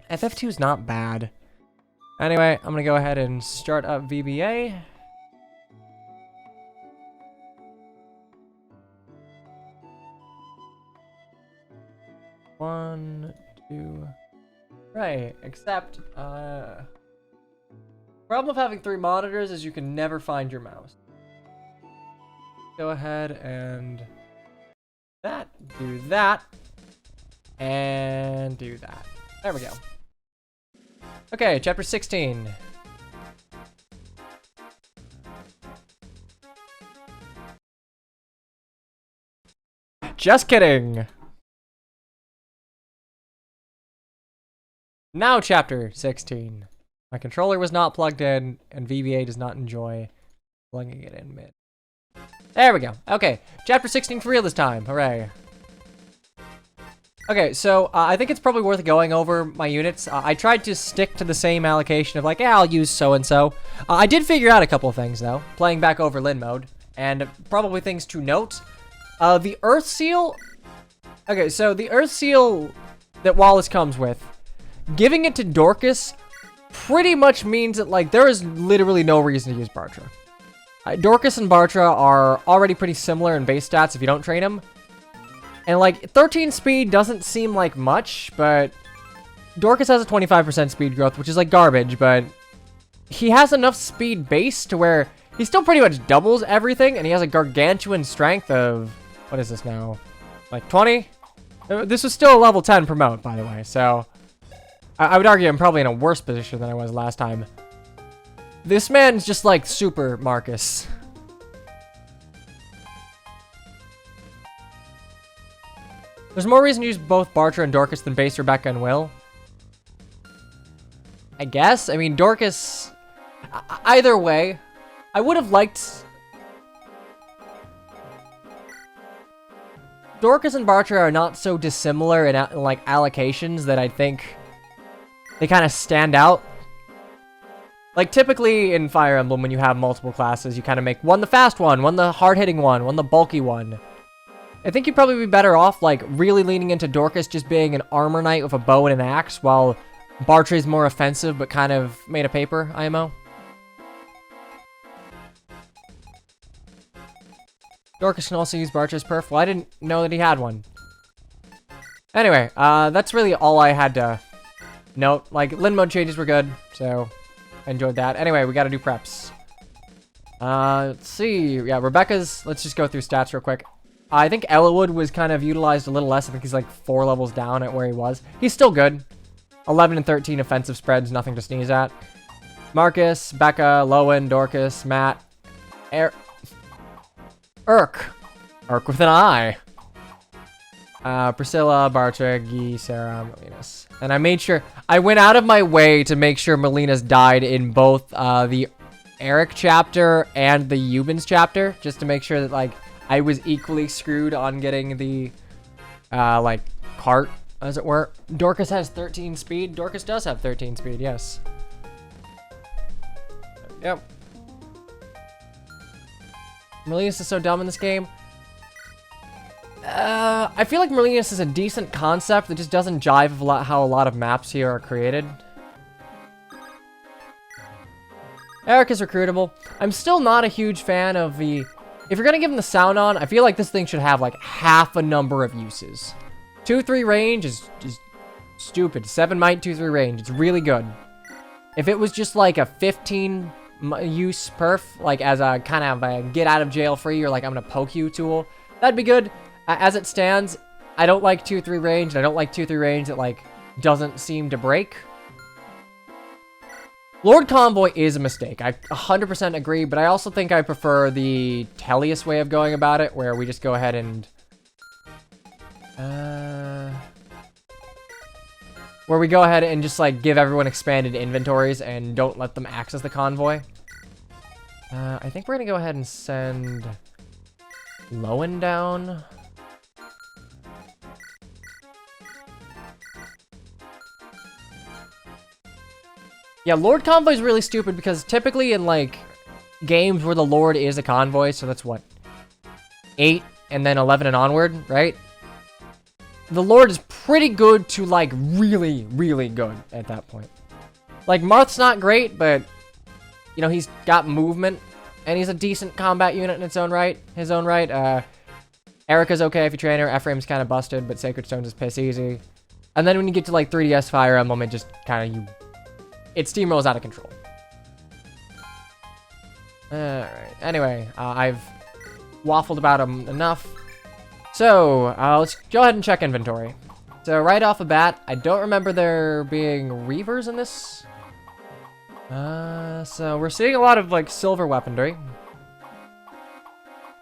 FF2 is not bad. Anyway, I'm gonna go ahead and start up VBA. One, two, right, except, problem of having 3 monitors is you can never find your mouse. Go ahead and do that, and do that. There we go. Okay, chapter 16. Just kidding. Now chapter 16. My controller was not plugged in, and VBA does not enjoy plugging it in mid. There we go. Okay, chapter 16 for real this time. Hooray. Okay, so I think it's probably worth going over my units. I tried to stick to the same allocation of like, yeah, I'll use so-and-so. I did figure out a couple of things, though, playing back over Lin mode, and probably things to note. The Earth Seal... Okay, so the Earth Seal that Wallace comes with, giving it to Dorcas pretty much means that, like, there is literally no reason to use Bartra. Dorcas and Bartra are already pretty similar in base stats if you don't train them. And, like, 13 speed doesn't seem like much, but Dorcas has a 25% speed growth, which is, like, garbage, but he has enough speed base to where he still pretty much doubles everything, and he has a gargantuan strength of, what is this now? Like, 20? This was still a level 10 promote, by the way, so I would argue I'm probably in a worse position than I was last time. This man's just like Super Marcus. There's more reason to use both Bartra and Dorcas than base Rebecca and Will. I guess. I mean, Dorcas... Either way, I would have liked... Dorcas and Bartra are not so dissimilar in like allocations that I think they kind of stand out. Like, typically in Fire Emblem, when you have multiple classes, you kind of make one the fast one the hard-hitting one the bulky one. I think you'd probably be better off, like, really leaning into Dorcas just being an armor knight with a bow and an axe, while Bartra is more offensive but kind of made of paper, IMO. Dorcas can also use Bartra's perf. Well, I didn't know that he had one. Anyway, that's really all I had to note. Like, Lin mode changes were good, so I enjoyed that. Anyway, we gotta do preps. Let's see. Yeah, Rebecca's... Let's just go through stats real quick. I think Ellawood was kind of utilized a little less. I think he's like 4 levels down at where he was. He's still good. 11 and 13 offensive spreads, nothing to sneeze at. Marcus, Becca, Lowen, Dorcas, Matt, Urk with an I. Priscilla, Bartra, Guy, Sarah, Melinas. And I made sure... I went out of my way to make sure Melinas died in both the Eric chapter and the Eubens chapter. Just to make sure that, like, I was equally screwed on getting the, like, cart, as it were. Dorcas has 13 speed. Dorcas does have 13 speed, yes. Yep. Melinas is so dumb in this game. I feel like Melinas is a decent concept that just doesn't jive with how a lot of maps here are created. Eric is recruitable. I'm still not a huge fan of the... If you're gonna give him the sound on, I feel like this thing should have like half a number of uses. 2-3 range is stupid. 7 might, 2-3 range. It's really good. If it was just like a 15 use perf, like as a kind of a get out of jail free or like I'm gonna poke you tool, that'd be good. As it stands, I don't like 2-3 range, and I don't like 2-3 range that like doesn't seem to break. Lord Convoy is a mistake. I 100% agree, but I also think I prefer the Tellius way of going about it, where we just go ahead and... where we go ahead and just, like, give everyone expanded inventories and don't let them access the convoy. I think we're gonna go ahead and send Lowen down. Yeah, Lord Convoy is really stupid because typically in, like, games where the Lord is a convoy, so that's what? 8 and then 11 and onward, right? the Lord is pretty good to, like, really, really good at that point. Like, Marth's not great, but, you know, he's got movement, and he's a decent combat unit in his own right. Erica's okay if you train her. Ephraim's kind of busted, but Sacred Stones is piss easy. And then when you get to, like, 3DS Fire Emblem, it just kind of, it steamrolls out of control. Alright, anyway, I've waffled about them enough. So, let's go ahead and check inventory. So, right off the bat, I don't remember there being Reavers in this. So we're seeing a lot of, like, silver weaponry.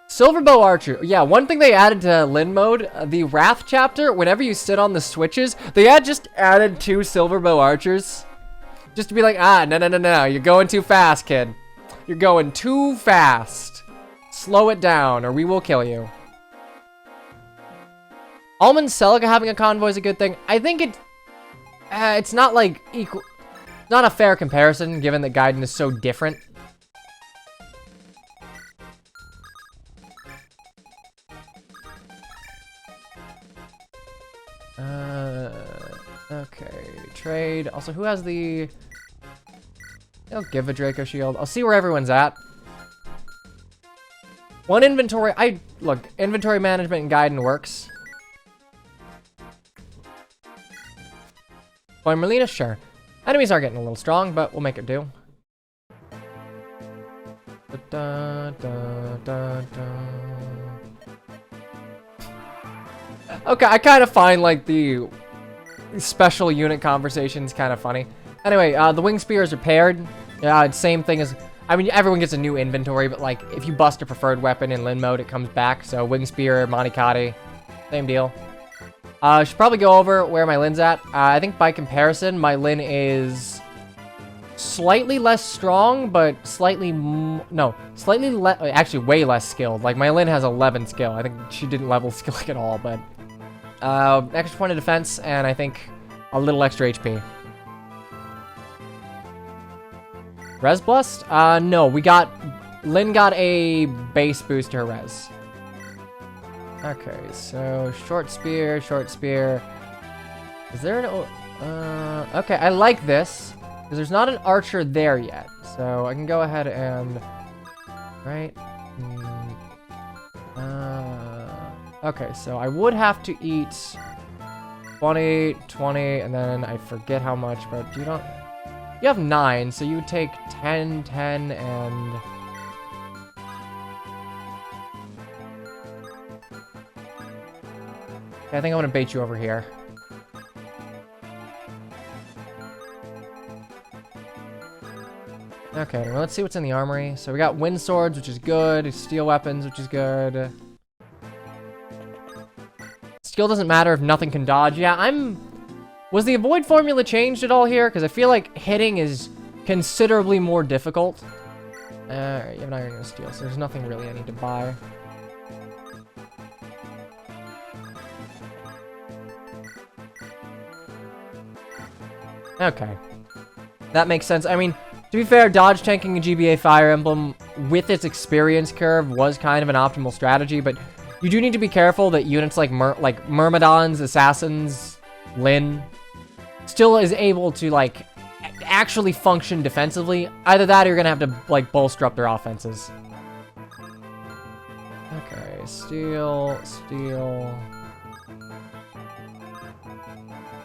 Silver bow archer. Yeah, one thing they added to Lin mode, the Wrath chapter, whenever you sit on the switches, they just added 2 silver bow archers. Just to be like, no, you're going too fast, kid. You're going too fast. Slow it down, or we will kill you. Almond Celica having a convoy is a good thing. I think it's not, like, equal. Not a fair comparison, given that Gaiden is so different. Okay, trade. Also, who has the... I'll give a Draco Shield. I'll see where everyone's at. One inventory... Look, inventory management in Gaiden works. Boy, Merlina, sure. Enemies are getting a little strong, but we'll make it do. Okay, I kind of find, like, the special unit conversations kind of funny. Anyway, the wing spear is repaired. Same thing as... I mean, everyone gets a new inventory, but, like, if you bust a preferred weapon in Lin mode, it comes back. So, wing spear, Monikati, same deal. Should probably go over where my Lin's at. I think by comparison, my Lin is slightly less strong, but slightly less, actually way less skilled. Like, my Lin has 11 skill. I think she didn't level skill at all, but extra point of defense, and I think a little extra HP. Res Blast? No, Lin got a base boost to her res. Okay, so short spear. Is there an... okay, I like this, because there's not an archer there yet. So I can go ahead and... Right? Okay, so I would have to eat 20, and then I forget how much, but you don't... You have 9, so you would take 10, and... Okay, I think I'm gonna bait you over here. Okay, well, let's see what's in the armory. So we got wind swords, which is good. Steel weapons, which is good. Skill doesn't matter if nothing can dodge. Yeah, Was the avoid formula changed at all here? Because I feel like hitting is considerably more difficult. Alright, you have an iron and steel, so there's nothing really I need to buy. Okay. That makes sense. I mean, to be fair, dodge tanking a GBA Fire Emblem with its experience curve was kind of an optimal strategy, but you do need to be careful that units like Myrmidons, Assassins, Lin still is able to, like, actually function defensively. Either that or you're gonna have to, like, bolster up their offenses. Okay, steel.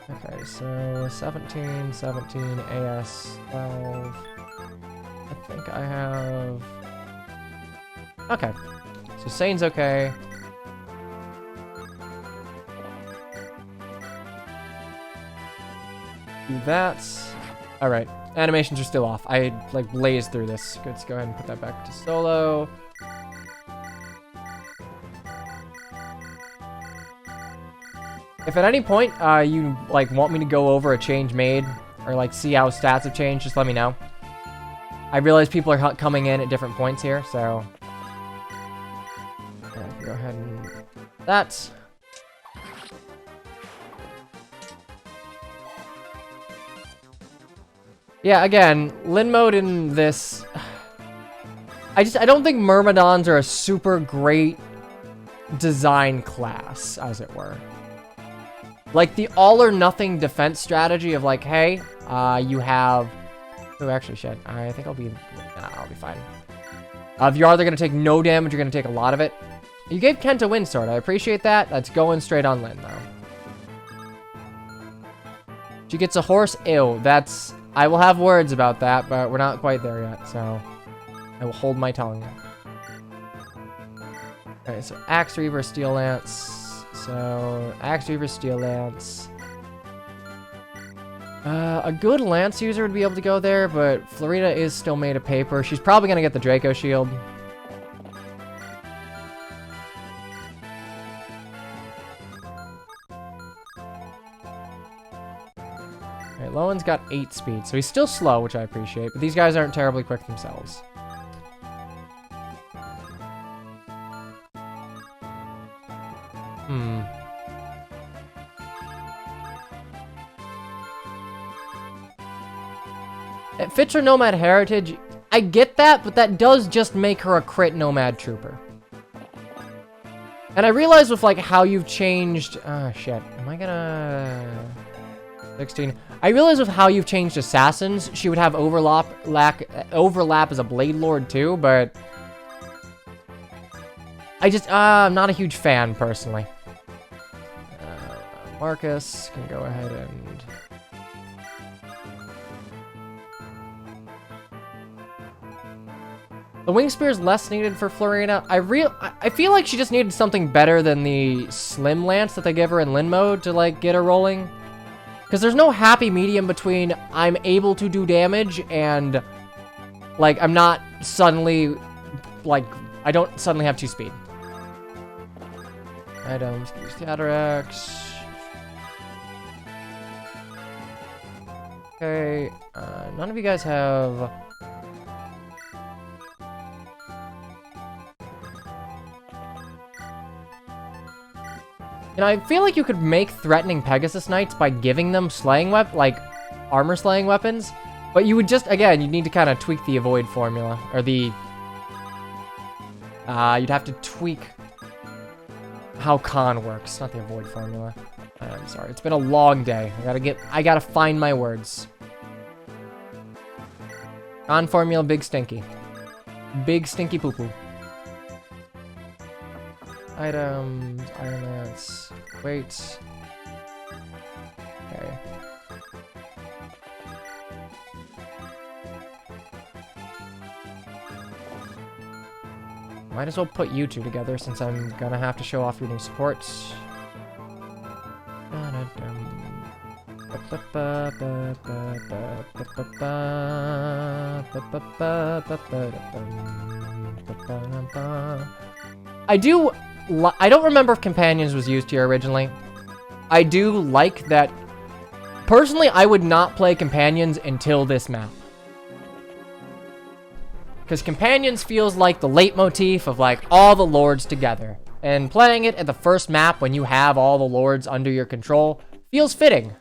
Okay, so 17, AS 12. I think I have... Okay, so Sane's okay. Do that. Alright, animations are still off. I, like, blazed through this. Let's go ahead and put that back to solo. If at any point you, like, want me to go over a change made, or, like, see how stats have changed, just let me know. I realize people are coming in at different points here, so... Yeah, go ahead and... That. Yeah, again, Lin mode in this... I don't think Myrmidons are a super great design class, as it were. Like the all or nothing defense strategy of like, hey, you have... Oh, actually, shit. I think I'll be fine. If you're either going to take no damage, you're going to take a lot of it. You gave Kent a wind sword. I appreciate that. That's going straight on Lynn, though. She gets a horse. Ew, that's... I will have words about that, but we're not quite there yet, so... I will hold my tongue. Okay, so Axe Reaver, Steel Lance. So, Axe Reaver, Steel Lance. A good Lance user would be able to go there, but Florina is still made of paper. She's probably going to get the Draco Shield. Alright, Lowen's got 8 speed, so he's still slow, which I appreciate, but these guys aren't terribly quick themselves. Fits her Nomad Heritage. I get that, but that does just make her a crit Nomad Trooper. And I realize with, like, how you've changed... Oh, shit. Am I gonna... 16. I realize with how you've changed Assassins, she would have overlap as a Blade Lord, too, but... I just... I'm not a huge fan, personally. Marcus can go ahead and... The Wing Spear is less needed for Florina. I feel like she just needed something better than the Slim Lance that they give her in Lin mode to, like, get her rolling. Because there's no happy medium between I'm able to do damage and, like, I'm not suddenly, like, I don't suddenly have 2 speed. Items, use Cataracts. Okay, none of you guys have... You know, I feel like you could make threatening Pegasus Knights by giving them slaying armor slaying weapons, but you would just, again, you'd need to kind of tweak the avoid formula, or the, you'd have to tweak how con works, not the avoid formula. I'm sorry, it's been a long day. I gotta find my words. Con formula, big stinky. Big stinky poo-poo. Items, Iron Lance, wait. Okay. Might as well put you two together since I'm gonna have to show off your new supports. I don't remember if Companions was used here originally. I do like that. Personally, I would not play Companions until this map. Because Companions feels like the leitmotif of, like, all the lords together. And playing it at the first map when you have all the lords under your control feels fitting.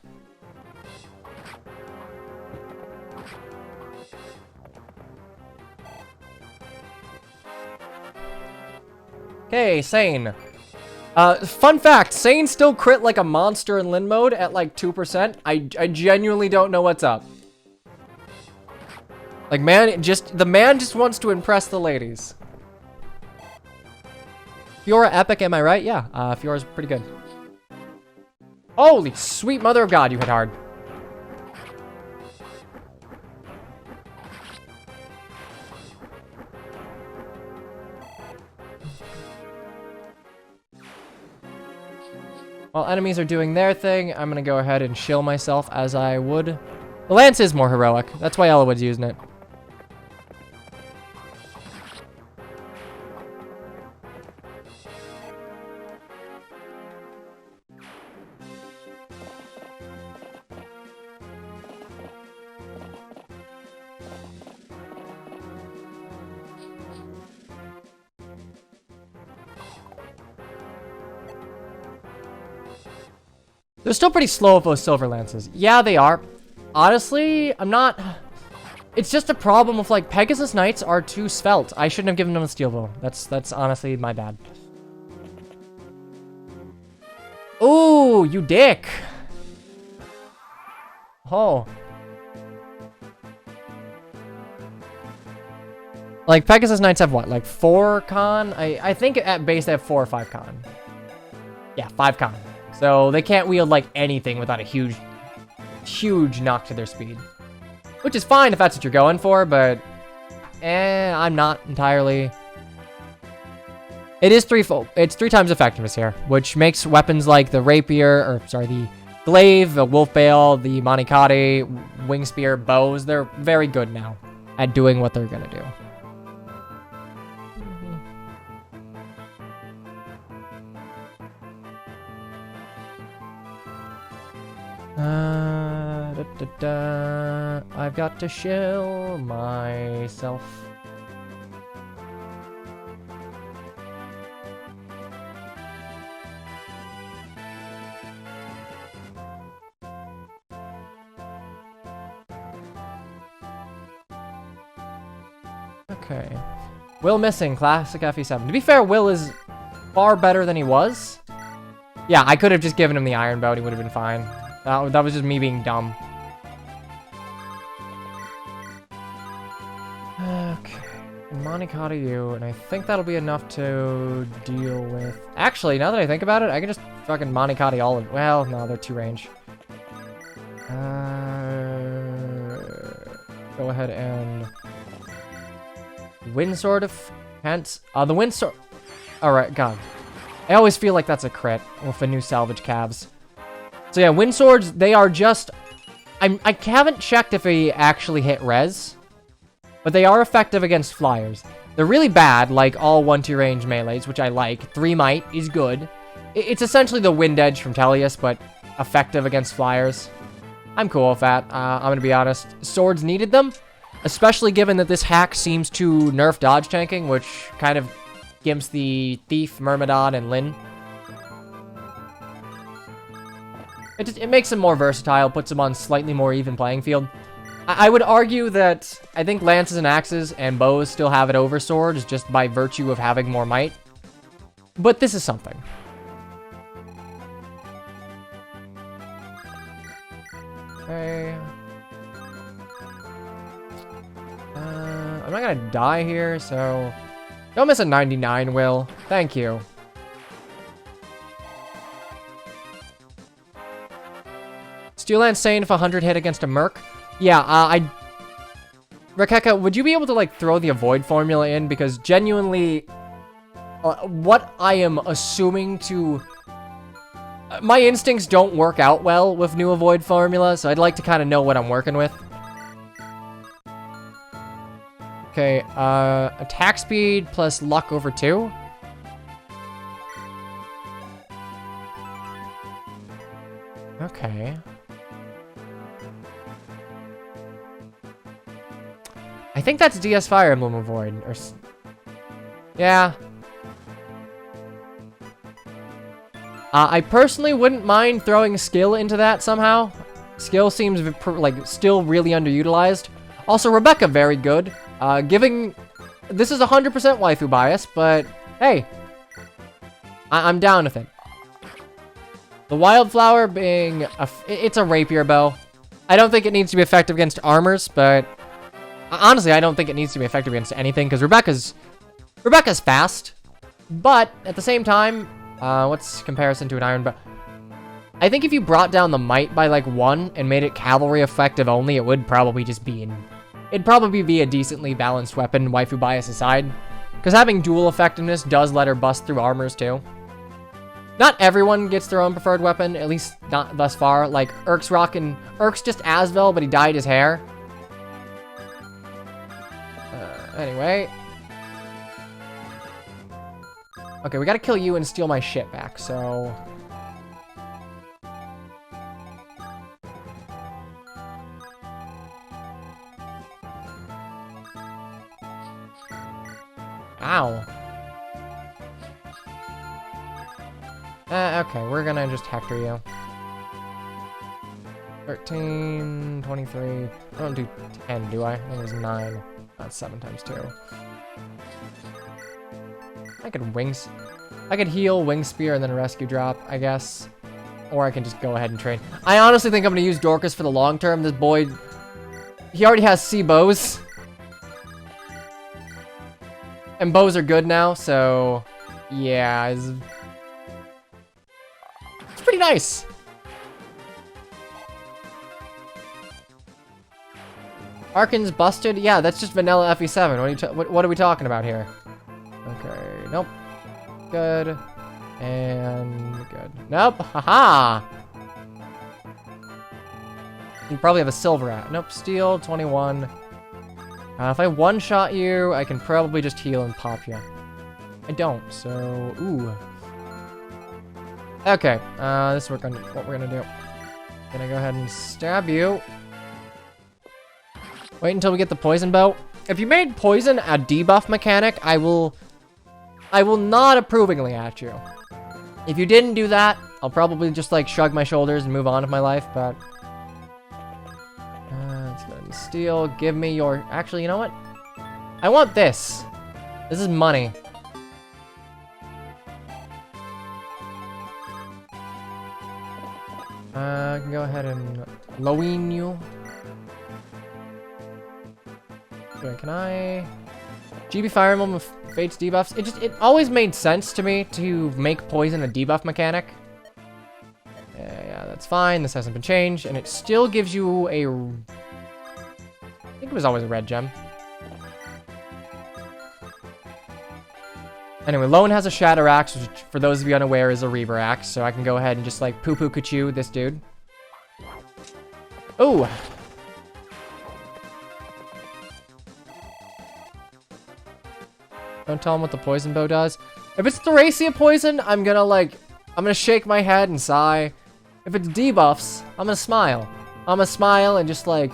Okay, Sane. Fun fact, Sane still crit like a monster in Lin mode at like 2%. I genuinely don't know what's up. Like, the man just wants to impress the ladies. Fiora epic, am I right? Yeah, Fiora's pretty good. Holy sweet mother of God, you hit hard. While enemies are doing their thing, I'm gonna go ahead and shill myself as I would. The Lance is more heroic. That's why Ellawood's using it. They're still pretty slow with those silver lances. Yeah, they are. Honestly, I'm not... It's just a problem with, like, Pegasus Knights are too svelte. I shouldn't have given them a steel bow. That's honestly my bad. Ooh, you dick. Oh. Like, Pegasus Knights have what? Like 4 con? I think at base they have 4 or 5 con. Yeah, 5 con. So they can't wield like anything without a huge knock to their speed. Which is fine if that's what you're going for, but I'm not entirely. It is threefold. It's 3 times effectiveness here, which makes weapons like the rapier, or sorry, the glaive, the wolf bale, the manikate, wing spear, bows. They're very good now at doing what they're gonna do. I've got to shill myself. Okay. Will missing, classic FE7. To be fair, Will is far better than he was. Yeah, I could have just given him the iron bow, he would have been fine. That was just me being dumb. Okay. Manikata you, and I think that'll be enough to deal with. Actually, now that I think about it, I can just fucking Manikata all of. Well, no, they're 2 range. Go ahead and Windsword of Hence. The Windsword. Alright, God. I always feel like that's a crit with the new salvage calves. So yeah, Windswords, they are just... I haven't checked if they actually hit res, but they are effective against flyers. They're really bad, like all 1-2 range melees, which I like. 3 might is good. It's essentially the Wind Edge from Tellius, but effective against flyers. I'm cool with that. I'm gonna be honest. Swords needed them, especially given that this hack seems to nerf dodge tanking, which kind of gimps the Thief, Myrmidon, and Lyn. It makes him more versatile, puts him on slightly more even playing field. I would argue that I think lances and axes and bows still have it over swords just by virtue of having more might. But this is something. Okay. I'm not gonna die here, so... Don't miss a 99, Will. Thank you. Steel Lance saying if 100 hit against a Merc? Yeah, Rakeka, would you be able to, like, throw the avoid formula in? Because genuinely, what I am assuming to... my instincts don't work out well with new avoid formula, so I'd like to kind of know what I'm working with. Okay, attack speed plus luck over 2. Okay. I think that's DS Fire Emblem Avoid, or... yeah. I personally wouldn't mind throwing skill into that somehow. Skill seems like still really underutilized. Also, Rebecca, very good. This is 100% waifu bias, but hey, I'm down with it. The Wildflower being it's a rapier bow. I don't think it needs to be effective against armors, but honestly, I don't think it needs to be effective against anything because Rebecca's fast. But at the same time, what's comparison to an iron bow? I think if you brought down the might by like 1 and made it cavalry effective only, it would probably just be it'd probably be a decently balanced weapon, waifu bias aside. Because having dual effectiveness does let her bust through armors too. Not everyone gets their own preferred weapon, at least not thus far. Like, Urk's just Asvel, but he dyed his hair. Anyway. Okay, we gotta kill you and steal my shit back, so... Ow. Okay, we're gonna just Hector you. 13, 23. I don't do 10, do I? I think it was 9. That's 7 times 2. I could heal, wing spear, and then a rescue drop, I guess. Or I can just go ahead and train. I honestly think I'm going to use Dorcas for the long term. This boy, he already has C bows. And bows are good now, so yeah, it's pretty nice. Arkan's busted? Yeah, that's just vanilla FE7. What are we talking about here? Okay, nope. Good. And good. Nope. Haha. You probably have a silver at. Nope. Steel 21. If I one-shot you, I can probably just heal and pop you. I don't. So, ooh. Okay. This is what we're gonna do. Gonna go ahead and stab you. Wait until we get the poison bow. If you made poison a debuff mechanic, I will nod approvingly at you. If you didn't do that, I'll probably just like shrug my shoulders and move on with my life, but let's go ahead and steal. Give me your, actually, you know what? I want this. This is money. I can go ahead and Loween you. Wait, can I? GB Fire Emblem with Fate's debuffs. It always made sense to me to make poison a debuff mechanic. Yeah, that's fine. This hasn't been changed, and it still gives you a. I think it was always a red gem. Anyway, Lone has a Shatter Axe, which for those of you unaware is a Reaver Axe, so I can go ahead and just like poo-poo Kachu this dude. Ooh. Don't tell him what the poison bow does. If it's Thracia poison, I'm gonna shake my head and sigh. If it's debuffs, I'm gonna smile. I'm gonna smile and just like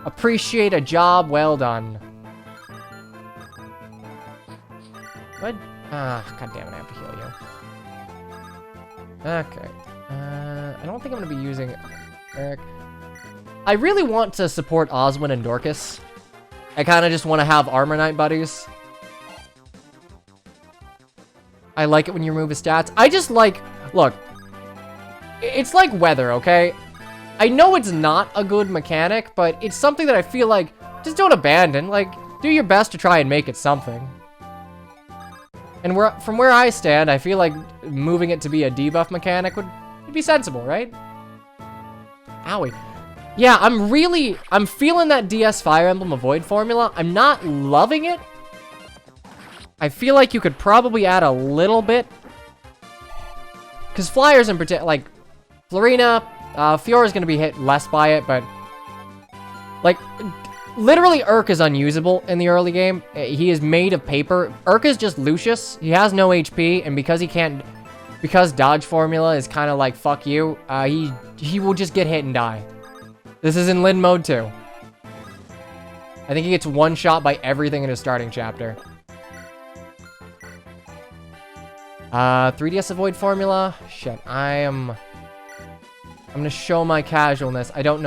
appreciate a job well done. What? Ah, god damn it, I have to heal you. Okay. I don't think I'm gonna be using Eric. I really want to support Oswin and Dorcas. I kind of just want to have Armor Knight buddies. I like it when you remove his stats. I just like, look, it's like weather, okay? I know it's not a good mechanic, but it's something that I feel like, just don't abandon. Like, do your best to try and make it something. And from where I stand, I feel like moving it to be a debuff mechanic would be sensible, right? Owie. Yeah, I'm feeling that DS Fire Emblem Avoid formula. I'm not loving it. I feel like you could probably add a little bit. Because Flyers in particular, like, Florina, Fiora's going to be hit less by it, but, like, literally Urk is unusable in the early game. He is made of paper. Urk is just Lucius. He has no HP, and because dodge formula is kind of like, fuck you, he will just get hit and die. This is in Lin mode too. I think he gets one shot by everything in his starting chapter. 3DS Avoid formula. Shit, I'm gonna show my casualness. I don't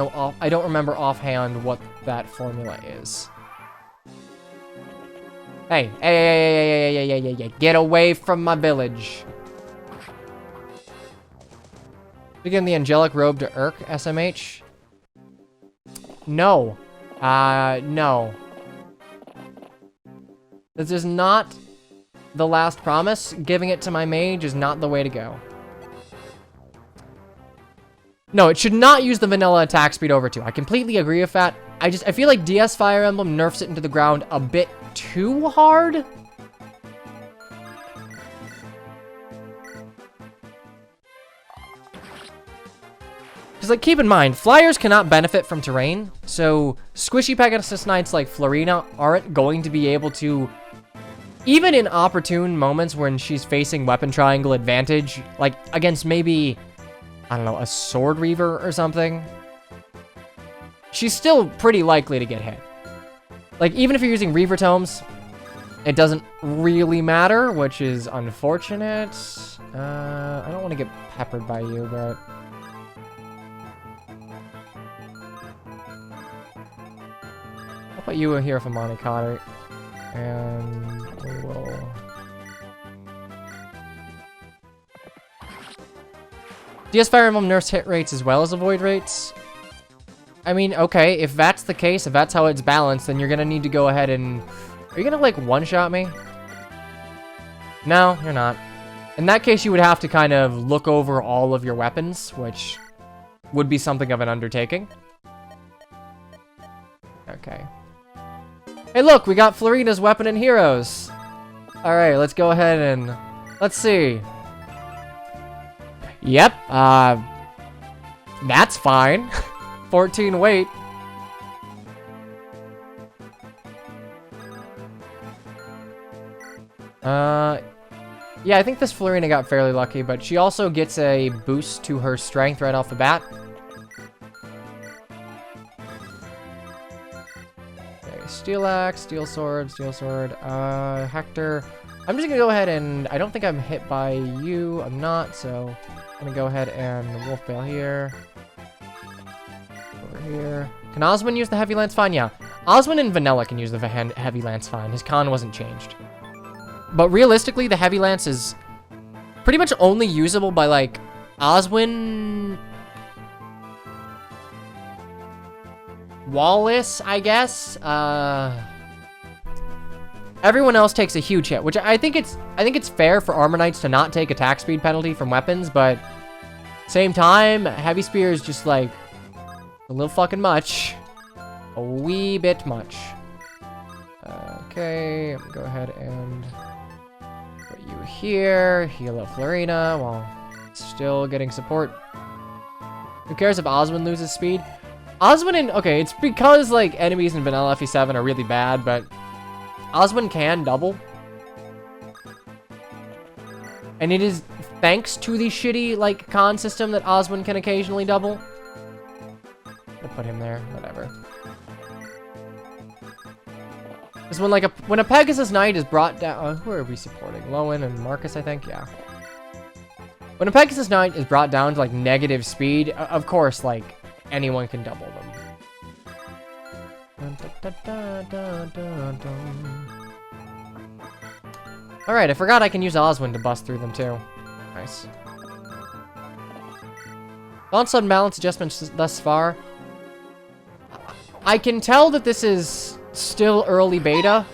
remember offhand what that formula is. Hey, get away from my village. Begin the angelic robe to Urk, SMH. No. No. This is not the last promise. Giving it to my mage is not the way to go. No, it should not use the vanilla attack speed over 2. I completely agree with that. I feel like DS Fire Emblem nerfs it into the ground a bit too hard. Because, like, keep in mind, Flyers cannot benefit from terrain, so squishy Pegasus Knights like Florina aren't going to be able to, even in opportune moments when she's facing weapon triangle advantage, like against maybe, I don't know, a Sword Reaver or something, she's still pretty likely to get hit. Like, even if you're using Reaver Tomes, it doesn't really matter, which is unfortunate. I don't want to get peppered by you, but... I'll put you here for Monocotter, and we will... DS Fire Emblem nerfs hit rates as well as avoid rates. I mean, okay, if that's the case, if that's how it's balanced, then you're gonna need to go ahead and... Are you gonna, like, one-shot me? No, you're not. In that case, you would have to kind of look over all of your weapons, which would be something of an undertaking. Okay. Hey, look, we got Florina's Weapon and Heroes. All right, let's go ahead and... Let's see. Yep, that's fine. 14 weight. Yeah, I think this Florina got fairly lucky, but she also gets a boost to her strength right off the bat. Okay, Steel Axe, Steel Sword, Hector. I'm just gonna go ahead and, I don't think I'm hit by you, I'm not, so I'm gonna go ahead and Wolf Bale here. Over here. Can Oswin use the Heavy Lance fine? Yeah. Oswin and Vanilla can use the Heavy Lance fine. His con wasn't changed. But realistically, the Heavy Lance is pretty much only usable by, like, Oswin... Wallace, I guess? Everyone else takes a huge hit, which I think it's fair for Armor Knights to not take attack speed penalty from weapons, but same time, Heavy Spear is just, like, a little fucking much. A wee bit much. Okay, I'm gonna go ahead and... put you here, heal up Florina while still getting support. Who cares if Oswin loses speed? Oswin and... Okay, it's because, like, enemies in Vanilla FE7 are really bad, but Oswin can double. And it is thanks to the shitty, like, con system that Oswin can occasionally double. I'll put him there, whatever. Because when a Pegasus Knight is brought down... who are we supporting? Lowen and Marcus, I think? Yeah. When a Pegasus Knight is brought down to, like, negative speed, of course, like, anyone can double them. Alright, I forgot I can use Oswin to bust through them, too. Nice. Thoughts on balance adjustments thus far? I can tell that this is... still early beta.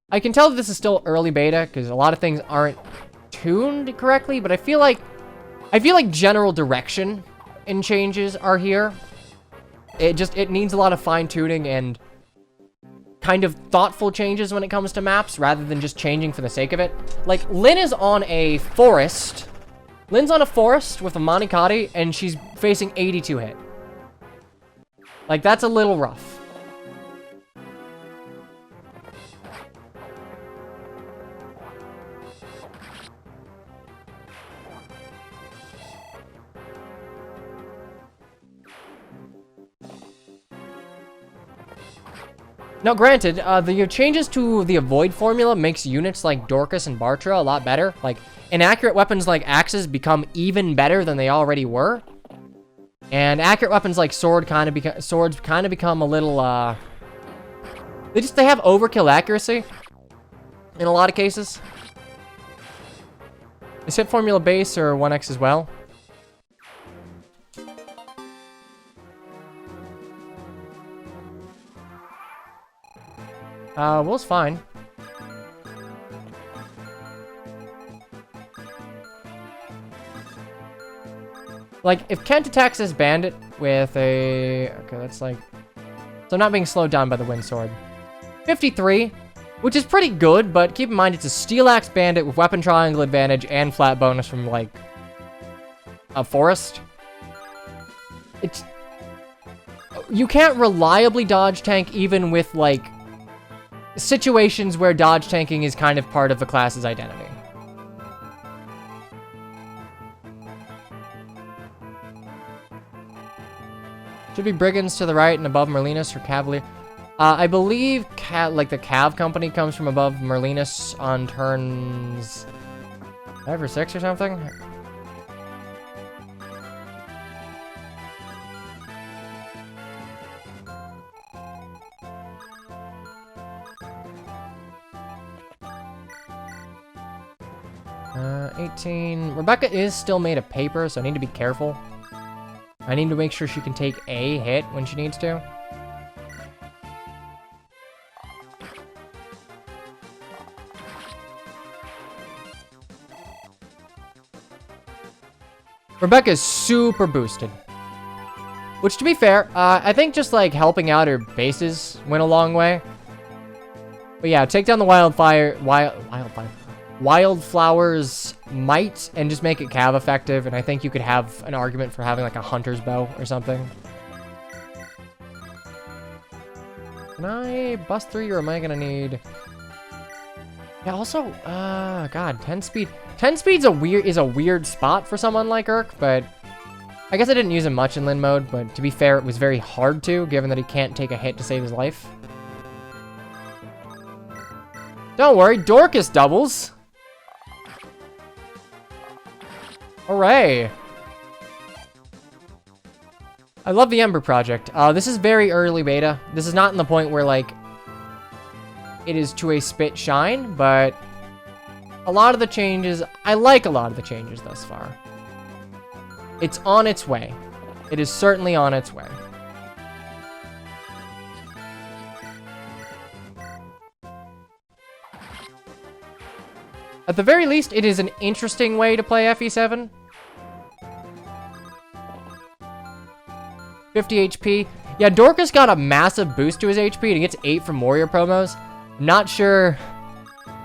I can tell that this is still early beta because a lot of things aren't tuned correctly, but I feel like general direction and changes are here. It needs a lot of fine tuning and kind of thoughtful changes when it comes to maps rather than just changing for the sake of it. Like, Lynn is on a forest. Lynn's on a forest with a Manikati, and she's facing 82 hit. Like, that's a little rough. Now, granted, the changes to the avoid formula makes units like Dorcas and Bartra a lot better. Like, inaccurate weapons like axes become even better than they already were. And accurate weapons like swords kind of become a little, they have overkill accuracy in a lot of cases. Is hit formula base or 1x as well? Will's fine. Like, if Kent attacks this bandit with a... Okay, that's like... So I'm not being slowed down by the wind sword. 53, which is pretty good, but keep in mind it's a Steel Axe bandit with weapon triangle advantage and flat bonus from, like, a forest. It's... You can't reliably dodge tank even with, like, situations where dodge tanking is kind of part of the class's identity. Should be Brigands to the right and above Merlinus or Cavalier. I believe like the Cav company comes from above Merlinus on turns 5 or 6 or something. 14. Rebecca is still made of paper, so I need to be careful. I need to make sure she can take a hit when she needs to. Rebecca's super boosted. Which, to be fair, I think just, like, helping out her bases went a long way. But yeah, take down the Wildflower's might and just make it cav effective, and I think you could have an argument for having, like, a hunter's bow or something. Can I bust through you, or am I gonna need... Yeah, also, God, 10 speed. 10 speed's is a weird spot for someone like Urk, but I guess I didn't use him much in Lin mode, but to be fair, it was very hard to, given that he can't take a hit to save his life. Don't worry, Dorcas doubles. Hooray. I love the Ember project. This is very early beta. This is not in the point where, like, it is to a spit shine, but a lot of the changes, I like a lot of the changes thus far. It's on its way. It is certainly on its way. At the very least, it is an interesting way to play FE7. 50 HP. Yeah, Dorcas got a massive boost to his HP, and he gets 8 from warrior promos. Not sure.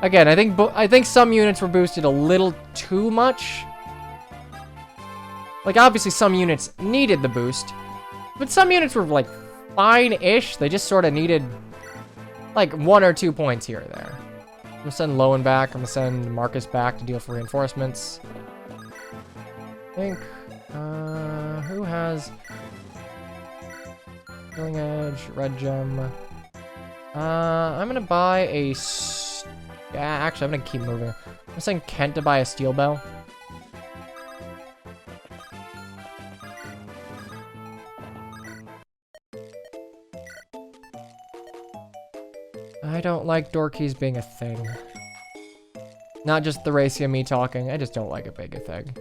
Again, I think some units were boosted a little too much. Like, obviously some units needed the boost, but some units were, like, fine-ish. They just sort of needed, like, 1 or 2 points here or there. I'm gonna send Lowen back. I'm gonna send Marcus back to deal for reinforcements. I think, who has Healing Edge, Red Gem? I'm gonna buy a... Yeah, actually, I'm gonna keep moving. I'm gonna send Kent to buy a Steel Bow. I don't like door keys being a thing. Not just the Racy and me talking, I just don't like it being a thing.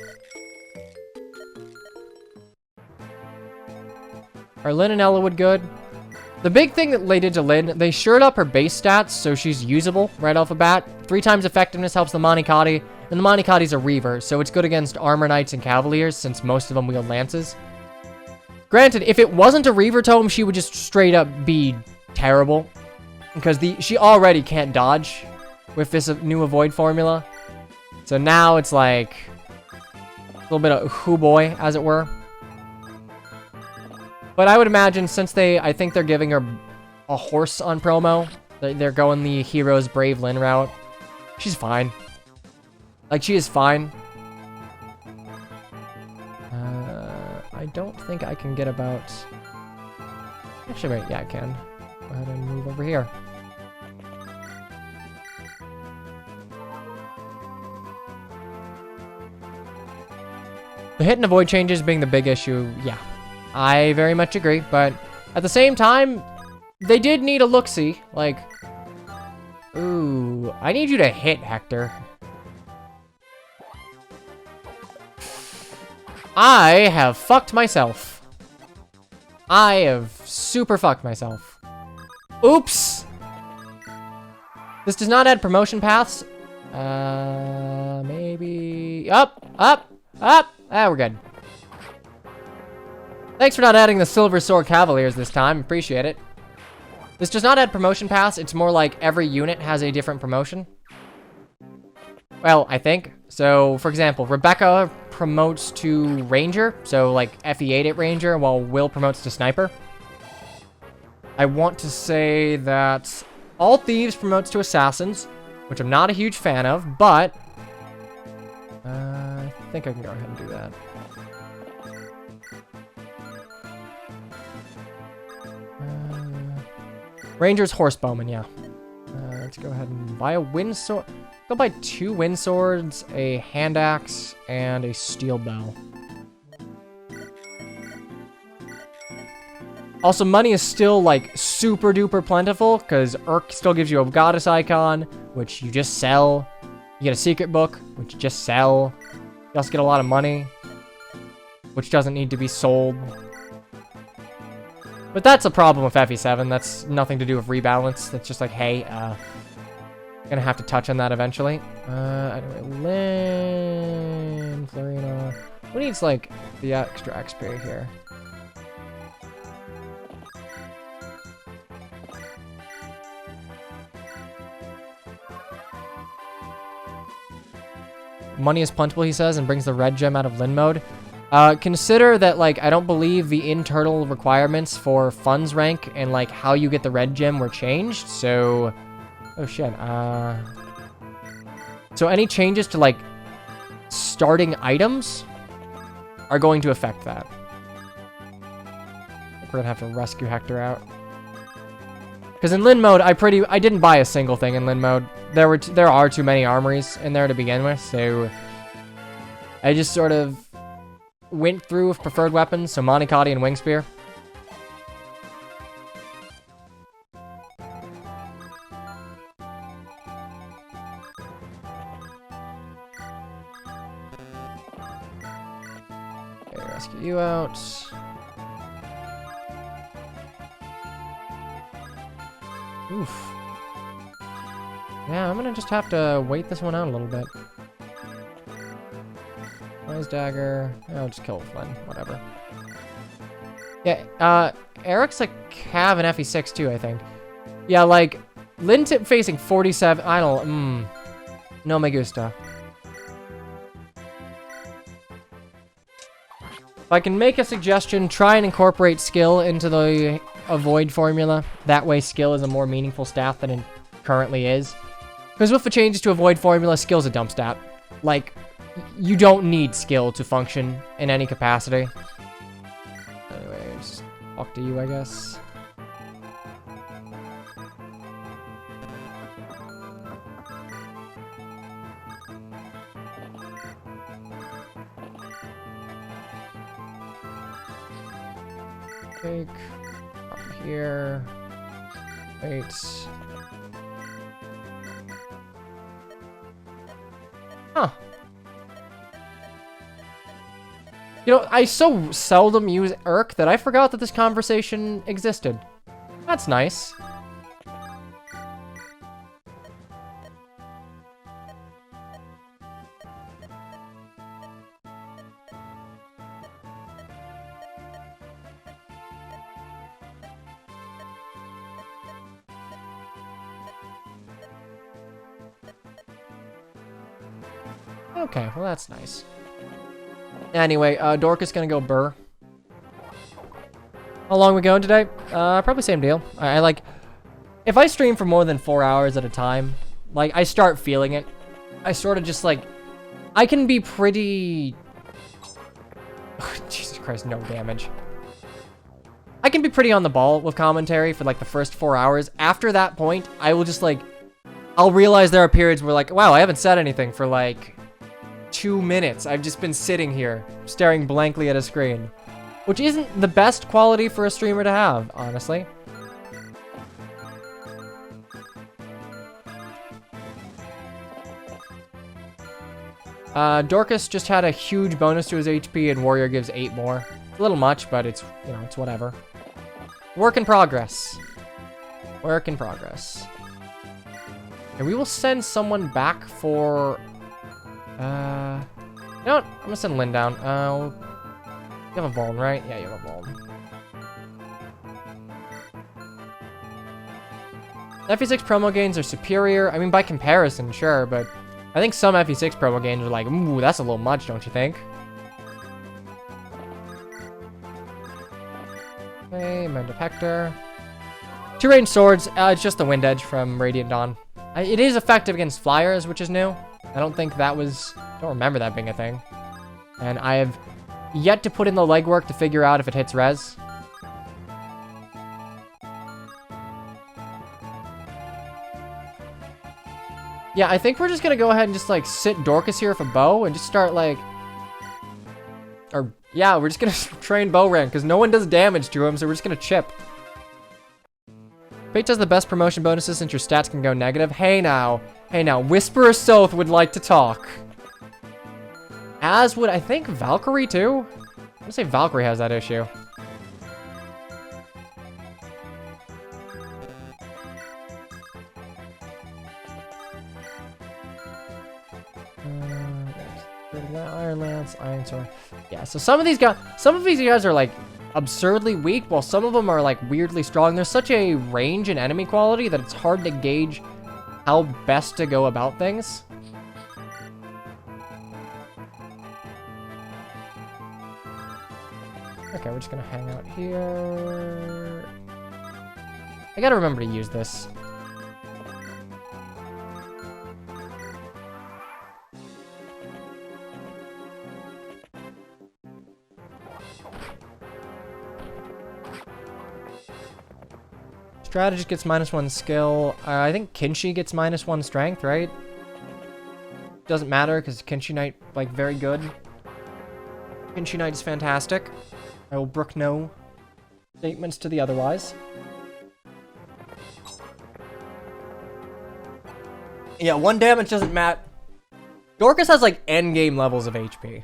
Are Lynn and Ellawood good? The big thing that they did to Lynn, they shored up her base stats so she's usable right off the bat. 3 times effectiveness helps the Manikati, and the Manikati's a Reaver, so it's good against Armor Knights and Cavaliers since most of them wield lances. Granted, if it wasn't a Reaver tome, she would just straight up be terrible. Because she already can't dodge with this new avoid formula. So now it's like a little bit of hoo boy, as it were. But I would imagine since I think they're giving her a horse on promo, they're going the Heroes Brave Lyn route. She's fine. Like, she is fine. I don't think I can get about... Actually, wait, yeah, I can. Go ahead and move over here. The hit and avoid changes being the big issue, yeah. I very much agree, but at the same time, they did need a look-see. Like, ooh, I need you to hit, Hector. I have fucked myself. I have super fucked myself. Oops! This does not add promotion paths. Maybe... Up! Ah, we're good. Thanks for not adding the Silver Sword Cavaliers this time. Appreciate it. This does not add promotion paths. It's more like every unit has a different promotion. Well, I think. So, for example, Rebecca promotes to Ranger. So, like, FE8 at Ranger, while Will promotes to Sniper. I want to say that All Thieves promotes to Assassins, which I'm not a huge fan of, but I think I can go ahead and do that. Ranger's Horsebowman, yeah. Let's go ahead and buy a wind sword. Go buy 2 wind swords, a hand axe, and a steel bow. Also, money is still, like, super duper plentiful, because Urk still gives you a goddess icon, which you just sell. You get a secret book, which you just sell. You also get a lot of money, which doesn't need to be sold. But that's a problem with FE7. That's nothing to do with rebalance. That's just like, hey, gonna have to touch on that eventually. Anyway, Lynn, Florina. Who needs, like, the extra XP here? Money is plentiful, he says, and brings the red gem out of Lin mode. Consider that, like, I don't believe the internal requirements for funds rank and, like, how you get the red gem were changed, so... Oh, shit. So any changes to, like, starting items are going to affect that. We're gonna have to rescue Hector out. Because in Lin mode, I didn't buy a single thing in Lin mode. There are too many armories in there to begin with, so I just sort of went through with preferred weapons, so Monicati and Wing Spear. Okay, rescue you out. Oof. Yeah, I'm gonna just have to wait this one out a little bit. Wise dagger. I'll just kill Flynn. Whatever. Yeah, Eric's like have an FE6 too, I think. Yeah, like Lin tip facing 47. I don't. No me gusta. If I can make a suggestion, try and incorporate skill into the avoid formula. That way, skill is a more meaningful stat than it currently is. Because with the changes to avoid formula, skill's a dump stat. Like, you don't need skill to function in any capacity. Anyway, just talk to you, I guess. Take up here. Wait. Huh. You know, I so seldom use Irk that I forgot that this conversation existed. That's nice. Okay, well that's nice. Anyway, Dorcas gonna go burr. How long we going today? Probably same deal. I like, if I stream for more than 4 hours at a time, like I start feeling it. I sort of just like, I can be pretty, Jesus Christ, no damage. I can be pretty on the ball with commentary for like the first 4 hours. After that point, I will just like, I'll realize there are periods where like, wow, I haven't said anything for like 2 minutes. I've just been sitting here staring blankly at a screen, which isn't the best quality for a streamer to have, honestly. Dorcas just had a huge bonus to his HP and Warrior gives 8 more. It's a little much, but it's, you know, it's whatever. Work in progress. Work in progress. And we will send someone back for... you know what? I'm gonna send Lynn down. You have a Vuln, right? Yeah, you have a Vuln. FE6 promo gains are superior. I mean, by comparison, sure, but I think some FE6 promo gains are like, ooh, that's a little much, don't you think? Okay, Mend of Hector. 2 ranged swords. It's just the Wind Edge from Radiant Dawn. It is effective against flyers, which is new. I don't think that was... I don't remember that being a thing. And I have yet to put in the legwork to figure out if it hits res. Yeah, I think we're just gonna go ahead and just, like, sit Dorcas here with a bow and just start, like... Or, yeah, we're just gonna train bow rank, because no one does damage to him, so we're just gonna chip. Fate does the best promotion bonuses since your stats can go negative. Hey now, Whisperer Soth would like to talk. As would, I think, Valkyrie, too? I'm gonna say Valkyrie has that issue. Iron Lance, Iron Sword. Yeah, so some of these guys are like absurdly weak, while some of them are like weirdly strong. There's such a range in enemy quality that it's hard to gauge how best to go about things. Okay, we're just gonna hang out here. I gotta remember to use this. Strategist gets -1 skill. I think Kinshi gets -1 strength, right? Doesn't matter because Kinshi Knight, like, very good. Kinshi Knight is fantastic. I will brook no statements to the otherwise. Yeah, 1 damage doesn't matter. Dorcas has, like, endgame levels of HP.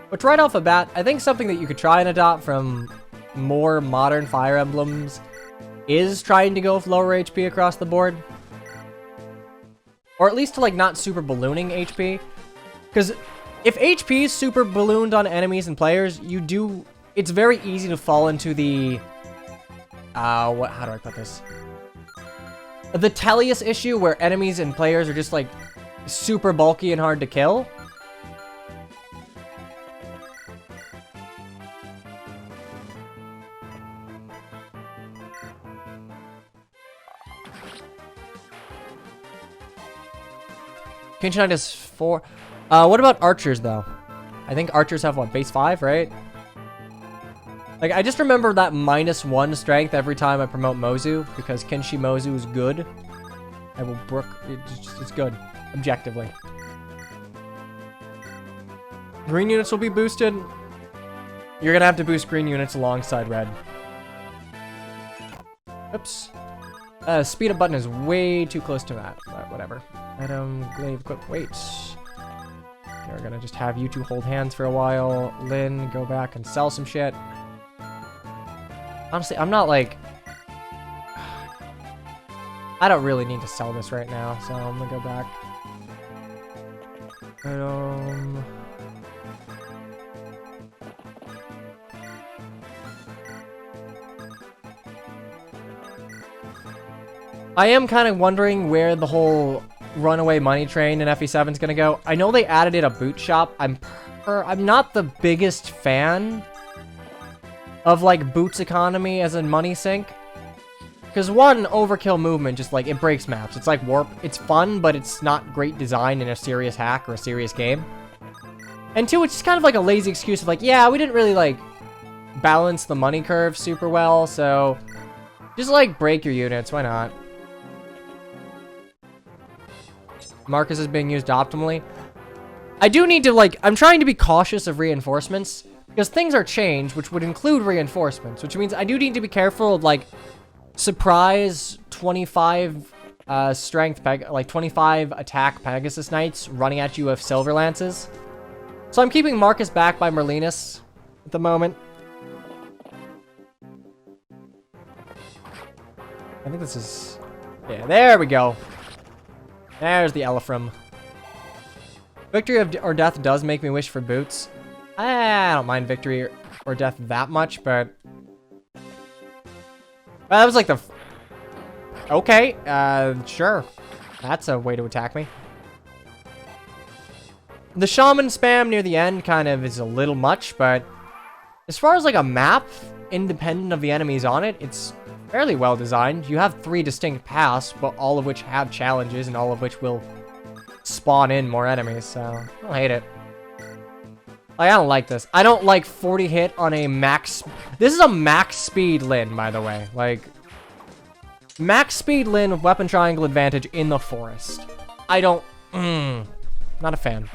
Which, right off the bat, I think something that you could try and adopt from more modern Fire Emblems is trying to go with lower HP across the board. Or at least to, like, not super ballooning HP. Because if HP is super ballooned on enemies and players, it's very easy to fall into the, how do I put this? The Tellius issue where enemies and players are just, like, super bulky and hard to kill. Kinshi Knight is 4. What about archers, though? I think archers have, what, base 5, right? Like, I just remember that -1 strength every time I promote Mozu, because Kinshi Mozu is good. I will brook... It's good, objectively. Green units will be boosted. You're gonna have to boost green units alongside red. Oops. Speed up button is way too close to that, but whatever. Item, glaive, equip, wait. We're gonna just have you two hold hands for a while. Lynn, go back and sell some shit. Honestly, I'm not like... I don't really need to sell this right now, so I'm gonna go back. I am kind of wondering where the whole runaway money train in FE7 is gonna go. I know they added it a boot shop. I'm not the biggest fan of like boots economy as a money sink, because one, overkill movement just like it breaks maps. It's like warp. It's fun, but it's not great design in a serious hack or a serious game. And two, it's just kind of like a lazy excuse of like, yeah, we didn't really like balance the money curve super well, so just like break your units. Why not? Marcus is being used optimally. I do need to, like, I'm trying to be cautious of reinforcements, because things are changed, which would include reinforcements, which means I do need to be careful of, like, surprise 25 strength, like 25 attack Pegasus Knights running at you with Silver Lances. So I'm keeping Marcus back by Merlinus at the moment. I think this is... Yeah, there we go. There's the Elephrim. Victory or death does make me wish for boots. I don't mind victory or death that much, but... Well, that was like the... Okay, sure. That's a way to attack me. The shaman spam near the end kind of is a little much, but... As far as like a map, independent of the enemies on it, it's fairly well designed. You have 3 distinct paths, but all of which have challenges and all of which will spawn in more enemies, so I don't hate it. Like, I don't like this. I don't like 40 hit on a max... This is a max speed Lyn, by the way. Like, max speed Lyn with weapon triangle advantage in the forest. I don't... not a fan.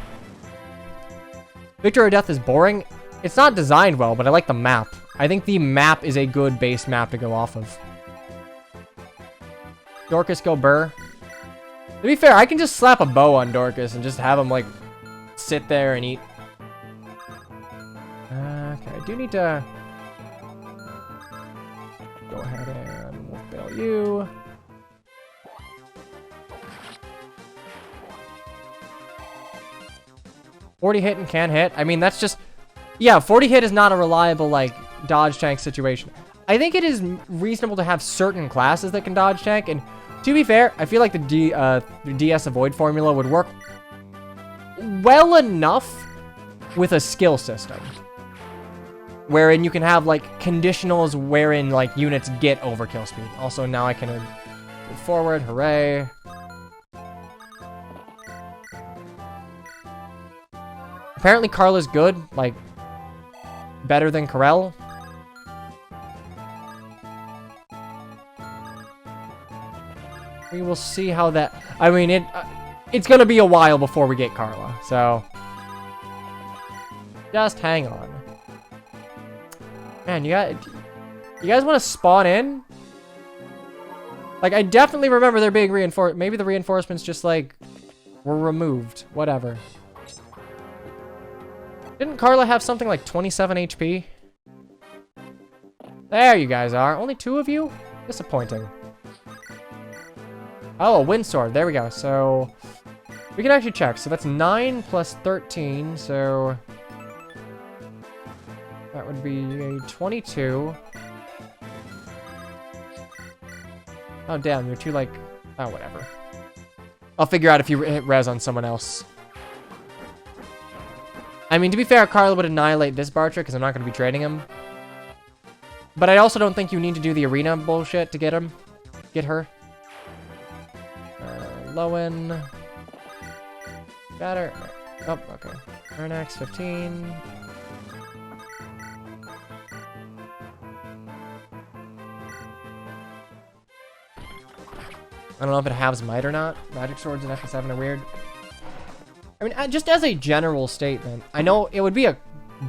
Victory or Death is boring. It's not designed well, but I like the map. I think the map is a good base map to go off of. Dorcas, go Burr. To be fair, I can just slap a bow on Dorcas and just have him, like, sit there and eat. Okay, I do need to go ahead and wolf bail you. .40 hit and can hit. I mean, that's just... Yeah, 40 hit is not a reliable, like, dodge tank situation. I think it is reasonable to have certain classes that can dodge tank, and to be fair, I feel like the DS avoid formula would work well enough with a skill system. Wherein you can have, like, conditionals wherein, like, units get overkill speed. Also, now I can move forward. Hooray. Apparently, Carla's good. Like, better than Corel. We will see how that... I mean, it's going to be a while before we get Carla. So, just hang on. Man, you guys want to spawn in? Like, I definitely remember there being reinforcements. Maybe the reinforcements just, like, were removed. Whatever. Didn't Carla have something like 27 HP? There you guys are. Only 2 of you? Disappointing. Oh, a wind sword. There we go. So, we can actually check. So, that's 9 plus 13. So, that would be 22. Oh, damn. You're too, like... Oh, whatever. I'll figure out if you hit res on someone else. I mean, to be fair, Carla would annihilate this Barcher because I'm not going to be trading him. But I also don't think you need to do the arena bullshit to get him. Get her. Lowen. Better. Oh, okay. Ernax, 15. I don't know if it halves might or not. Magic swords and FE7 are weird. I mean, just as a general statement, I know it would be a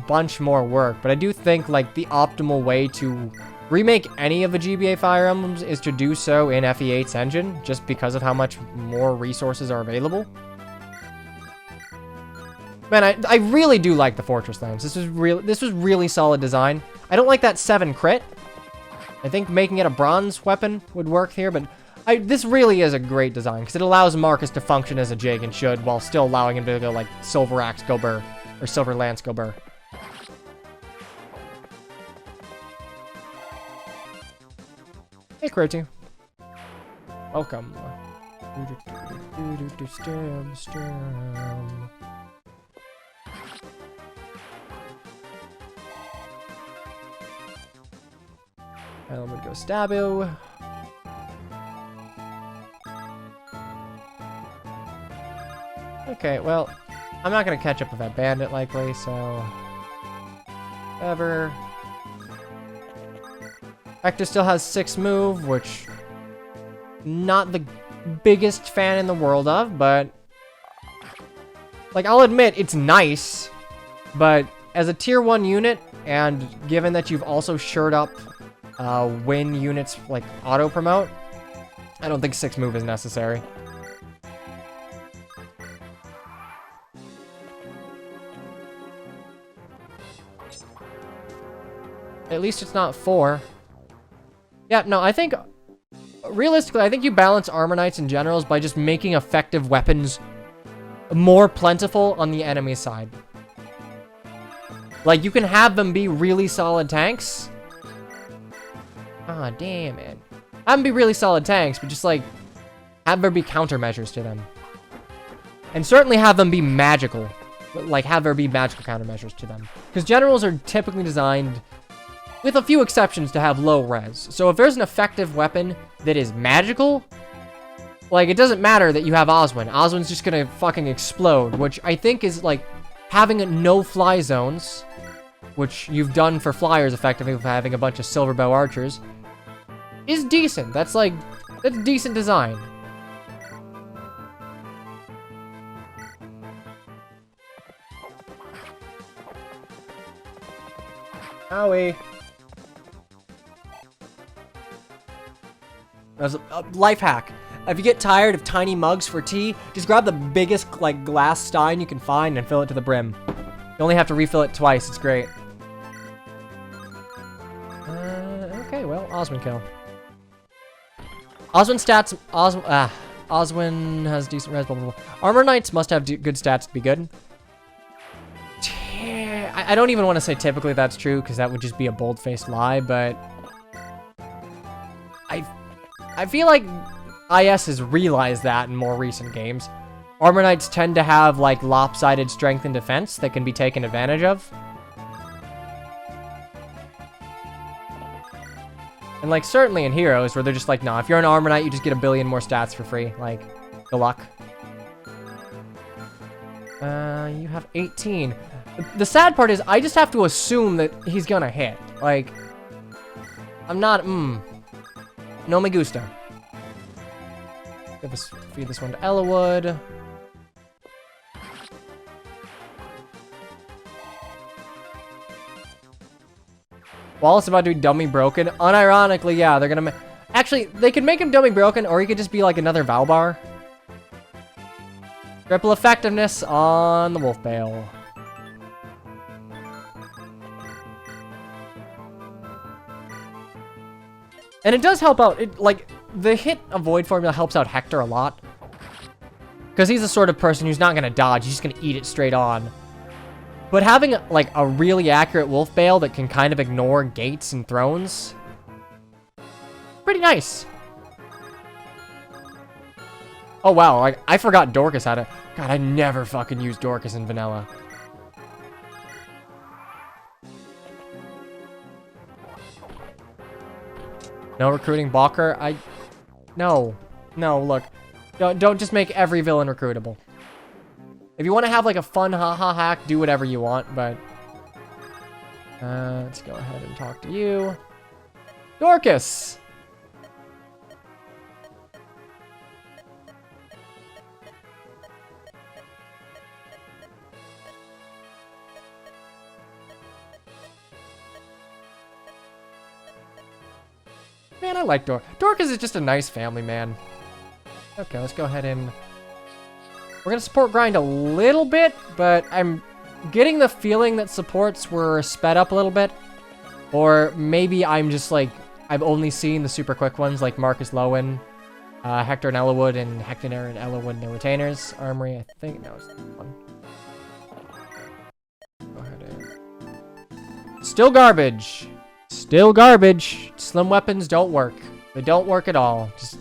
bunch more work, but I do think, like, the optimal way to remake any of the GBA Fire Emblems is to do so in FE8's engine, just because of how much more resources are available. Man, I really do like the Fortress Lands. This was really solid design. I don't like that 7 crit. I think making it a bronze weapon would work here, but this really is a great design, because it allows Marcus to function as a Jig and should, while still allowing him to go, like, Silver Axe go burr, or Silver Lance go burr. Hey, Croty. Welcome. And I'm gonna go stab you. Okay, well, I'm not gonna catch up with that bandit likely, so whatever. Hector still has 6 move, which not the biggest fan in the world of, but like, I'll admit it's nice, but as a tier 1 unit, and given that you've also shored up when units like auto promote, I don't think 6 move is necessary. At least it's not 4. Yeah, no, I think, realistically, I think you balance Armor Knights and Generals by just making effective weapons more plentiful on the enemy side. Like, you can have them be really solid tanks. Ah, damn it. Have them be really solid tanks, but just, like, have there be countermeasures to them. And certainly have them be magical. Like, have there be magical countermeasures to them. Because Generals are typically designed, with a few exceptions, to have low res. So if there's an effective weapon that is magical, like, it doesn't matter that you have Oswin. Oswin's just gonna fucking explode, which I think is, like, having no fly zones, which you've done for flyers effectively with having a bunch of silver bow archers, is decent. That's decent design. Owie. That's a life hack. If you get tired of tiny mugs for tea, just grab the biggest like glass stein you can find and fill it to the brim. You only have to refill it twice. It's great. Okay, well, Oswin kill. Oswin stats. Oswin has decent res. Blah, blah, blah. Armor Knights must have good stats to be good. I don't even want to say typically that's true because that would just be a bold-faced lie, but I feel like IS has realized that in more recent games. Armor Knights tend to have like lopsided strength and defense that can be taken advantage of. And like certainly in Heroes where they're just like, nah, if you're an Armor Knight, you just get a billion more stats for free. Like, good luck. You have 18. The sad part is I just have to assume that he's gonna hit. Like, I'm not, no me gusta. Feed this one to Ellawood. Wallace about to be dummy broken. Unironically, yeah, they're gonna actually, they could make him dummy broken, or he could just be like another Valbar. Triple effectiveness on the Wolf Bale. And it does help out. Like, the hit avoid formula helps out Hector a lot. Because he's the sort of person who's not going to dodge. He's just going to eat it straight on. But having, like, a really accurate Wolf Bale that can kind of ignore gates and thrones. Pretty nice. Oh, wow. Like, I forgot Dorcas had it. God, I never fucking used Dorcas in vanilla. No recruiting Balker. No, look. Don't just make every villain recruitable. If you want to have like a fun haha hack, do whatever you want, but let's go ahead and talk to you. Dorcas! Man, I like Dorcas is just a nice family man. Okay, let's go ahead and... We're going to support grind a little bit, but I'm getting the feeling that supports were sped up a little bit. Or maybe I'm just like... I've only seen the super quick ones like Marcus Lowen, Hector and Ellawood, and Hector and Ellawood and the Retainers. Armory, I think that was the one. Go ahead and... Still garbage. Still garbage. Slim weapons don't work. They don't work at all. Just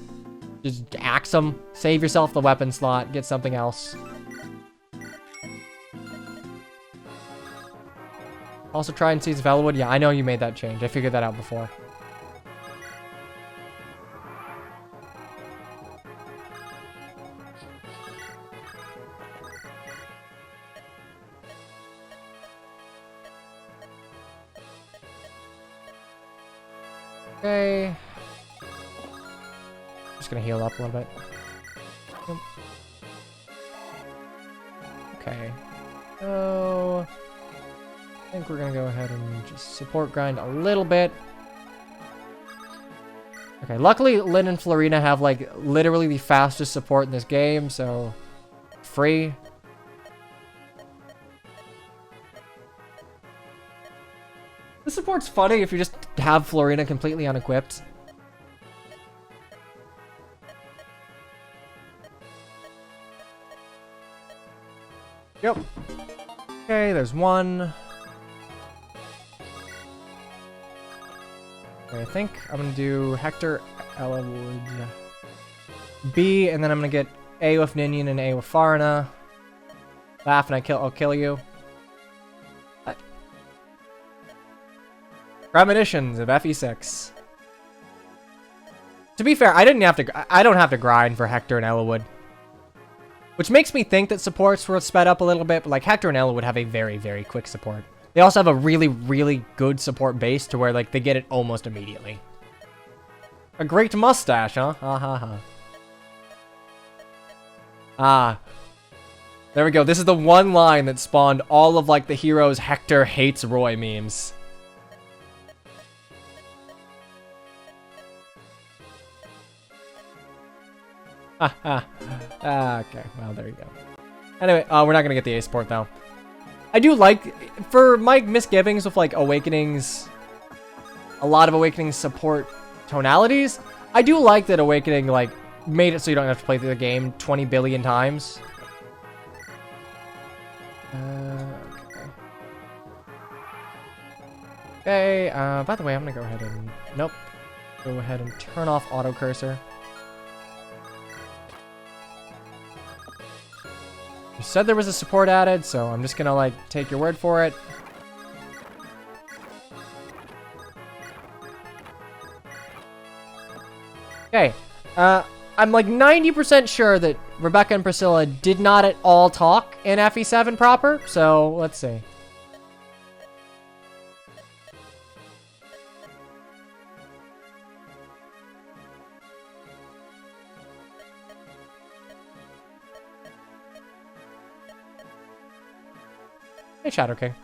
axe them. Save yourself the weapon slot. Get something else. Also try and seize Ellawood. Yeah, I know you made that change. I figured that out before. Okay. Just gonna heal up a little bit. Yep. Okay. So I think we're gonna go ahead and just support grind a little bit. Okay, luckily Lynn and Florina have like literally the fastest support in this game, so free. This support's funny if you just have Florina completely unequipped. Yep. Okay, there's one. Okay, I think I'm gonna do Hector, Ellawood, B, and then I'm gonna get A with Ninian and A with Farina. Laugh and I'll kill you. Premonitions of FE6. To be fair, I don't have to grind for Hector and Ellawood. Which makes me think that supports were sped up a little bit, but like Hector and Ellawood have a very, very quick support. They also have a really, really good support base to where like they get it almost immediately. A great mustache, huh? Ha ha ha. Ah. There we go. This is the one line that spawned all of like the heroes Hector hates Roy memes. Okay, well, there you go. Anyway, we're not gonna get the A support though. I do like, for my misgivings with like Awakenings, a lot of Awakenings support tonalities, I do like that Awakening like made it so you don't have to play through the game 20 billion times. Okay, by the way, I'm gonna go ahead and, nope. Go ahead and turn off auto cursor. You said there was a support added, so I'm just gonna like take your word for it. Okay, I'm like 90% sure that Rebecca and Priscilla did not at all talk in FE7 proper, so let's see. Hey, Shadow King.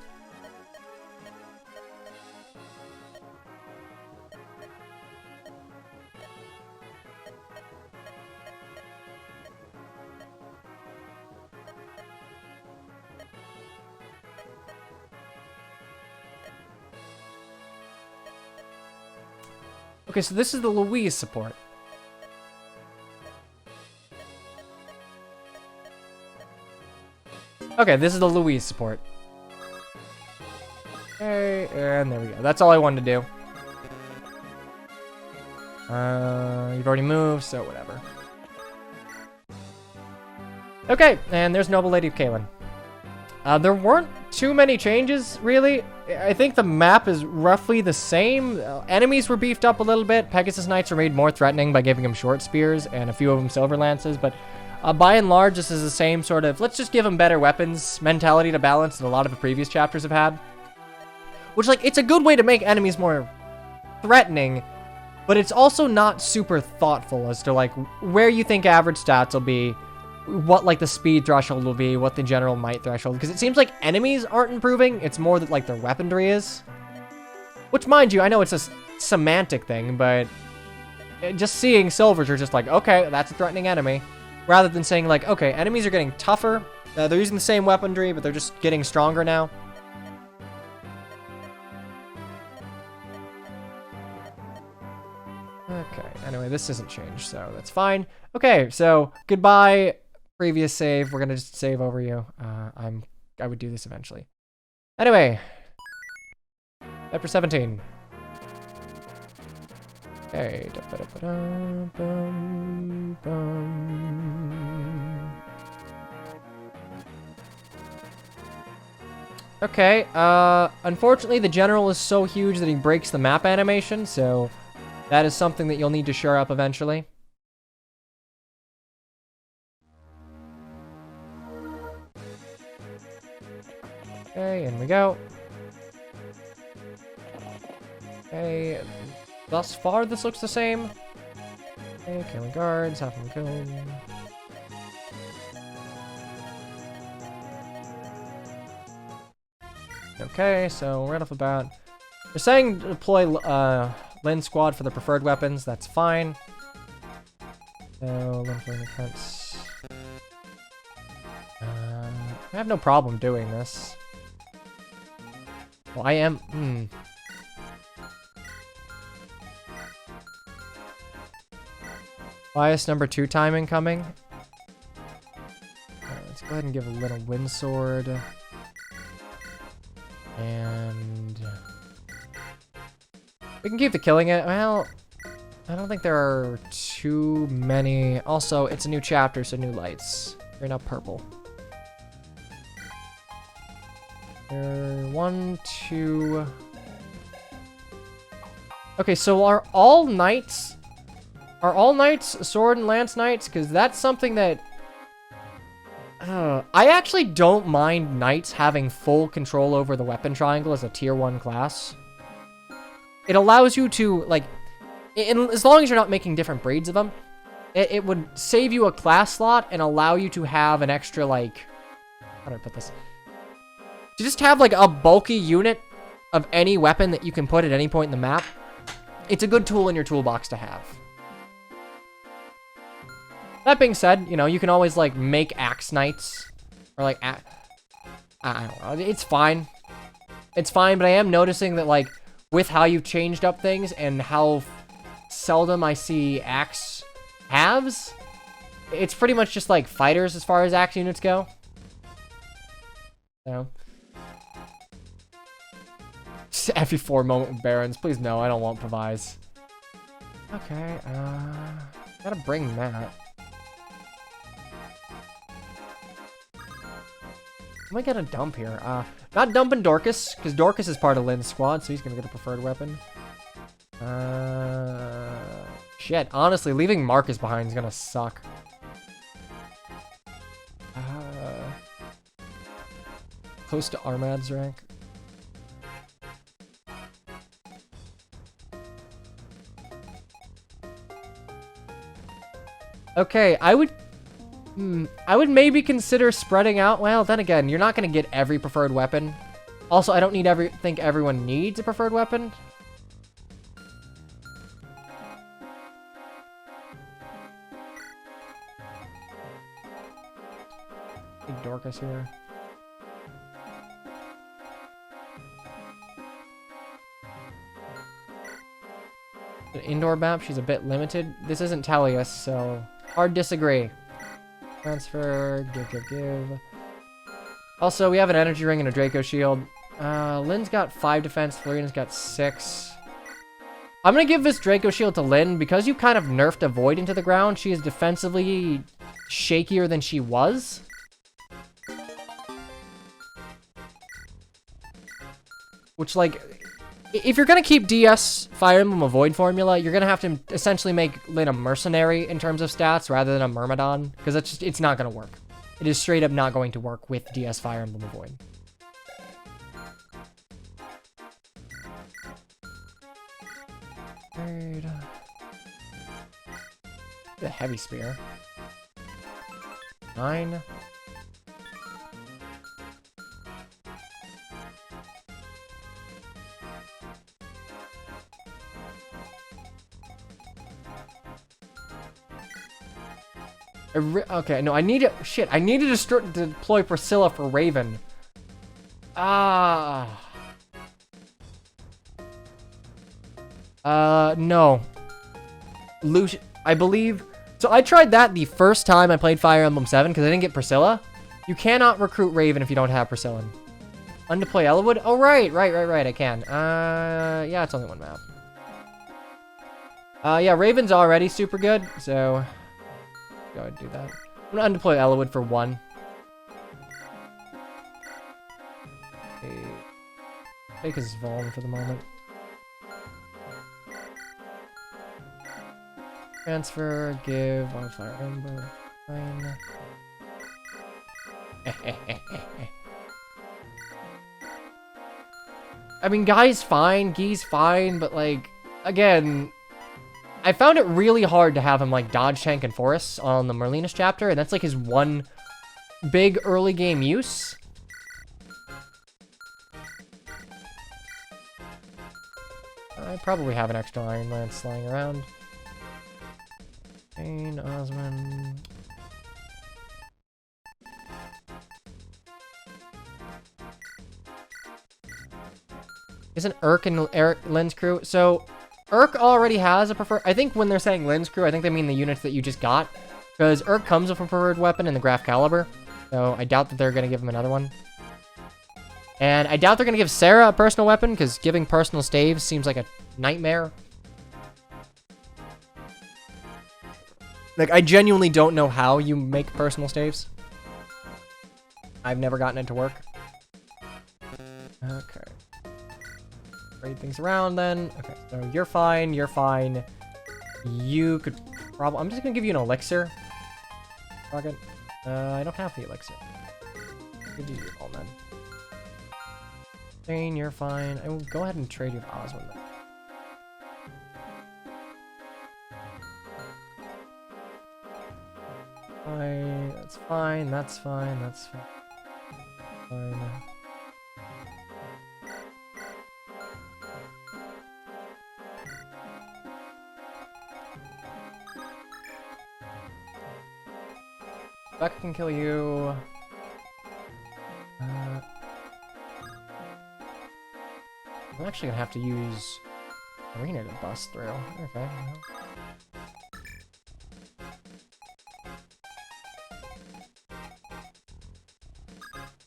Okay, so this is the Louise support. Okay, this is the Louise support. Okay, and there we go. That's all I wanted to do. You've already moved, so whatever. Okay, and there's Noble Lady of Kaelin. There weren't too many changes, really. I think the map is roughly the same. Enemies were beefed up a little bit. Pegasus Knights were made more threatening by giving them short spears, and a few of them silver lances, but by and large, this is the same sort of, let's just give them better weapons mentality to balance that a lot of the previous chapters have had. Which, like, it's a good way to make enemies more threatening, but it's also not super thoughtful as to, like, where you think average stats will be, what, like, the speed threshold will be, what the general might threshold. Because it seems like enemies aren't improving. It's more that, like, their weaponry is. Which, mind you, I know it's a semantic thing, but just seeing silvers are just like, okay, that's a threatening enemy. Rather than saying, like, okay, enemies are getting tougher. They're using the same weaponry, but they're just getting stronger now. Okay, anyway, this isn't changed, so that's fine. Okay, so goodbye, previous save. We're gonna just save over you. I would do this eventually. Anyway, chapter 17. Okay. Okay, unfortunately the general is so huge that he breaks the map animation, so that is something that you'll need to shore up eventually. Okay, in we go. Okay, thus far this looks the same. Okay, killing guards, have them killed. Okay, so right off the bat, they're saying deploy Lin squad for the preferred weapons. That's fine. So Lin for defense. I have no problem doing this. Well, I am. Bias number 2 time incoming. Let's go ahead and give a little wind sword. And we can keep the killing it. Well, I don't think there are too many. Also, it's a new chapter, so new lights. You're now purple. There, 1, 2. Okay, so are all knights sword and lance knights? Because that's something that I actually don't mind knights having full control over the weapon triangle as a tier 1 class. It allows you to, like, as long as you're not making different breeds of them, it would save you a class slot and allow you to have an extra, like, how do I put this? To just have, like, a bulky unit of any weapon that you can put at any point in the map. It's a good tool in your toolbox to have. That being said, you know, you can always, like, make axe knights. Or, like, I don't know. It's fine. It's fine, but I am noticing that, like, with how you've changed up things and how seldom I see axe halves, it's pretty much just, like, fighters as far as axe units go. So. FE4 moment with Barons. Please, no, I don't want Pavise. Okay, gotta bring that. I might get a dump here. Not dumping Dorcas, because Dorcas is part of Lynn's squad, so he's gonna get a preferred weapon. Shit, honestly, leaving Marcus behind is gonna suck. Close to Armad's rank. Okay, I would maybe consider spreading out. Well, then again, you're not going to get every preferred weapon. Also, I don't think everyone needs a preferred weapon. Big Dorcas here. An indoor map, she's a bit limited. This isn't Talius, so hard disagree. Transfer, give. Also, we have an energy ring and a Draco shield. Lynn's got 5 defense, Florina's got 6. I'm gonna give this Draco shield to Lynn because you kind of nerfed a void into the ground. She is defensively shakier than she was. Which, like, if you're gonna keep DS Fire Emblem a void formula, you're gonna have to essentially make Lynn a mercenary in terms of stats rather than a Myrmidon, because it's not gonna work. It is straight up not going to work with DS Fire Emblem a void. The heavy spear. 9. Okay, no, I need to... Shit, I need to deploy Priscilla for Raven. No. Lucian... I believe... So I tried that the first time I played Fire Emblem 7, because I didn't get Priscilla. You cannot recruit Raven if you don't have Priscilla. Undeploy Ellawood? Oh, right, I can. Yeah, it's only one map. Yeah, Raven's already super good, so... Go ahead and do that. I'm gonna undeploy Ellawood for 1. Okay. Take his Vuln for the moment. Transfer, give, Wildflower Ember, fine. I mean, Guy's fine, but like, again... I found it really hard to have him, like, dodge, tank, and forests on the Merlinus chapter, and that's, like, his one big early game use. I probably have an extra Iron Lance lying around. Kane, Osmond... Isn't Urk and Lynn's crew? So... Urk already has a preferred... I think when they're saying Lynn's crew, I think they mean the units that you just got. Because Urk comes with a preferred weapon in the Graph Caliber. So I doubt that they're going to give him another one. And I doubt they're going to give Sarah a personal weapon, because giving personal staves seems like a nightmare. Like, I genuinely don't know how you make personal staves. I've never gotten it to work. Okay. Trade things around then. Okay, so you're fine, you're fine. You could probably... I'm just gonna give you an elixir. Rocket. I don't have the elixir. You do your all then. Thane, you're fine. I will go ahead and trade you with Osmond then. Fine, that's fine, that's fine, that's fine. Fine. Becca can kill you. I'm actually gonna have to use Arena to bust through. Okay.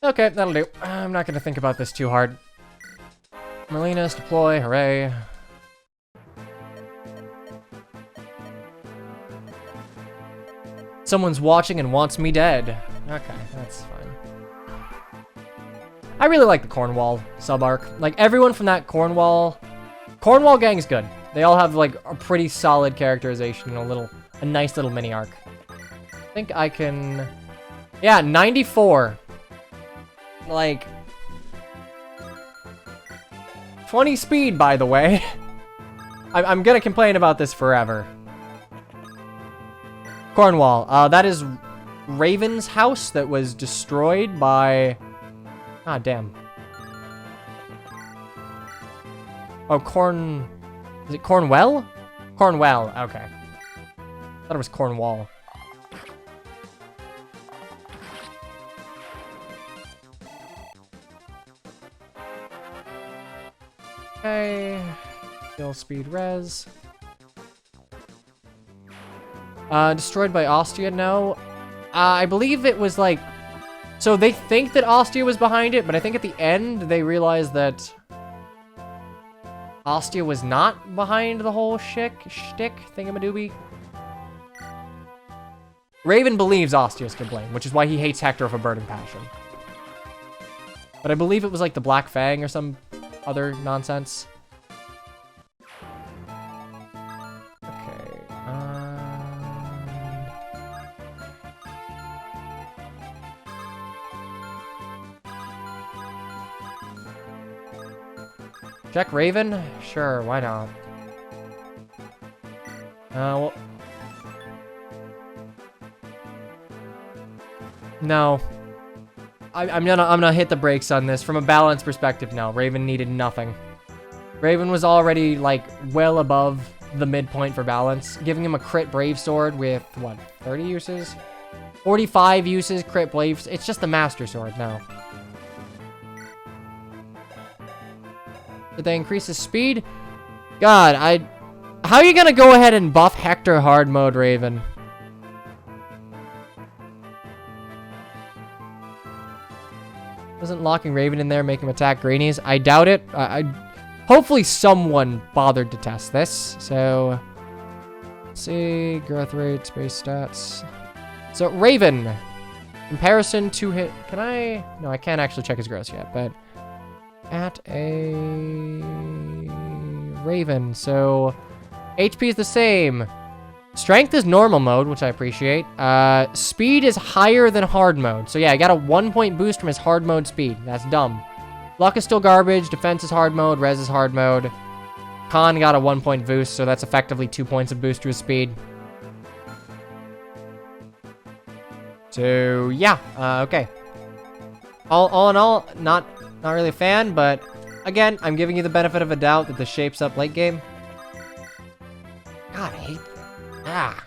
Okay, that'll do. I'm not gonna think about this too hard. Merlinus, deploy, hooray. Someone's watching and wants me dead. Okay, that's fine. I really like the Cornwall sub-arc. Like, everyone from that Cornwall gang's good. They all have, like, a pretty solid characterization and a nice little mini arc. I think I can... Yeah, 94. Like... 20 speed, by the way. I'm gonna complain about this forever. Cornwall. That is Raven's house that was destroyed by... Ah, damn. Oh, Is it Cornwell? Cornwell, okay. I thought it was Cornwall. Okay. Skill speed res. Destroyed by Ostia? No. I believe it was like... So they think that Ostia was behind it, but I think at the end they realized that Ostia was not behind the whole shtick thingamadooby. Raven believes Ostia's to blame, which is why he hates Hector of a burning passion. But I believe it was like the Black Fang or some other nonsense. Check Raven? Sure, why not? Well... No. I'm gonna hit the brakes on this. From a balance perspective, no. Raven needed nothing. Raven was already, like, well above the midpoint for balance. Giving him a crit Brave Sword with, what, 30 uses? 45 uses, crit Brave... It's just the Master Sword, no. Did they increase his speed? God, how are you gonna go ahead and buff Hector hard mode, Raven? Wasn't locking Raven in there make him attack greenies? I doubt it. Hopefully someone bothered to test this. So, let's see, growth rate, space stats. So, Raven, comparison to hit, no, I can't actually check his growth yet, but at a Raven, so HP is the same. Strength is normal mode, which I appreciate. Speed is higher than hard mode. So yeah, I got a 1-point boost from his hard mode speed. That's dumb. Luck is still garbage. Defense is hard mode. Res is hard mode. Con got a 1-point boost, so that's effectively 2 points of boost to his speed. So yeah, okay. All in all, not really a fan, but again, I'm giving you the benefit of a doubt that this shapes up late game. God, I hate that. Ah.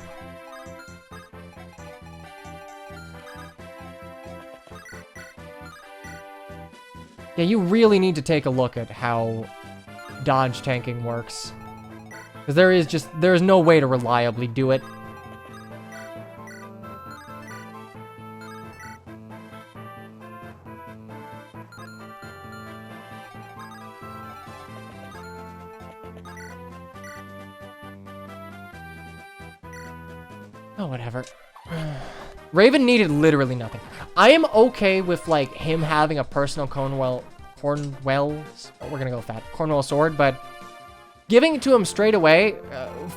Yeah, you really need to take a look at how dodge tanking works. Because there's no way to reliably do it. Oh, whatever. Raven needed literally nothing. I am okay with, like, him having a personal Cornwell, we're gonna go with that, Cornwell sword, but giving it to him straight away,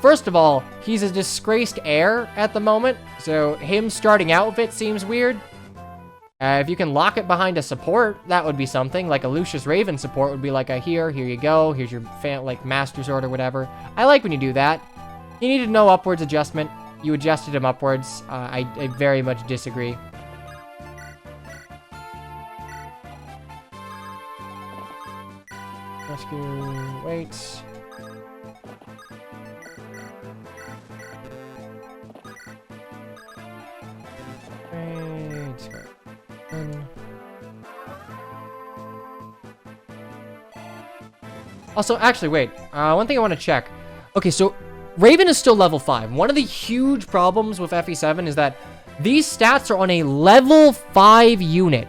first of all, he's a disgraced heir at the moment, so him starting out with it seems weird. If you can lock it behind a support, that would be something. Like a Lucius Raven support would be like a here you go, here's your like Master Sword or whatever. I like when you do that. He needed no upwards adjustment. You adjusted him upwards. I very much disagree. Rescue, wait. Okay. Also, actually, wait. One thing I want to check. Okay, so Raven is still level 5. One of the huge problems with FE7 is that these stats are on a level 5 unit.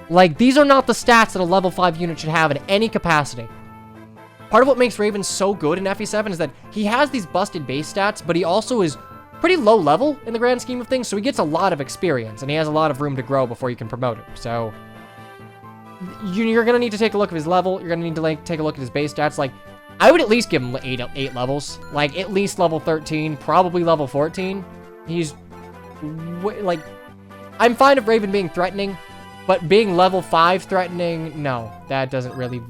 Like, these are not the stats that a level 5 unit should have in any capacity. Part of what makes Raven so good in FE7 is that he has these busted base stats, but he also is pretty low level in the grand scheme of things, so he gets a lot of experience, and he has a lot of room to grow before you can promote him. So, you're going to need to take a look at his level. You're going to need to, like, take a look at his base stats. Like, I would at least give him 8 levels. Like, at least level 13, probably level 14. He's, like, I'm fine with Raven being threatening, but being level 5 threatening, no, that doesn't really...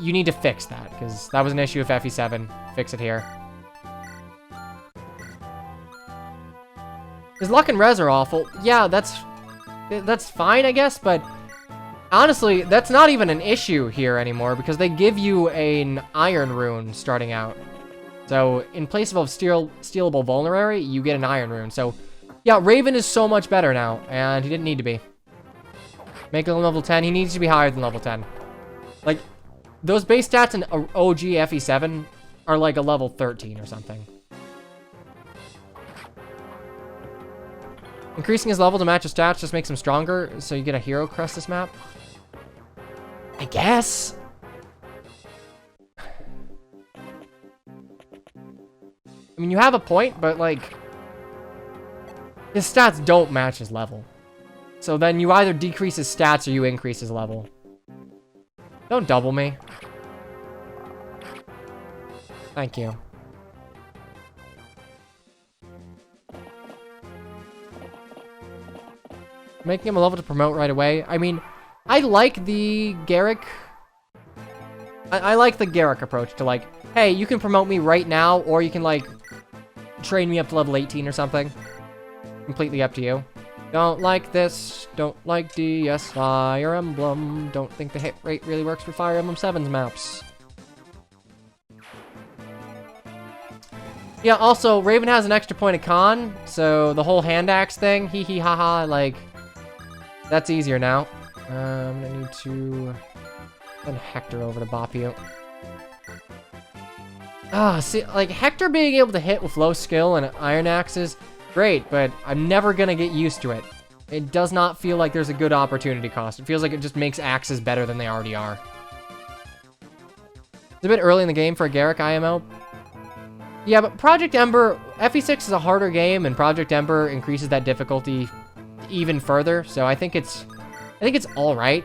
You need to fix that, because that was an issue with FE7. Fix it here. His luck and res are awful. Yeah, that's fine, I guess, but honestly, that's not even an issue here anymore, because they give you an iron rune starting out. So, in place of a stealable vulnerary, you get an iron rune. So, yeah, Raven is so much better now, and he didn't need to be. Make him level 10. He needs to be higher than level 10. Like, those base stats in OG FE7 are like a level 13 or something. Increasing his level to match his stats just makes him stronger, so you get a hero crest this map. I guess. I mean, you have a point, but like, his stats don't match his level. So then you either decrease his stats or you increase his level. Don't double me. Thank you. Making him a level to promote right away. I mean, I like the Garrick. I like the Garrick approach to like, hey, you can promote me right now, or you can like train me up to level 18 or something. Completely up to you. Don't like this. Don't like DS Fire Emblem. Don't think the hit rate really works for Fire Emblem 7's maps. Yeah, also, Raven has an extra point of con, so the whole hand axe thing, hee hee ha ha, like, that's easier now. I'm gonna need to send Hector over to bop you. See, like, Hector being able to hit with low skill and iron axes, great, but I'm never gonna get used to it. It does not feel like there's a good opportunity cost. It feels like it just makes axes better than they already are. It's a bit early in the game for a Garrick IMO. Yeah, but Project Ember, FE6 is a harder game, and Project Ember increases that difficulty even further, so I think it's all right.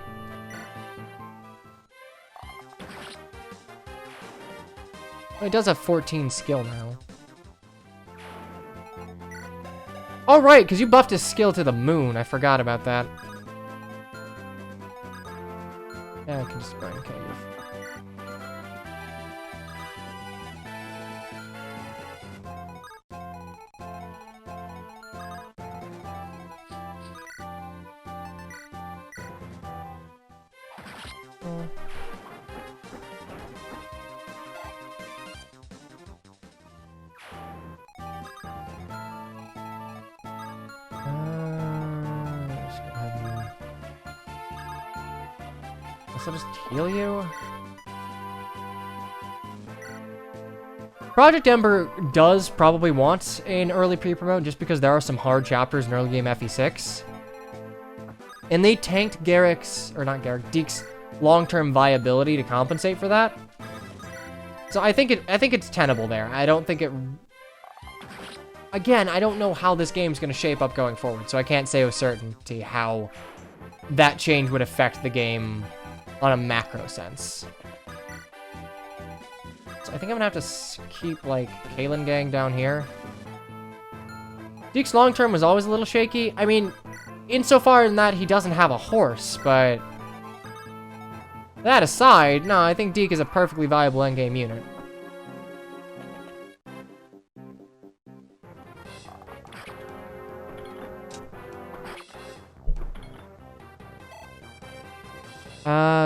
It does have 14 skill now. All right, because you buffed his skill to the moon. I forgot about that. Yeah, I can just burn kill you. I'll just heal you. Project Ember does probably want an early pre-promote just because there are some hard chapters in early game FE6. And they tanked Garrick's, or not Garrick, Deke's long-term viability to compensate for that. So I think it's tenable there. I don't think it... Again, I don't know how this game's going to shape up going forward, so I can't say with certainty how that change would affect the game on a macro sense. So I think I'm gonna have to keep, like, Kalen Gang down here. Deke's long term was always a little shaky. I mean, insofar in that he doesn't have a horse, but... That aside, no, I think Deke is a perfectly viable endgame unit.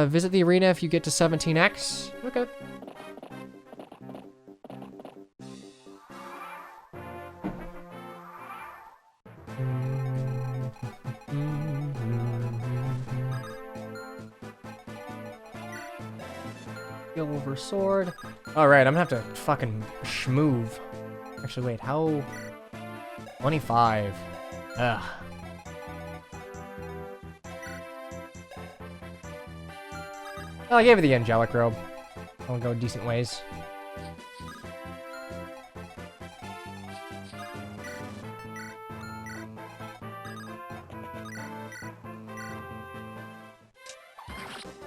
Visit the arena if you get to 17x. Okay. Silver sword. Alright, I'm gonna have to fucking schmoove. Actually, wait, how... 25. Ugh. Oh, I gave her the angelic robe. I'll go decent ways.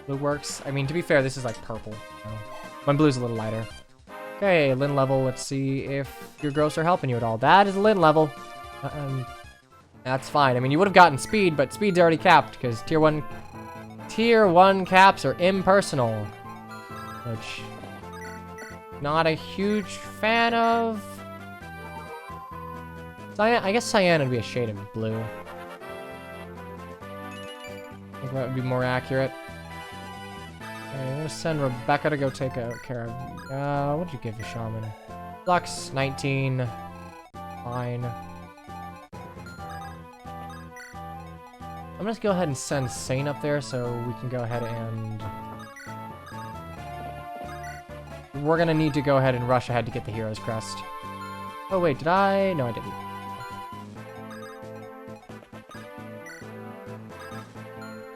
Blue works. I mean, to be fair, this is like purple. So my blue's a little lighter. Okay, Lin level. Let's see if your growths are helping you at all. That is Lin level. That's fine. I mean, you would have gotten speed, but speed's already capped because tier one caps are impersonal, which not a huge fan of. Cyan, I guess cyan would be a shade of blue. I think that would be more accurate. Okay, I'm gonna send Rebecca to go take care of. What'd you give the shaman? Lux 19. Fine. I'm gonna go ahead and send Sane up there so we can go ahead and... We're gonna need to go ahead and rush ahead to get the Hero's Crest. Oh wait, did I? No, I didn't.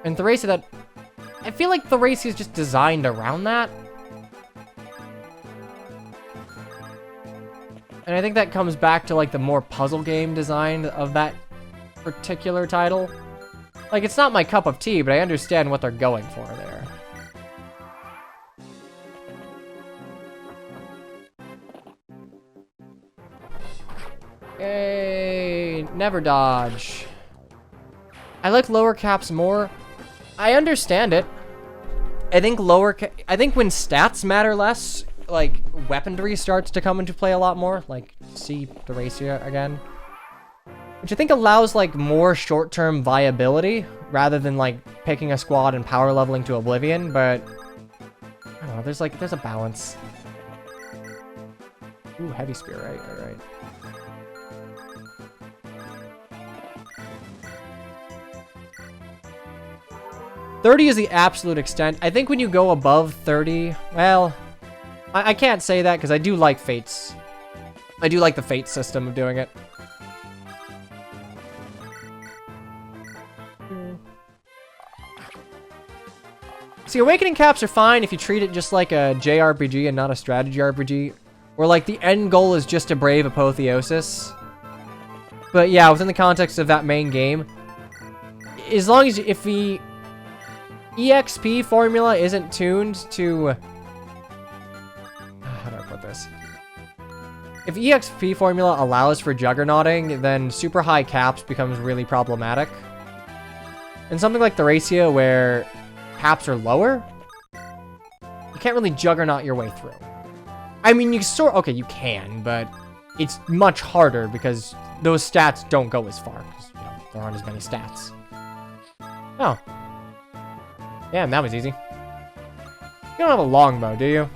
And Thracia, I feel like Thracia is just designed around that. And I think that comes back to like the more puzzle game design of that particular title. Like, it's not my cup of tea, but I understand what they're going for there. Yay! Never dodge. I like lower caps more. I understand it. I think I think when stats matter less, like, weaponry starts to come into play a lot more. Like, see Thracia again. Which I think allows, like, more short-term viability, rather than, like, picking a squad and power leveling to oblivion, but... I don't know, there's a balance. Ooh, heavy spear, right. 30 is the absolute extent. I think when you go above 30, well... I can't say that, because I do like Fates. I do like the Fate system of doing it. See, Awakening caps are fine if you treat it just like a JRPG and not a strategy RPG. Where, like, the end goal is just to brave apotheosis. But yeah, within the context of that main game, as long as, if the EXP formula isn't tuned to... How do I put this? If EXP formula allows for juggernauting, then super high caps becomes really problematic. And something like Thracia, where caps are lower, you can't really juggernaut your way through. I mean, okay, you can, but it's much harder because those stats don't go as far, because, you know, there aren't as many stats. Oh. Damn, that was easy. You don't have a longbow, do you?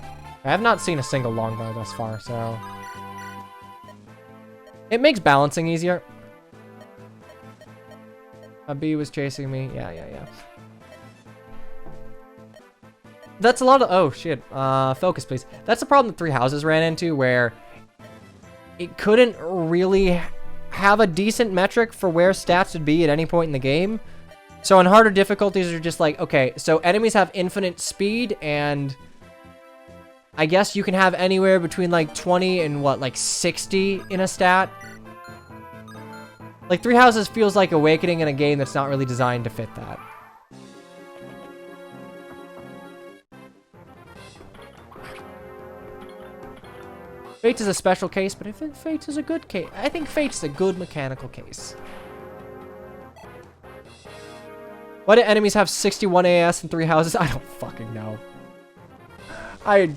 I have not seen a single longbow thus far, so... It makes balancing easier. A bee was chasing me. Yeah. That's a lot of... Oh, shit. Focus, please. That's the problem that Three Houses ran into, where it couldn't really have a decent metric for where stats would be at any point in the game. So on harder difficulties, are just like, okay, so enemies have infinite speed, and I guess you can have anywhere between, like, 20 and, what, like, 60 in a stat? Like, Three Houses feels like Awakening in a game that's not really designed to fit that. Fates is a special case, but I think Fates is a good case. I think Fates is a good mechanical case. Why do enemies have 61 AS in Three Houses? I don't fucking know. I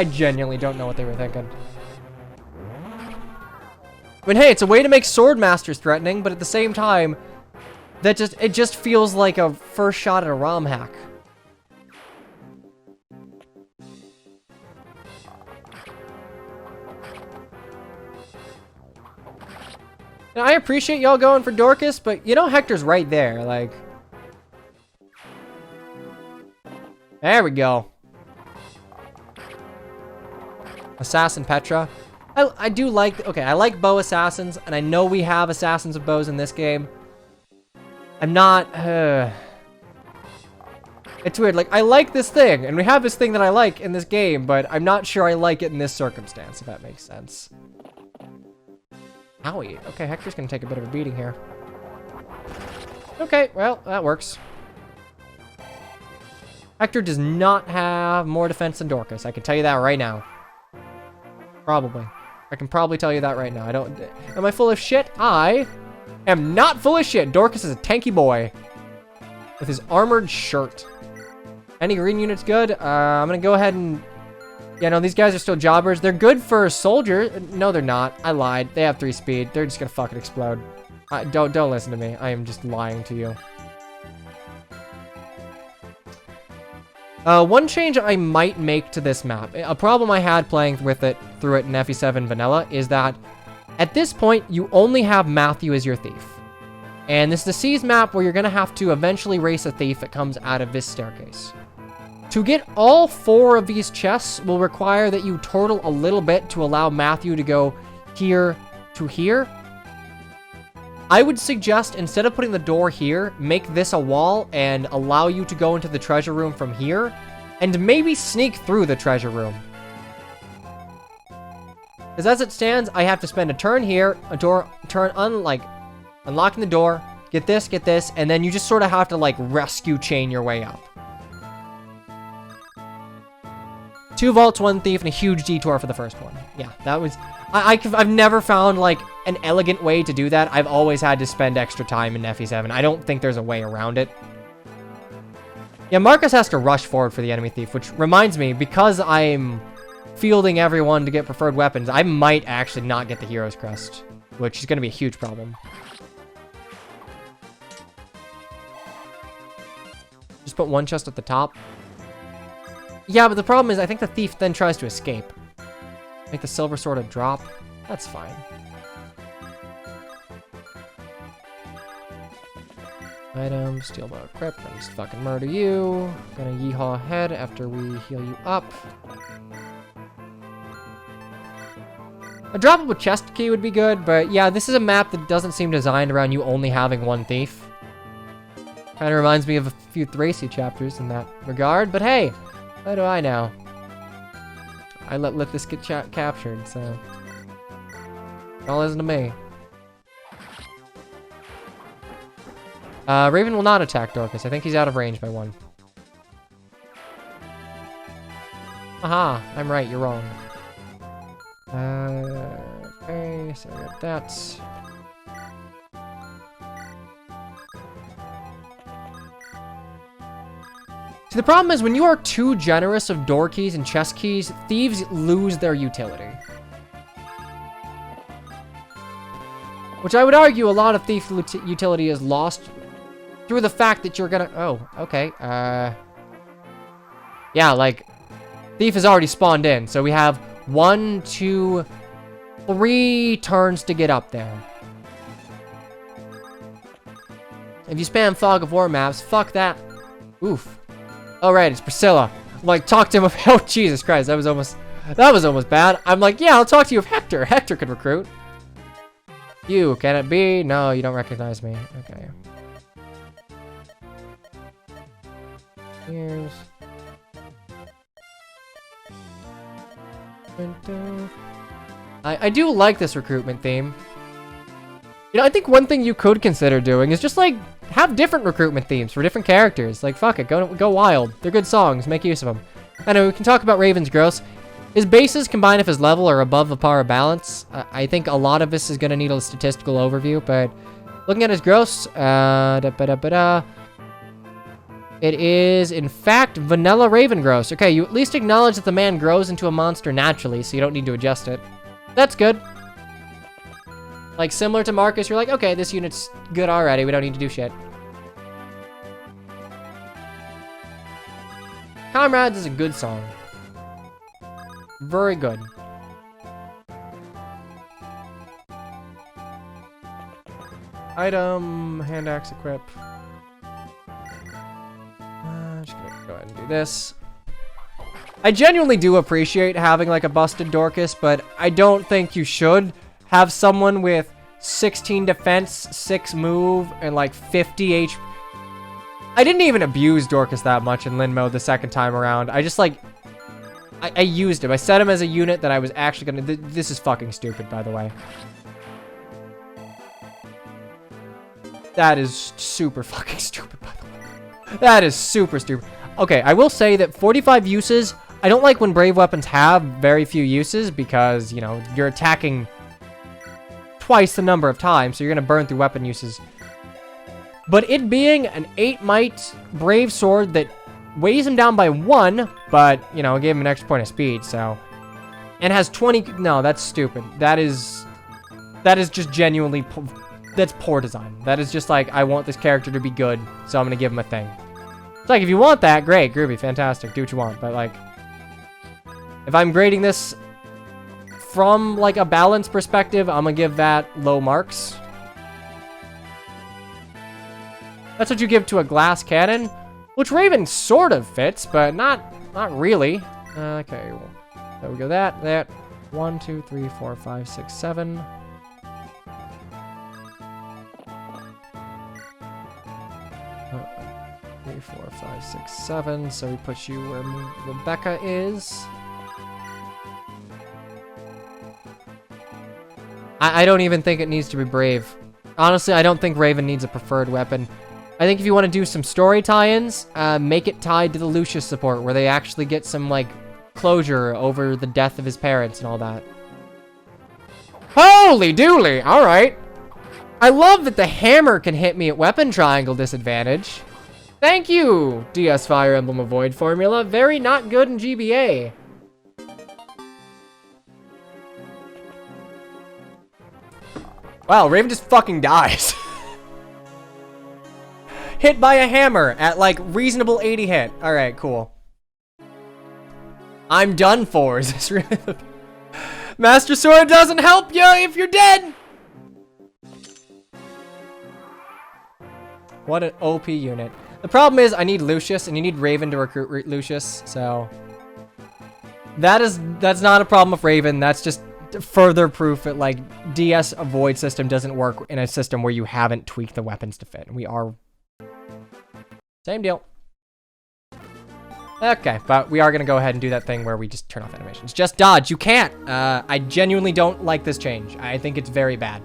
genuinely don't know what they were thinking. I mean, hey, it's a way to make sword masters threatening, but at the same time, it just feels like a first shot at a ROM hack. Now, I appreciate y'all going for Dorcas, but you know Hector's right there, like... There we go. Assassin Petra. I do like, okay, I like bow assassins, and I know we have assassins of bows in this game. I'm not, it's weird, like, I like this thing, and we have this thing that I like in this game, but I'm not sure I like it in this circumstance, if that makes sense. Owie. Okay, Hector's gonna take a bit of a beating here. Okay, well, that works. Hector does not have more defense than Dorcas. I can tell you that right now. Probably. I can probably tell you that right now. I don't... Am I full of shit? I am not full of shit. Dorcas is a tanky boy with his armored shirt. Any green units good? I'm gonna go ahead and... Yeah, no, these guys are still jobbers. They're good for a soldier. No, they're not. I lied. They have 3 speed. They're just gonna fucking explode. Don't listen to me. I am just lying to you. One change I might make to this map, a problem I had playing with it through it in FE7 vanilla, is that at this point, you only have Matthew as your thief. And this is the Seas map where you're going to have to eventually race a thief that comes out of this staircase. To get all 4 of these chests will require that you turtle a little bit to allow Matthew to go here to here. I would suggest, instead of putting the door here, make this a wall and allow you to go into the treasure room from here, and maybe sneak through the treasure room. Because as it stands, I have to spend a turn here, unlocking the door, get this, and then you just sort of have to, like, rescue chain your way up. 2 vaults, 1 thief, and a huge detour for the first one. Yeah, that was... I've never found, like, an elegant way to do that. I've always had to spend extra time in FE7. I don't think there's a way around it. Yeah, Marcus has to rush forward for the enemy thief, which reminds me, because I'm fielding everyone to get preferred weapons, I might actually not get the Hero's Crest, which is going to be a huge problem. Just put 1 chest at the top. Yeah, but the problem is I think the thief then tries to escape. Make the silver sword a drop. That's fine. Item, steel bow equip. I'm just fucking murder you. Gonna yeehaw ahead after we heal you up. A droppable chest key would be good, but yeah, this is a map that doesn't seem designed around you only having 1 thief. Kinda reminds me of a few Thracy chapters in that regard, but hey, how do I know? I let this get captured, so... Don't listen to me. Raven will not attack Dorcas. I think he's out of range by 1. Aha, I'm right, you're wrong. Okay, so we got that. See, the problem is when you are too generous of door keys and chest keys, thieves lose their utility. Which I would argue a lot of thief utility is lost through the fact that you're gonna... Oh, okay. Yeah, like, thief has already spawned in, so we have 1, 2, 3 turns to get up there. If you spam Fog of War maps, fuck that. Oof. Oh, right, it's Priscilla. I'm like, talk to him of... Oh, Jesus Christ, that was almost bad. I'm like, yeah, I'll talk to you of Hector. Hector could recruit. You, can it be? No, you don't recognize me. Okay. Here's... I do like this recruitment theme. You know, I think one thing you could consider doing is just, like, have different recruitment themes for different characters. Like, fuck it, go wild. They're good songs, make use of them. Anyway, we can talk about Raven's gross. His bases, combined if his level are above the par of balance. I think a lot of this is going to need a statistical overview, but looking at his gross, it is, in fact, vanilla Raven gross. Okay, you at least acknowledge that the man grows into a monster naturally, so you don't need to adjust it. That's good. Like, similar to Marcus, you're like, okay, this unit's good already. We don't need to do shit. Comrades is a good song. Very good. Item, hand axe equip. Just gonna go ahead and do this. I genuinely do appreciate having like a busted Dorcas, but I don't think you should have someone with 16 defense, 6 move, and like 50 HP. I didn't even abuse Dorcas that much in Lin mode the second time around. I just like, I used him. I set him as a unit that I was actually gonna, this is fucking stupid, by the way. That is super fucking stupid, by the way. That is super stupid. Okay, I will say that 45 uses, I don't like when brave weapons have very few uses because, you know, you're attacking twice the number of times, so you're gonna burn through weapon uses. But it being an 8 might brave sword that weighs him down by 1, but, you know, gave him an extra point of speed, so. And has 20, no, that's stupid. That is just genuinely, that's poor design. That is just like, I want this character to be good, so I'm gonna give him a thing. It's like, if you want that, great, groovy, fantastic, do what you want, but like, if I'm grading this from like a balance perspective, I'm gonna give that low marks. That's what you give to a glass cannon, which Raven sort of fits, but not really. Okay, well, there we go. That. 1, 2, 3, 4, 5, 6, 7. Three, 4, 5, 6, 7. So we put you where Rebecca is. I don't even think it needs to be brave. Honestly, I don't think Raven needs a preferred weapon. I think if you want to do some story tie-ins, make it tied to the Lucius support, where they actually get some, like, closure over the death of his parents and all that. Holy dooly! Alright. I love that the hammer can hit me at weapon triangle disadvantage. Thank you, DS Fire Emblem Avoid formula. Very not good in GBA. Wow, Raven just fucking dies. Hit by a hammer at, like, reasonable 80 hit. Alright, cool. I'm done for. Is this really... Master Sword doesn't help you if you're dead! What an OP unit. The problem is, I need Lucius, and you need Raven to recruit Lucius, so... That's not a problem with Raven, that's just further proof that, like, DS Avoid system doesn't work in a system where you haven't tweaked the weapons to fit. We are... Same deal. Okay, but we are going to go ahead and do that thing where we just turn off animations. Just dodge. You can't. I genuinely don't like this change. I think it's very bad.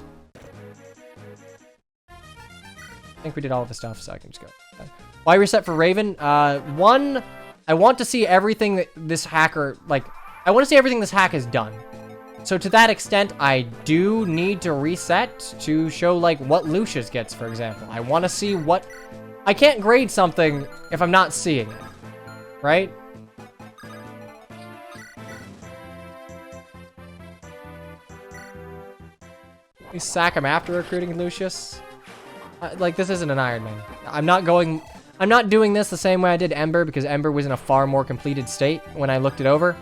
I think we did all of the stuff, so I can just go. Why reset for Raven? One, I want to see everything that this hacker, like, I want to see everything this hack has done. So to that extent, I do need to reset to show, like, what Lucius gets, for example. I want to see what... I can't grade something if I'm not seeing it, right? We sack him after recruiting Lucius. Like, this isn't an Iron Man. I'm not doing this the same way I did Ember, because Ember was in a far more completed state when I looked it over.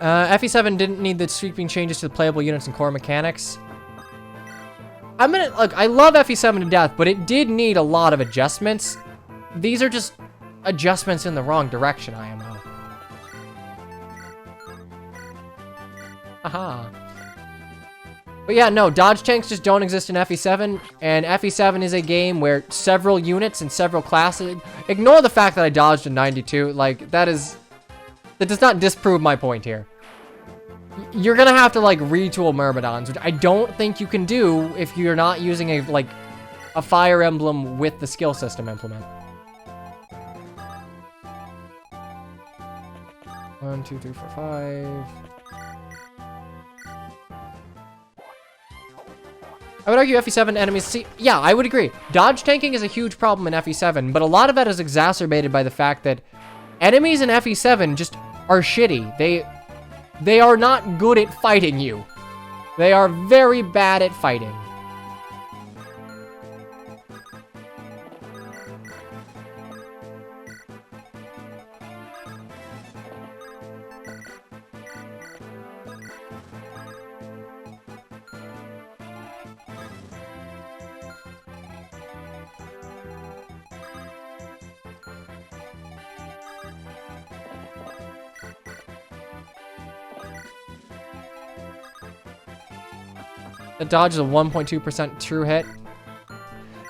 FE7 didn't need the sweeping changes to the playable units and core mechanics. Look, I love FE7 to death, but it did need a lot of adjustments. These are just adjustments in the wrong direction, IMO. Aha. But yeah, no, dodge tanks just don't exist in FE7, and FE7 is a game where several units and several classes... Ignore the fact that I dodged a 92, like, that does not disprove my point here. You're gonna have to, like, retool Myrmidons, which I don't think you can do if you're not using a Fire Emblem with the skill system implement. 1, 2, 3, 4, 5... I would argue FE7 enemies... See, yeah, I would agree. Dodge tanking is a huge problem in FE7, but a lot of that is exacerbated by the fact that enemies in FE7 just are shitty. They are not good at fighting you. They are very bad at fighting. That dodge is a 1.2% true hit.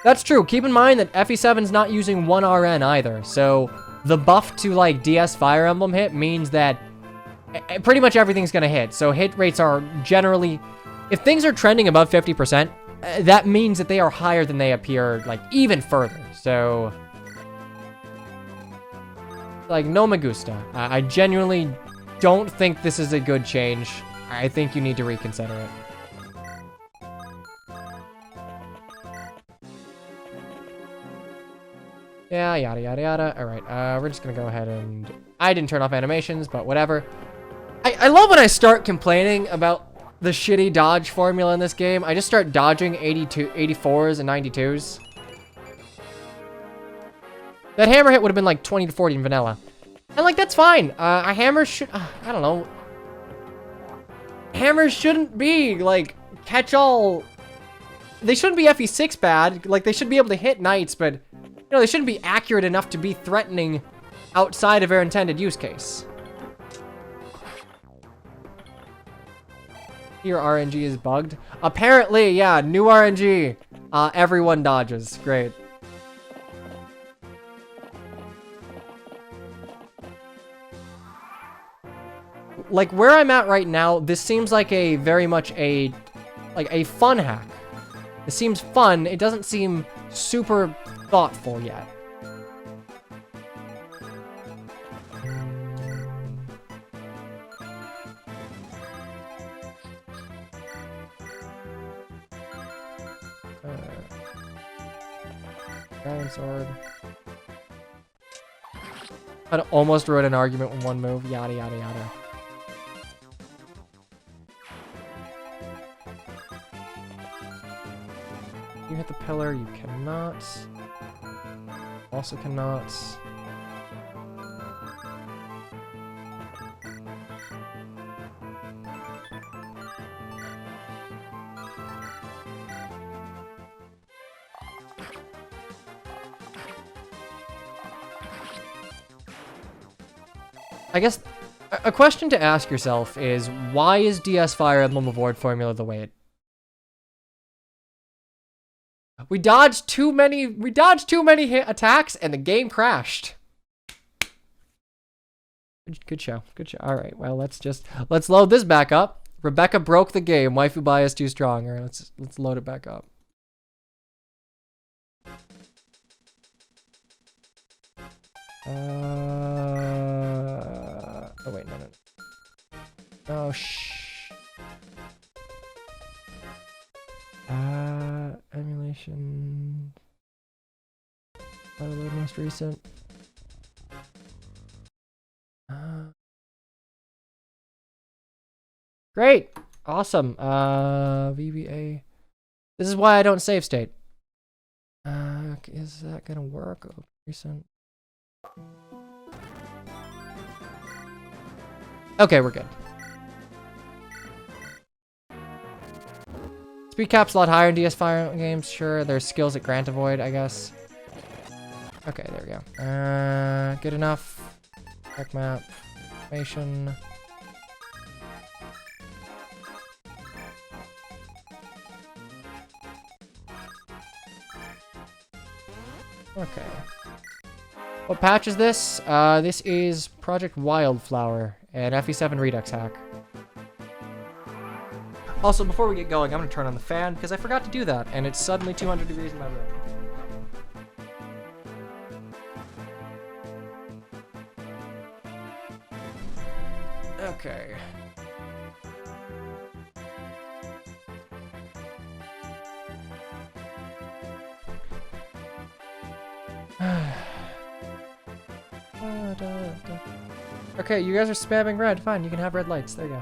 That's true. Keep in mind that FE7's not using 1 RN either. So the buff to like DS Fire Emblem hit means that pretty much everything's gonna hit. So hit rates are generally, if things are trending above 50%, that means that they are higher than they appear, like even further. So like, no me gusta. I genuinely don't think this is a good change. I think you need to reconsider it. Yeah, yada, yada, yada. All right, we're just gonna go ahead and... I didn't turn off animations, but whatever. I love when I start complaining about the shitty dodge formula in this game. I just start dodging 84s and 92s. That hammer hit would have been like 20 to 40 in vanilla. And like, that's fine. A hammer should... I don't know. Hammers shouldn't be like catch-all... They shouldn't be FE6 bad. Like, they should be able to hit knights, but... You know, they shouldn't be accurate enough to be threatening outside of their intended use case. Your RNG is bugged. Apparently, yeah, new RNG. Everyone dodges. Great. Like, where I'm at right now, this seems like a very much a fun hack. It seems fun. It doesn't seem super thoughtful yet. Dragon sword. I'd almost wrote an argument with one move. Yada yada yada. You hit the pillar. You cannot. Also cannot. I guess a question to ask yourself is, why is DS Fire Emblem Award formula the way it... We dodged too many hit attacks and the game crashed. Good show. Good show. All right. Well, let's load this back up. Rebecca broke the game. Waifu bias too strong. All right, let's load it back up. Oh wait, no. Oh emulation. Load most recent. Great, awesome. VBA. This is why I don't save state. Is that gonna work? Oh, recent. Okay, we're good. Speed cap's a lot higher in DS Fire games, sure. There's skills that grant avoid, I guess. Okay, there we go. Good enough. Check map. Information. Okay. What patch is this? This is Project Wildflower, an FE7 Redux hack. Also, before we get going, I'm going to turn on the fan, because I forgot to do that, and it's suddenly 200 degrees in my room. Okay. Okay, you guys are spamming red. Fine, you can have red lights. There you go.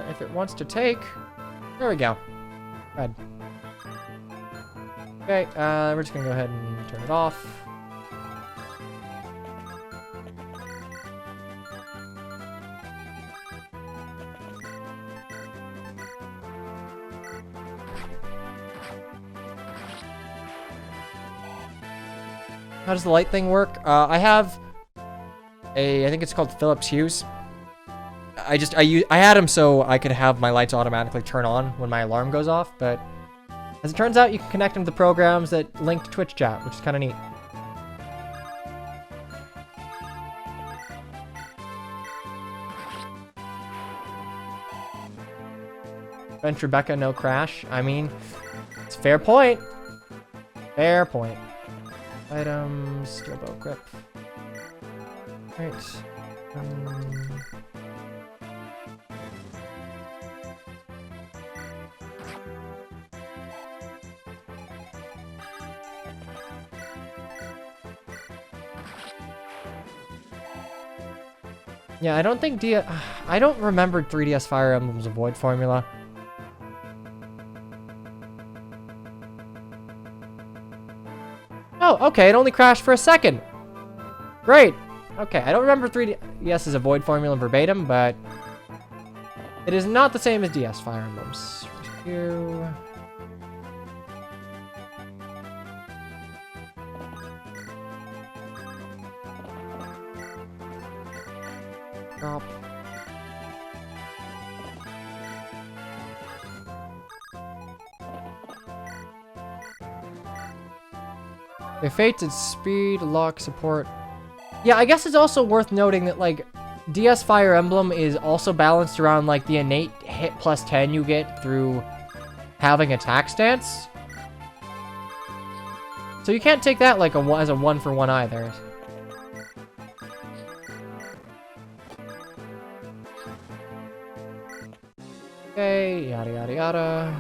If it wants to take... There we go. Red. Okay, we're just gonna go ahead and turn it off. How does the light thing work? I have I think it's called Philips Hues. I had them so I could have my lights automatically turn on when my alarm goes off, but as it turns out, you can connect them to programs that link to Twitch chat, which is kind of neat. Bench Rebecca, no crash. I mean, it's a fair point. Fair point. Items, steel bow grip. Right. Yeah, I don't think I don't remember 3DS Fire Emblem's Avoid formula. Oh, okay, it only crashed for a second. Great. Okay, I don't remember 3DS's Avoid formula verbatim, but it is not the same as DS Fire Emblems. Rescue. Drop. They fated speed, luck, support. Yeah, I guess it's also worth noting that, like, DS Fire Emblem is also balanced around, like, the innate hit plus 10 you get through having attack stance. So you can't take that, like, as a one-for-one either. Okay, yada yada yada.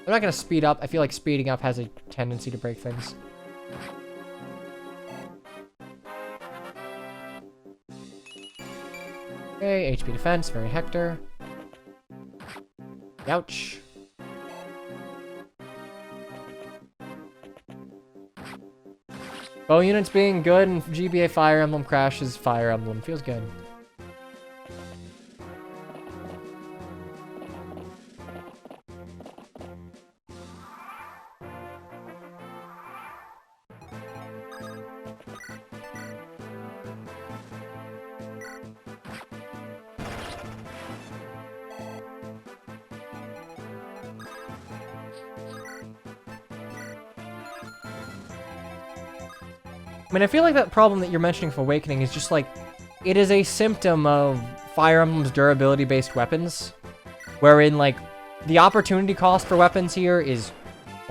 I'm not gonna speed up. I feel like speeding up has a tendency to break things. Okay, HP defense, very Hector. Ouch. Bow units being good and GBA Fire Emblem crashes Fire Emblem. Feels good. I mean, I feel like that problem that you're mentioning for Awakening is just like, it is a symptom of Fire Emblem's durability-based weapons, wherein, like, the opportunity cost for weapons here is,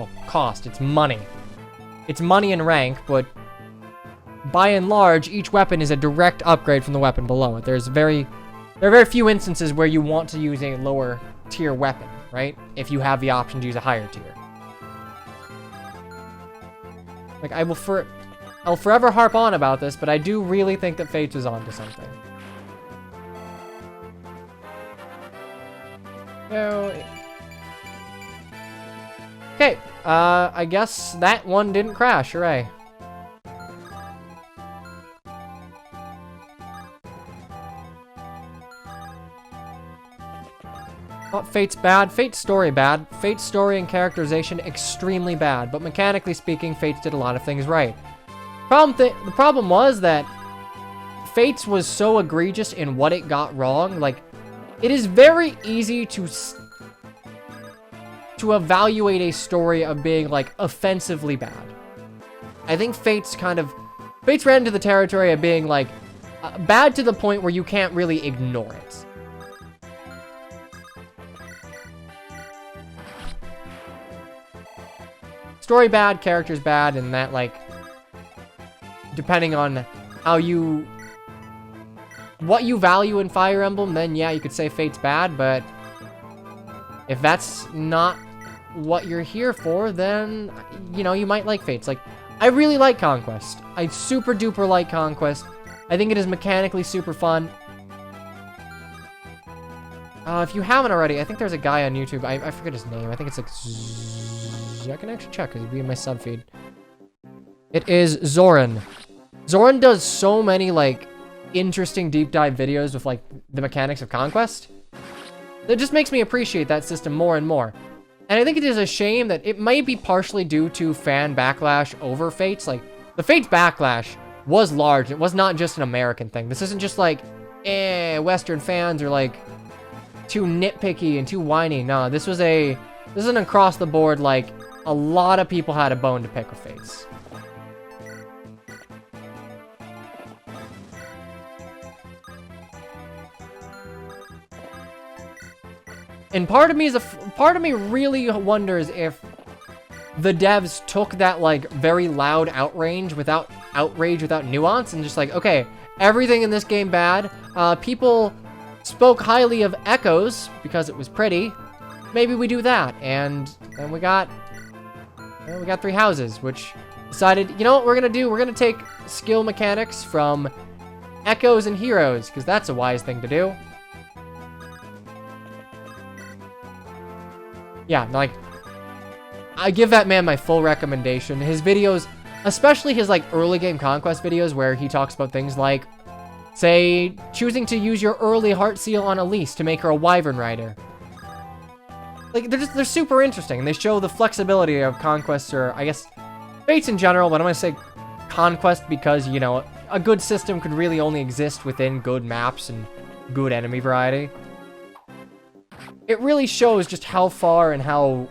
well, cost, it's money. It's money and rank, but by and large, each weapon is a direct upgrade from the weapon below it. There are very few instances where you want to use a lower tier weapon, right? If you have the option to use a higher tier. Like, I'll forever harp on about this, but I do really think that Fates is onto something. No. Okay, I guess that one didn't crash, hooray. Not Fate's bad, Fate's story bad, Fate's story and characterization extremely bad, but mechanically speaking, Fates did a lot of things right. The problem was that Fates was so egregious in what it got wrong. Like, it is very easy to evaluate a story of being, like, offensively bad. I think Fates ran into the territory of being, like, bad to the point where you can't really ignore it. Story bad, characters bad, and that, like, depending on what you value in Fire Emblem, then yeah, you could say Fate's bad, but if that's not what you're here for, then, you know, you might like Fates. Like, I really like Conquest. I super duper like Conquest. I think it is mechanically super fun. If you haven't already, I think there's a guy on YouTube, I forget his name, I think it's like I can actually check, because he'd be in my sub feed. It is Zoran. Zoran does so many, like, interesting deep dive videos with, like, the mechanics of Conquest. It just makes me appreciate that system more and more. And I think it is a shame that it might be partially due to fan backlash over Fates. Like, the Fates backlash was large. It was not just an American thing. This isn't just like, Western fans are, like, too nitpicky and too whiny. No, this is an across the board, like, a lot of people had a bone to pick with FE7. And part of me really wonders if the devs took that, like, very loud outrage without nuance and just like, okay, everything in this game bad. People spoke highly of echoes because it was pretty. Maybe we do that. And then we got 3 houses, which decided, you know what we're gonna do? We're gonna take skill mechanics from echoes and heroes, because that's a wise thing to do. Yeah, like, I give that man my full recommendation. His videos, especially his, like, early game conquest videos where he talks about things like, say, choosing to use your early heart seal on Elise to make her a wyvern rider. Like, they're super interesting, and they show the flexibility of conquests, or, I guess, fates in general, but I'm gonna say conquest because, you know, a good system could really only exist within good maps and good enemy variety. It really shows just how far and how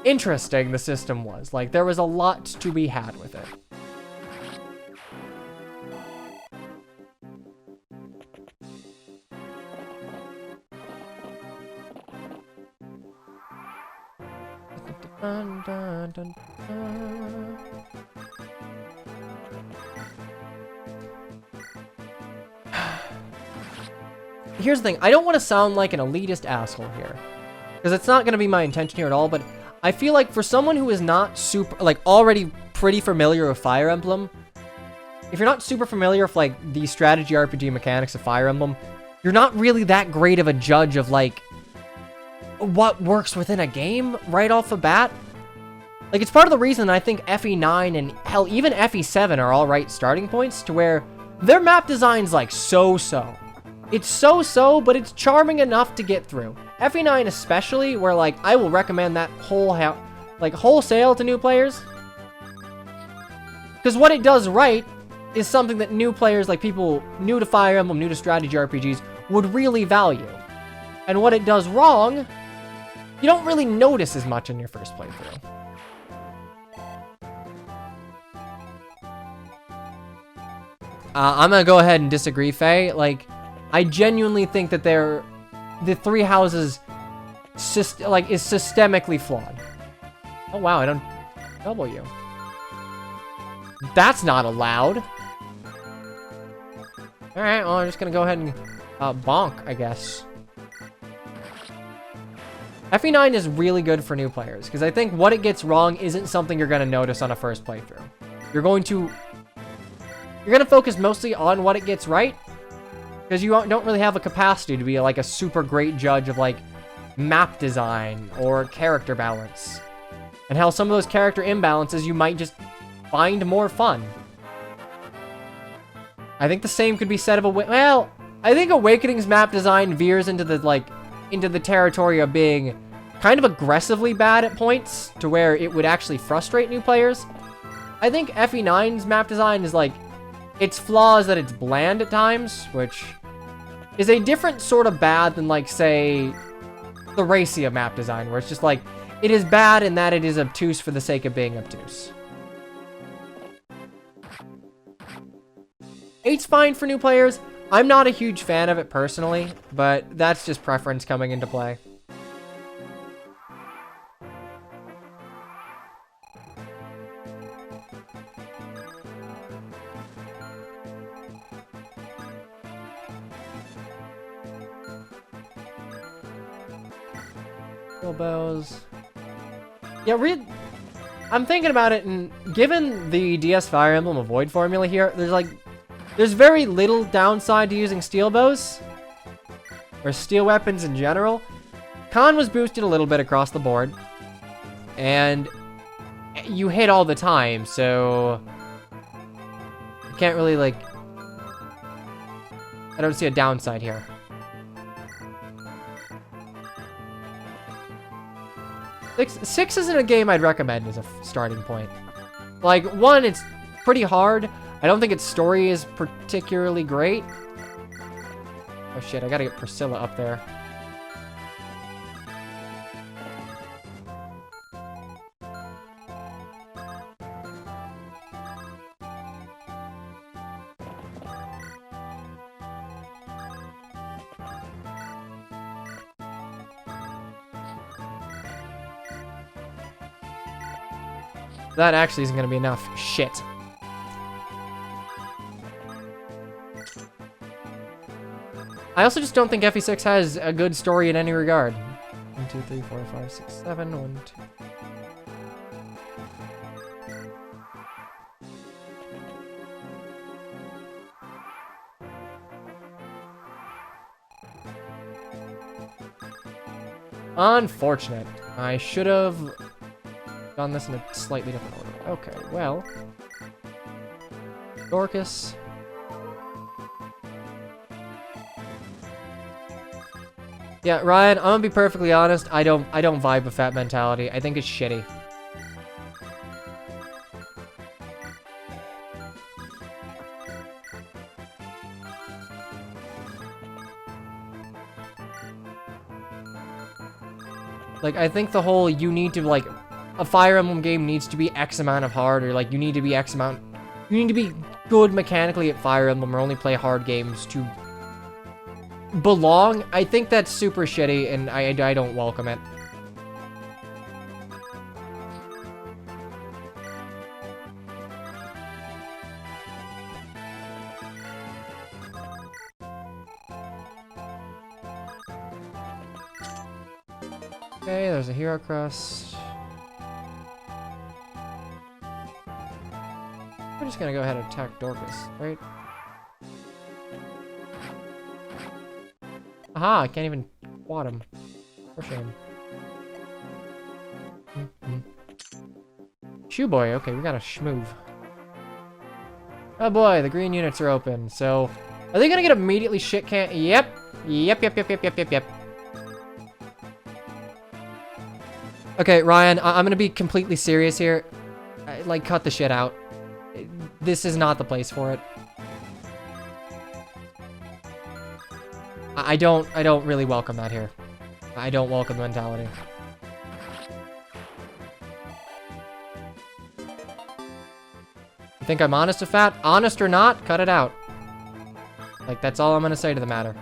interesting the system was. Like, there was a lot to be had with it. Dun, dun, dun, dun. Here's the thing, I don't want to sound like an elitist asshole here, because it's not going to be my intention here at all, but I feel like for someone who is not super, like, already pretty familiar with Fire Emblem, if you're not super familiar with, like, the strategy RPG mechanics of Fire Emblem, you're not really that great of a judge of, like, what works within a game right off the bat. Like, it's part of the reason I think FE9 and, hell, even FE7 are all right starting points, to where their map design's, like, so-so. It's so-so, but it's charming enough to get through. FE9 especially, where, like, I will recommend that wholesale to new players. Because what it does right is something that new players, like people new to Fire Emblem, new to strategy RPGs, would really value. And what it does wrong, you don't really notice as much in your first playthrough. I'm gonna go ahead and disagree, Faye. Like, I genuinely think that the 3 houses is systemically flawed. Oh wow, I don't double you. That's not allowed. Alright, well, I'm just gonna go ahead and bonk, I guess. FE9 is really good for new players, because I think what it gets wrong isn't something you're gonna notice on a first playthrough. You're gonna focus mostly on what it gets right, because you don't really have a capacity to be like a super great judge of like map design or character balance, and how some of those character imbalances you might just find more fun. I think the same could be said of I think Awakening's map design veers into the territory of being kind of aggressively bad at points, to where it would actually frustrate new players. I think FE9's map design is like, its flaws that it's bland at times, which is a different sort of bad than, like, say, the Racia map design, where it's just like, it is bad in that it is obtuse for the sake of being obtuse. 8's fine for new players. I'm not a huge fan of it personally, but that's just preference coming into play. Bows. Yeah, I'm thinking about it, and given the DS Fire Emblem Avoid formula here, there's very little downside to using steel bows, or steel weapons in general. Con was boosted a little bit across the board, and you hit all the time, so you can't really, like, I don't see a downside here. Six isn't a game I'd recommend as a starting point. Like, 1, it's pretty hard. I don't think its story is particularly great. Oh shit, I gotta get Priscilla up there. That actually isn't gonna be enough. Shit. I also just don't think FE6 has a good story in any regard. 1, 2, 3, 4, 5, 6, 7. 1, 2. Unfortunate. I should have done this in a slightly different order. Okay, well. Dorcas. Yeah, Ryan, I'm gonna be perfectly honest. I don't vibe with that mentality. I think it's shitty. Like, I think the whole you need to, like, a Fire Emblem game needs to be X amount of hard, or, like, you need to be X amount... You need to be good mechanically at Fire Emblem, or only play hard games to belong. I think that's super shitty, and I don't welcome it. Okay, there's a hero crest. We're just gonna go ahead and attack Dorcas, right? Aha, I can't even quad him. For shame. Shoe boy, okay, we got a schmoove. Oh boy, the green units are open, so... Are they gonna get immediately shit can- Yep! Yep. Okay, Ryan, I'm gonna be completely serious here. Like, cut the shit out. This is not the place for it. I don't really welcome that here. I don't welcome the mentality. You think I'm honest with that? Honest or not, cut it out. Like, that's all I'm gonna say to the matter.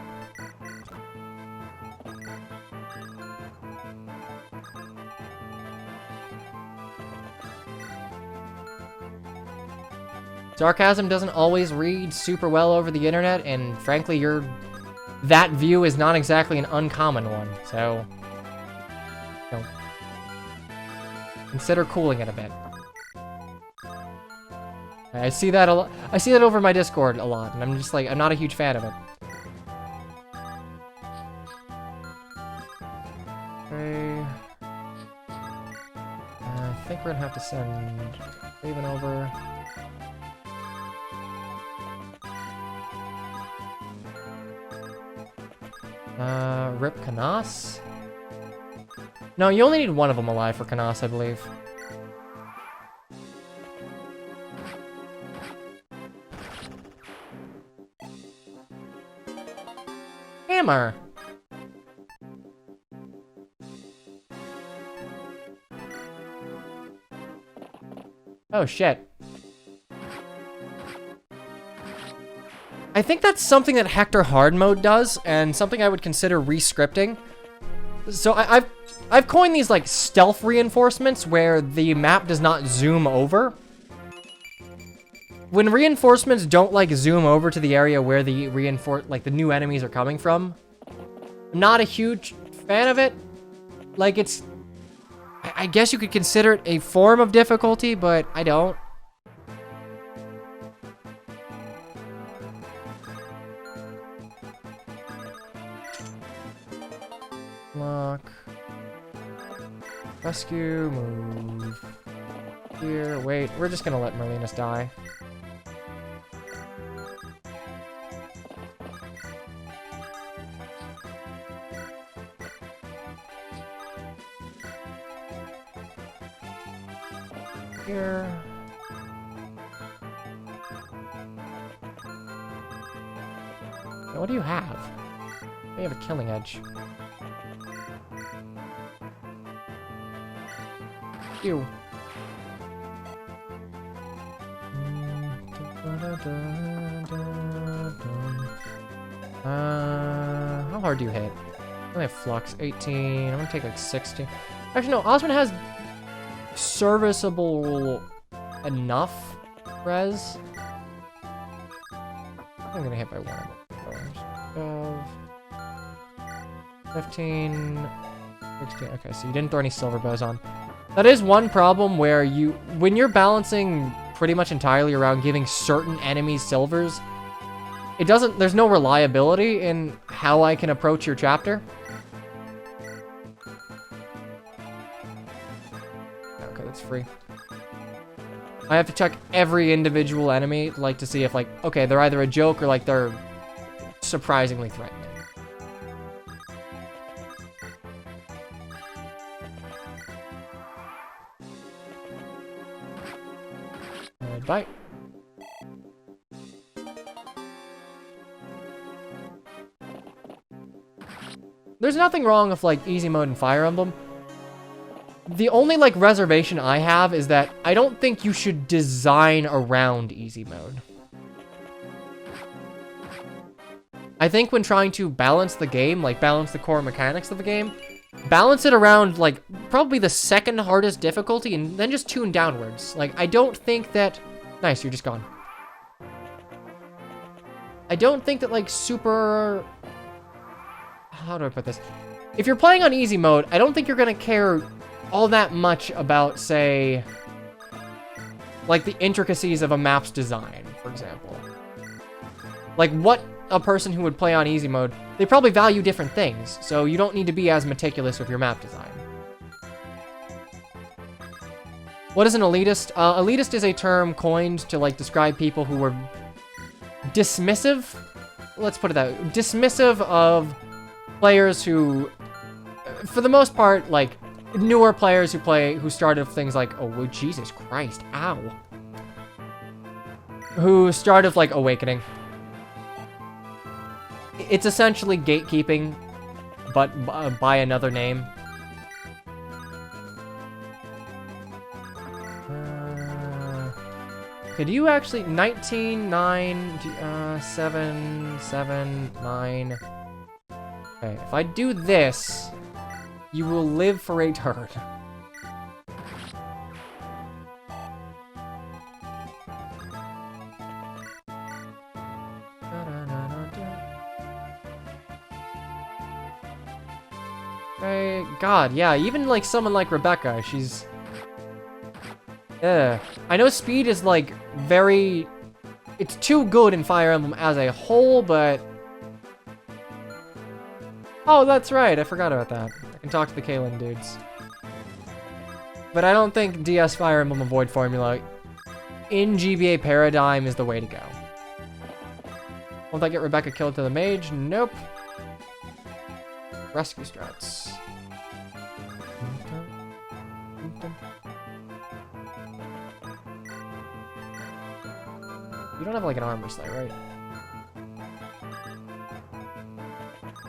Sarcasm doesn't always read super well over the internet, and frankly, that view is not exactly an uncommon one, so... You know, consider cooling it a bit. I see that a lot. I see that over my Discord a lot, and I'm just like, I'm not a huge fan of it. Okay. I think we're gonna have to send Raven over. Rip Canas? No, you only need one of them alive for Canas, I believe. Hammer! Oh, shit. I think that's something that Hector Hard Mode does, and something I would consider re-scripting. So I've coined these like stealth reinforcements where the map does not zoom over. When reinforcements don't like zoom over to the area where the the new enemies are coming from, I'm not a huge fan of it. Like, it's, I guess you could consider it a form of difficulty, but I don't. Lock. Rescue, move. Here, wait, we're just gonna let Merlinus die. Here. Now, what do you have? We have a killing edge. Ew. How hard do you hit? I only have flux, 18. I'm gonna take like 60. Actually, no, Osmond has serviceable enough res. I'm gonna hit by 1. 12, 15, 16. Okay, so you didn't throw any silver bows on. That is one problem where when you're balancing pretty much entirely around giving certain enemies silvers, there's no reliability in how I can approach your chapter. Okay, that's free. I have to check every individual enemy, like, to see if, like, okay, they're either a joke or, like, they're surprisingly threatening. Bye. There's nothing wrong with, like, easy mode and Fire Emblem. The only, like, reservation I have is that I don't think you should design around easy mode. I think when trying to balance the game, like, balance the core mechanics of the game, balance it around, like, probably the second hardest difficulty and then just tune downwards. Like, I don't think that... Nice, you're just gone. I don't think that, like, super... How do I put this? If you're playing on easy mode, I don't think you're gonna care all that much about, say, like, the intricacies of a map's design, for example. Like, what a person who would play on easy mode, they probably value different things, so you don't need to be as meticulous with your map design. What is an elitist? Elitist is a term coined to, like, describe people who were dismissive, let's put it that way, dismissive of players who, for the most part, like, newer players who started with things like, oh, Jesus Christ, ow. Who started with, like, Awakening. It's essentially gatekeeping, but by another name. Could you actually... 19, 9, 7, 7, 9... Okay, if I do this, you will live for a turn. Okay, God, yeah, even like someone like Rebecca, she's... I know speed is like very... It's too good in Fire Emblem as a whole, but... Oh, that's right. I forgot about that. I can talk to the Kalen dudes. But I don't think DS Fire Emblem Avoid formula in GBA Paradigm is the way to go. Won't I get Rebecca killed to the mage? Nope. Rescue strats. You don't have like an armor slate, right?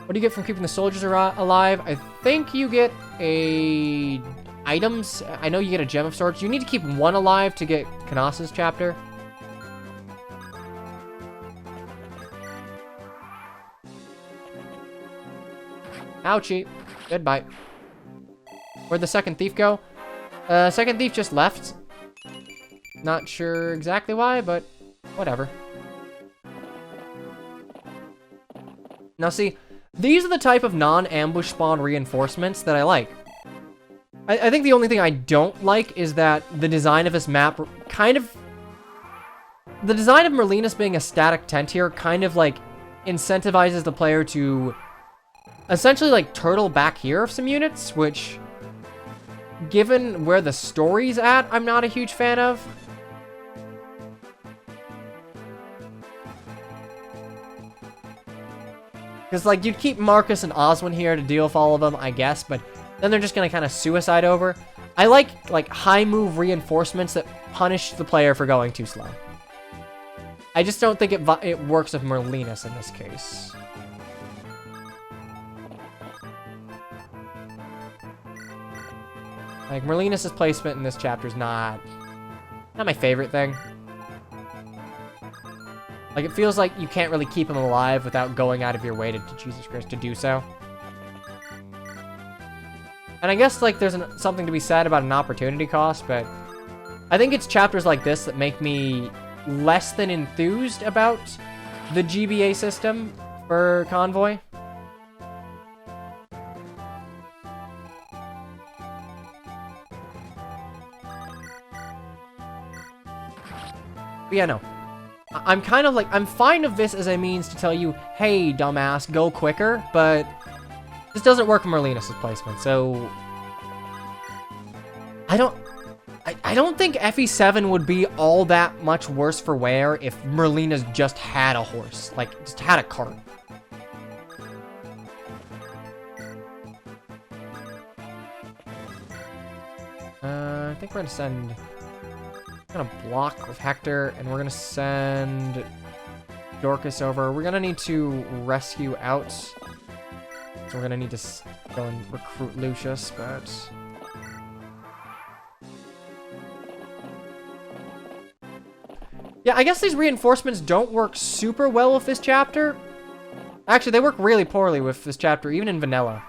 What do you get from keeping the soldiers alive? I think you get items. I know you get a gem of sorts. You need to keep one alive to get Kanas's chapter. Ouchie. Goodbye. Where'd the second thief go? Second thief just left. Not sure exactly why, but whatever. Now see, these are the type of non-ambush spawn reinforcements that I like. I think the only thing I don't like is that the design of this map kind of... The design of Merlinus being a static tent here kind of like incentivizes the player to essentially like turtle back here of some units, which, given where the story's at, I'm not a huge fan of. Because, like, you'd keep Marcus and Oswin here to deal with all of them, I guess, but then they're just going to kind of suicide over. I like, high move reinforcements that punish the player for going too slow. I just don't think it works with Merlinus in this case. Like, Merlinus' placement in this chapter is not my favorite thing. Like, it feels like you can't really keep him alive without going out of your way to Jesus Christ, to do so. And I guess, like, there's something to be said about an opportunity cost, but I think it's chapters like this that make me less than enthused about the GBA system for Convoy. But yeah, no. I'm kind of like, I'm fine of this as a means to tell you, hey, dumbass, go quicker, but this doesn't work in Merlinus' placement, so I don't think FE7 would be all that much worse for wear if Merlinus just had a horse, like, just had a cart. I think we're gonna block with Hector, and we're gonna send Dorcas over. We're gonna need to rescue out, so we're gonna need to go and recruit Lucius, but yeah, I guess these reinforcements don't work super well with this chapter. Actually, they work really poorly with this chapter, even in vanilla.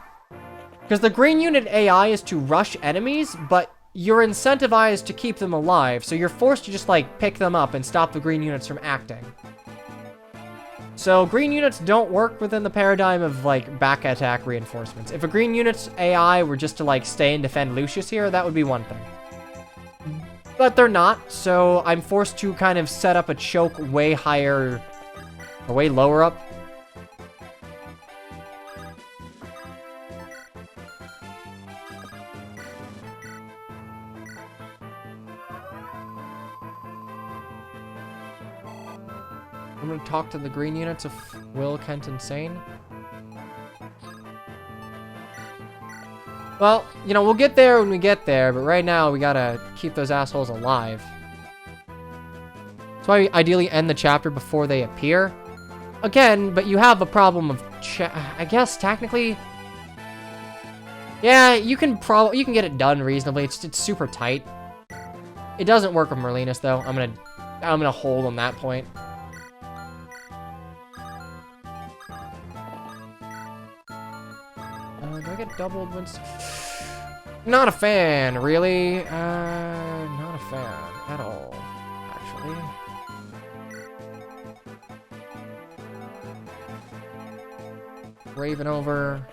Because the green unit AI is to rush enemies, but you're incentivized to keep them alive, so you're forced to just, like, pick them up and stop the green units from acting. So green units don't work within the paradigm of, like, back attack reinforcements. If a green unit's AI were just to, like, stay and defend Lucius here, that would be one thing. But they're not, so I'm forced to kind of set up a choke way higher, or way lower up. I'm gonna talk to the green units of Will, Kent, and Sane. Well, you know, we'll get there when we get there, but right now we gotta keep those assholes alive. That's why we ideally end the chapter before they appear. Again, but you have a problem of I guess technically, yeah, you can get it done reasonably. It's super tight. It doesn't work with Merlinus though. I'm gonna hold on that point. Do I get doubled once? Not a fan, really. Not a fan at all, actually. Raven over.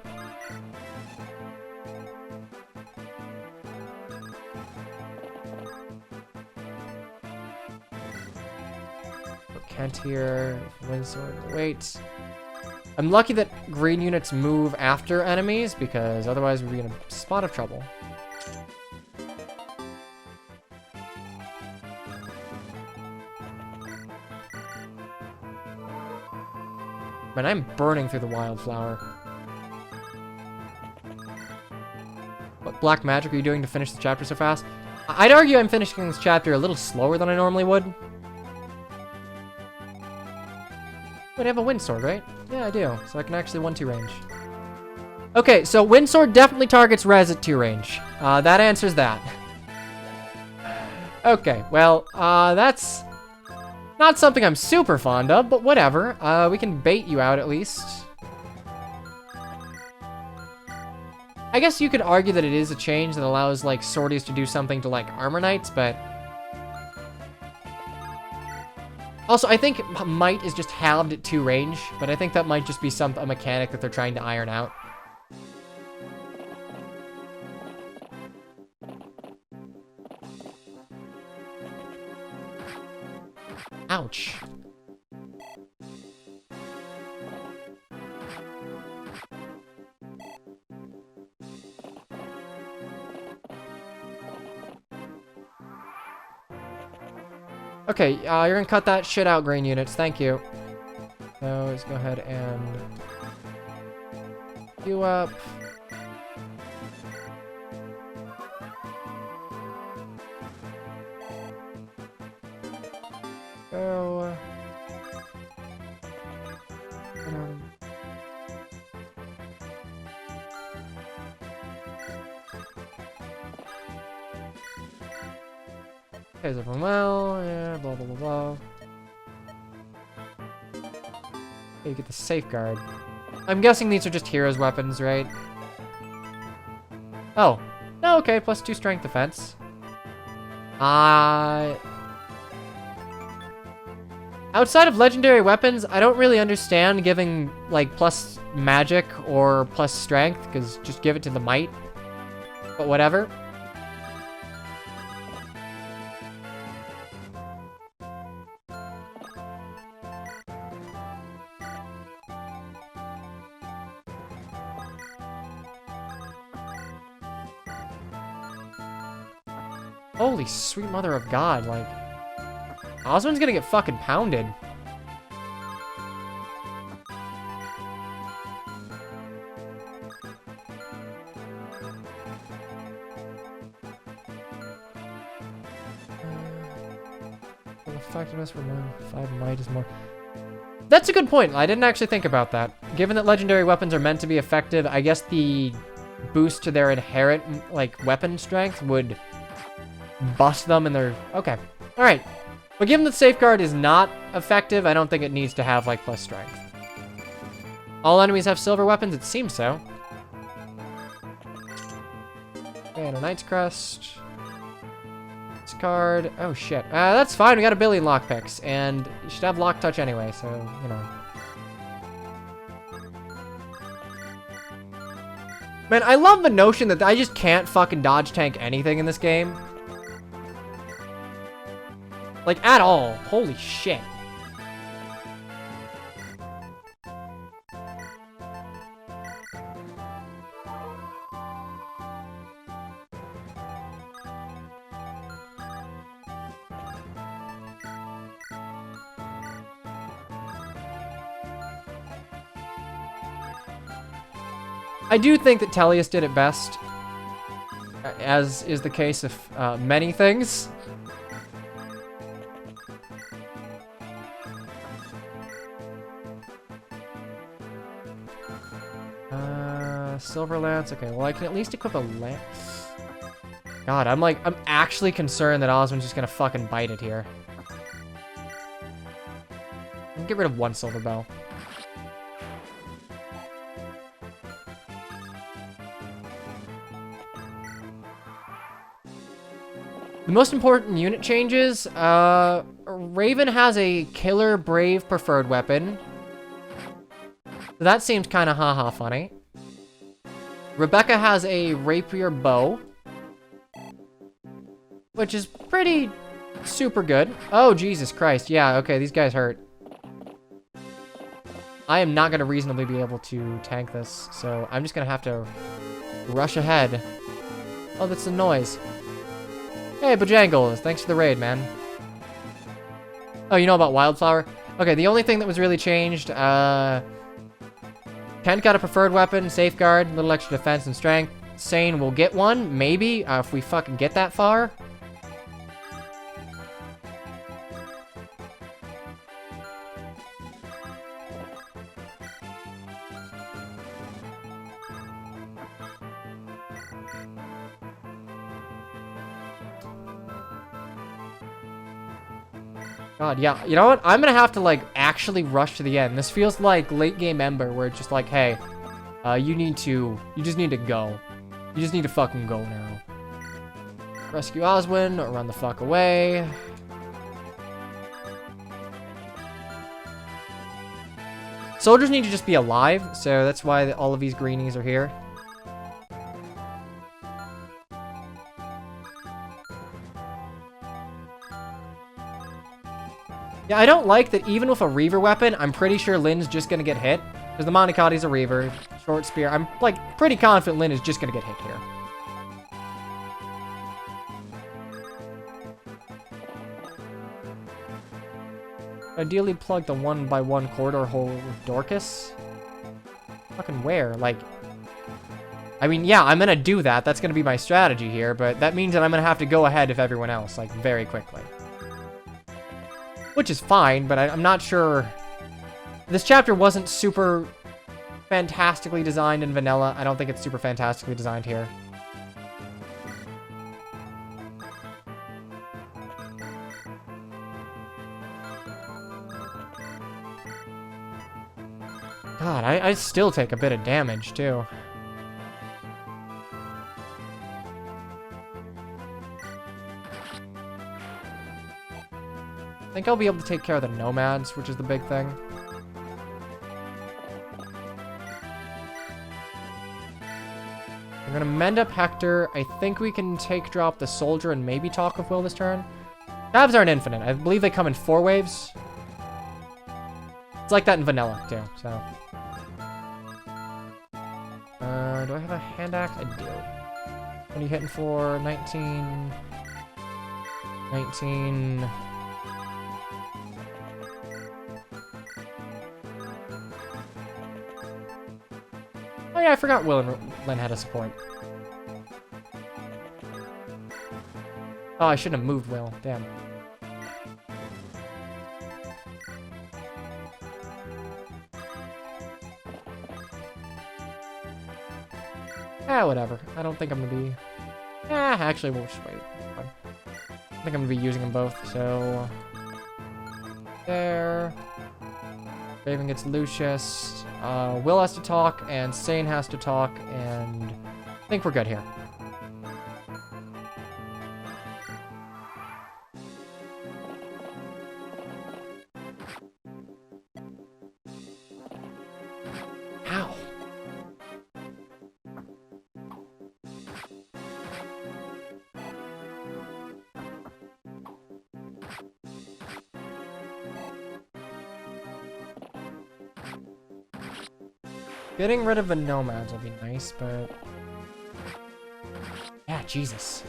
Put Kent here. Windsword. Wait. I'm lucky that green units move after enemies, because otherwise we'd be in a spot of trouble. Man, I'm burning through the Wildflower. What black magic are you doing to finish the chapter so fast? I'd argue I'm finishing this chapter a little slower than I normally would. Wait, I have a wind sword, right? Yeah, I do. So I can actually 1-2 range. Okay, so wind sword definitely targets res at 2 range. That answers that. Okay, well, that's not something I'm super fond of, but whatever. We can bait you out at least. I guess you could argue that it is a change that allows, like, sorties to do something to, like, armor knights, but also, I think might is just halved at 2 range, but I think that might just be a mechanic that they're trying to iron out. Ouch. Okay, you're gonna cut that shit out, green units. Thank you. So let's go ahead and you up. Go. Is everyone well? Yeah, blah, blah, blah, blah. Okay, you get the safeguard. I'm guessing these are just heroes' weapons, right? Oh. No, okay, +2 strength defense. Outside of legendary weapons, I don't really understand giving, like, plus magic or plus strength, because just give it to the might. But whatever. Holy sweet mother of God, like... Osmond's gonna get fucking pounded. Effectiveness for 5 might is more... That's a good point. I didn't actually think about that. Given that legendary weapons are meant to be effective, I guess the boost to their inherent, like, weapon strength would bust them in their... Okay. Alright. But given that Safeguard is not effective, I don't think it needs to have, like, plus strength. All enemies have silver weapons? It seems so. Okay, and a Knight's Crest. This card. Oh, shit. That's fine. We got a billion lockpicks. And you should have lock touch anyway, so, you know. Man, I love the notion that I just can't fucking dodge tank anything in this game. Like, at all. Holy shit. I do think that Tellius did it best, as is the case of many things. Silver lance. Okay, well I can at least equip a lance. God, I'm actually concerned that Osmond's just gonna fucking bite it here. I'll get rid of one silver bow. The most important unit changes, Raven has a Killer Brave preferred weapon. So that seems kind of haha funny. Rebecca has a Rapier bow, which is pretty super good. Oh, Jesus Christ. Yeah, okay, these guys hurt. I am not going to reasonably be able to tank this, so I'm just going to have to rush ahead. Oh, that's the noise. Hey, Bojangles, thanks for the raid, man. Oh, you know about Wildflower? Okay, the only thing that was really changed, Kent got a preferred weapon, Safeguard, a little extra defense and strength. Sane will get one, maybe, if we fucking get that far. God, yeah. You know what? I'm gonna have to, like, actually rush to the end. This feels like late game Ember, where it's just like, hey, you just need to go. You just need to fucking go now. Rescue Oswin, or run the fuck away. Soldiers need to just be alive, so that's why all of these greenies are here. Yeah, I don't like that even with a Reaver weapon, I'm pretty sure Lynn's just gonna get hit. Because the Monicotti's a Reaver, short spear. I'm, like, pretty confident Lynn is just gonna get hit here. Ideally plug the 1x1 corridor hole with Dorcas. Fucking where? Like... I mean, yeah, I'm gonna do that. That's gonna be my strategy here, but that means that I'm gonna have to go ahead of everyone else, like, very quickly. Which is fine, but I'm not sure... This chapter wasn't super fantastically designed in vanilla. I don't think it's super fantastically designed here. God, I still take a bit of damage, too. I think I'll be able to take care of the nomads, which is the big thing. We're gonna mend up Hector. I think we can take drop the soldier and maybe talk with Will this turn. Tabs aren't infinite. I believe they come in 4 waves. It's like that in vanilla too, so. Do I have a hand axe? I do. What are you hitting for? 19. 19. Oh yeah, I forgot Will and Lynn had a support. Oh, I shouldn't have moved Will. Damn. Ah, whatever. I don't think I'm gonna be... actually, we'll just wait. Fine. I think I'm gonna be using them both, so... There. Raven gets Lucius. Will has to talk, and Sane has to talk, and... I think we're good here. Ow. Getting rid of the nomads will be nice, but... Yeah, Jesus.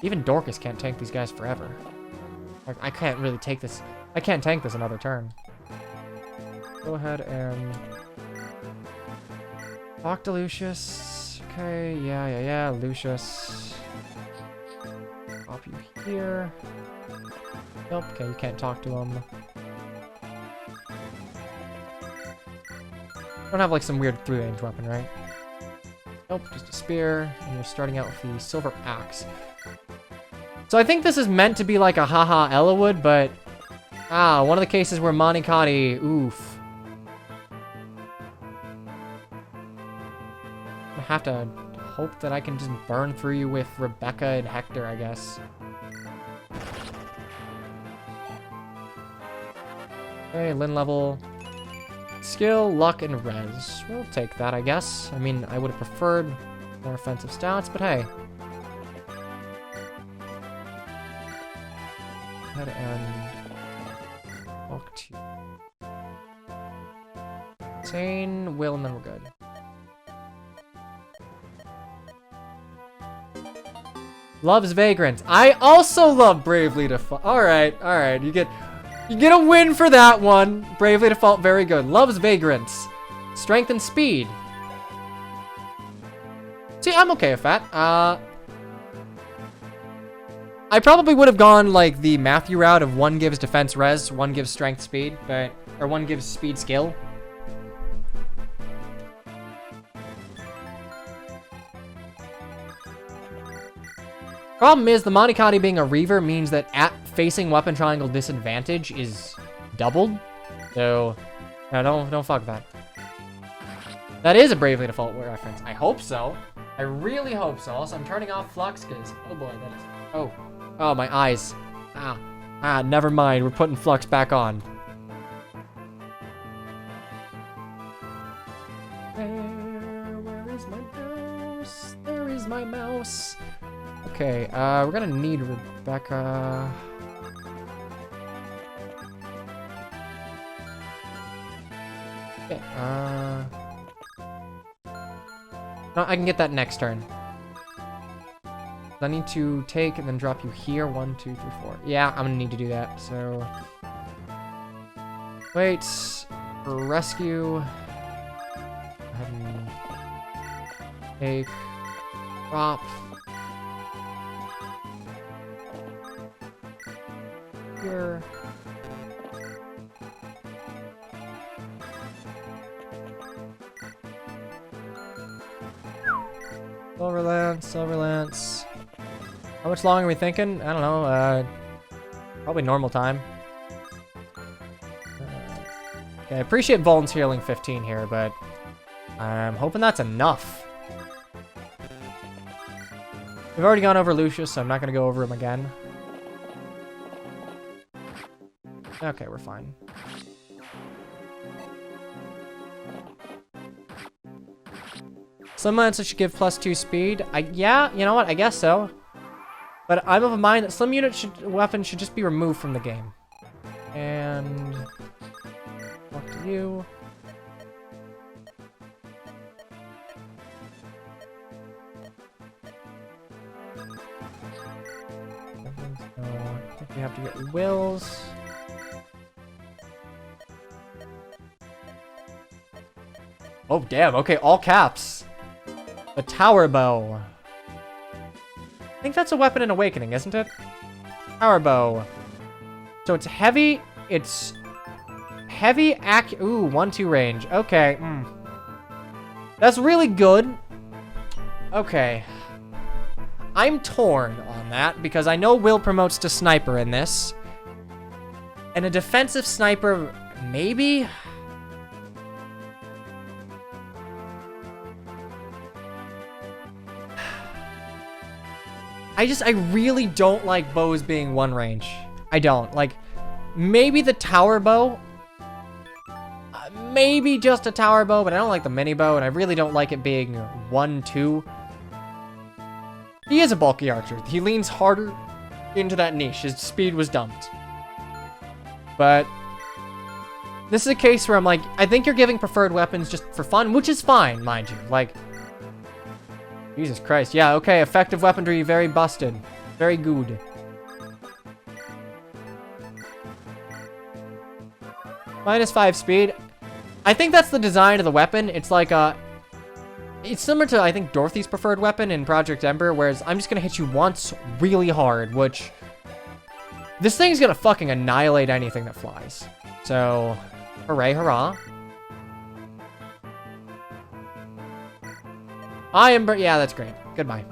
Even Dorcas can't tank these guys forever. Like, I can't really take this... I can't tank this another turn. Go ahead and... talk to Lucius. Okay, yeah. Lucius. Pop you here. Nope, okay, you can't talk to him. Don't have like some weird 3-range weapon, right? Nope, just a spear, and you're starting out with the silver axe. So I think this is meant to be like a haha Ellawood, but one of the cases where Monikati, oof. I have to hope that I can just burn through you with Rebecca and Hector, I guess. Okay, Lynn level. Skill, luck, and res. We'll take that, I guess. I mean, I would have preferred more offensive stats, but hey. Go ahead and walk to Sane, Will, and then we're good. Loves Vagrant. I also love Bravely Default. Alright. You get a win for that one. Bravely Default, very good. Loves Vagrants. Strength and speed. See, I'm okay with that. I probably would have gone like the Matthew route of one gives defense res, one gives strength speed, or one gives speed skill. Problem is, the Monikati being a Reaver means that at facing weapon triangle disadvantage is doubled. So, no, don't fuck that. That is a Bravely Default reference. I hope so. I really hope so. Also, I'm turning off Flux because, oh boy, that is... Oh, my eyes. Never mind. We're putting Flux back on. Where is my mouse? There is my mouse. Okay, we're gonna need Rebecca. Okay, no, I can get that next turn. I need to take and then drop you here. 1, 2, 3, 4. Yeah, I'm gonna need to do that, so... Wait. Rescue. Go ahead and take... Drop. Here. Silver Lance. How much longer are we thinking? I don't know, probably normal time. Okay, I appreciate Vuln's healing 15 here, but I'm hoping that's enough. We've already gone over Lucius, so I'm not going to go over him again. Okay, we're fine. Some units should give +2 speed. Yeah, you know what? I guess so. But I'm of a mind that some weapons should just be removed from the game. And talk to you. So I think we have to get wills. Oh damn! Okay, all caps. The tower bow. I think that's a weapon in Awakening, isn't it? Tower bow. So it's heavy. It's heavy. Ooh, 1-2 range. Okay. That's really good. Okay. I'm torn on that because I know Will promotes to sniper in this. And a defensive sniper, maybe? I really don't like bows being 1 range. I don't. Like, maybe the tower bow. Maybe just a tower bow, but I don't like the mini bow, and I really don't like it being 1-2. He is a bulky archer. He leans harder into that niche. His speed was dumped. But this is a case where I'm like, I think you're giving preferred weapons just for fun, which is fine, mind you. Like, Jesus Christ. Yeah, okay, effective weaponry, very busted. Very good. -5 speed. I think that's the design of the weapon. It's like it's similar to, I think, Dorothy's preferred weapon in Project Ember, whereas I'm just gonna hit you once really hard, which this thing's gonna fucking annihilate anything that flies. So, hooray, hurrah. Yeah, that's great. Goodbye.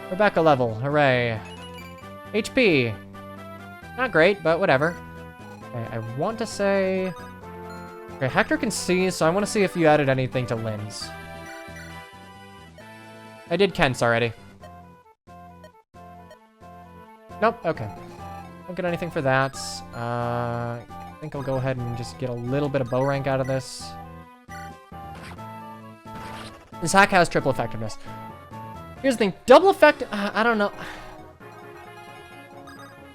Rebecca level, hooray. HP. Not great, but whatever. Okay, I want to say... Okay, Hector can see, so I want to see if you added anything to Lynn's. I did Kent's already. Nope, okay. Don't get anything for that. I think I'll go ahead and just get a little bit of bow rank out of this. This hack has triple effectiveness. Here's the thing, double effect, I don't know.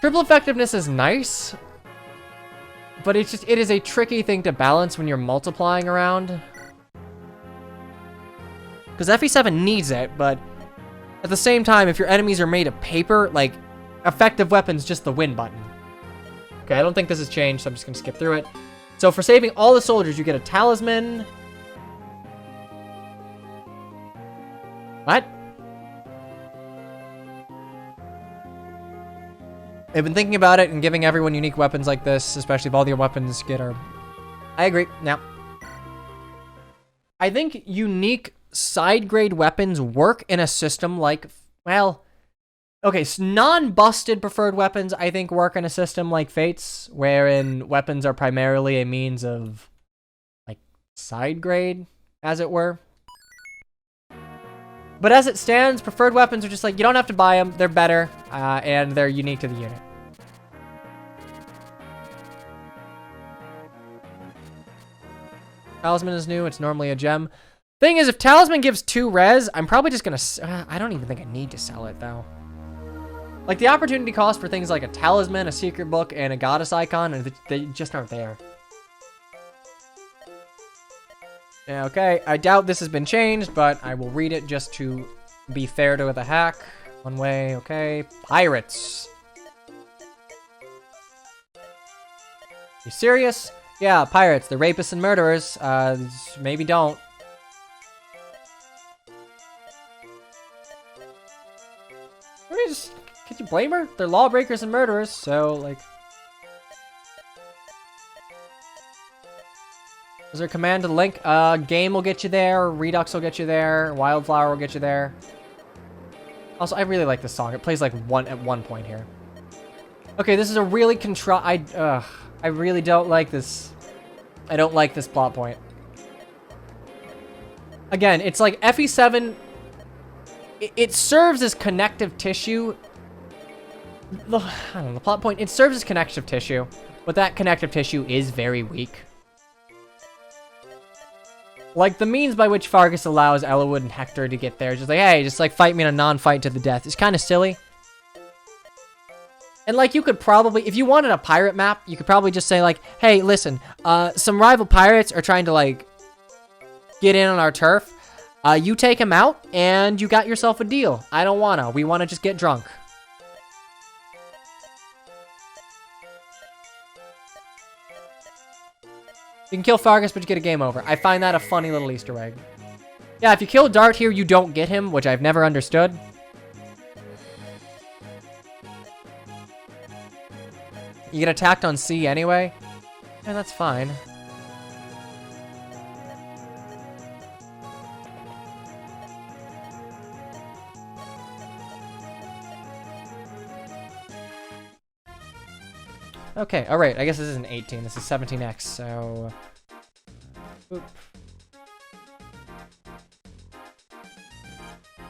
Triple effectiveness is nice, but it is a tricky thing to balance when you're multiplying around. Because FE7 needs it, but at the same time, if your enemies are made of paper, like, effective weapon's just the win button. Okay, I don't think this has changed, so I'm just gonna skip through it. So for saving all the soldiers, you get a talisman. What? I've been thinking about it and giving everyone unique weapons like this, especially if all your weapons get our... I agree. Now, I think unique side-grade weapons work in a system like... Well, okay, so non-busted preferred weapons, I think, work in a system like Fates, wherein weapons are primarily a means of, like, side-grade, as it were. But as it stands, preferred weapons are just like, you don't have to buy them, they're better, and they're unique to the unit. Talisman is new, it's normally a gem. Thing is, if Talisman gives 2 res, I'm probably just gonna... I don't even think I need to sell it, though. Like, the opportunity cost for things like a Talisman, a Secret Book, and a Goddess Icon, and they just aren't there. Yeah, okay, I doubt this has been changed, but I will read it just to be fair to the hack. One way, okay. Pirates. You serious? Yeah, pirates. They're rapists and murderers. Maybe don't. I mean, just, could you blame her? They're lawbreakers and murderers, so, like... Is there a command to link? Game will get you there, Redux will get you there, Wildflower will get you there. Also, I really like this song. It plays like at one point here. Okay, this is a really I really don't like this. I don't like this plot point. Again, it's like FE7, it serves as connective tissue. I don't know, the plot point, it serves as connective tissue, but that connective tissue is very weak. Like, the means by which Fargus allows Ellawood and Hector to get there, just like, hey, just like fight me in a non-fight to the death, is kind of silly. And like, you could probably, if you wanted a pirate map, you could probably just say like, hey, listen, some rival pirates are trying to like get in on our turf. You take them out and you got yourself a deal. I don't wanna, we wanna just get drunk. You can kill Fargus, but you get a game over. I find that a funny little Easter egg. Yeah, if you kill Dart here, you don't get him, which I've never understood. You get attacked on C anyway. Yeah, that's fine. Okay, alright, I guess this isn't 18, this is 17x, so... Oop.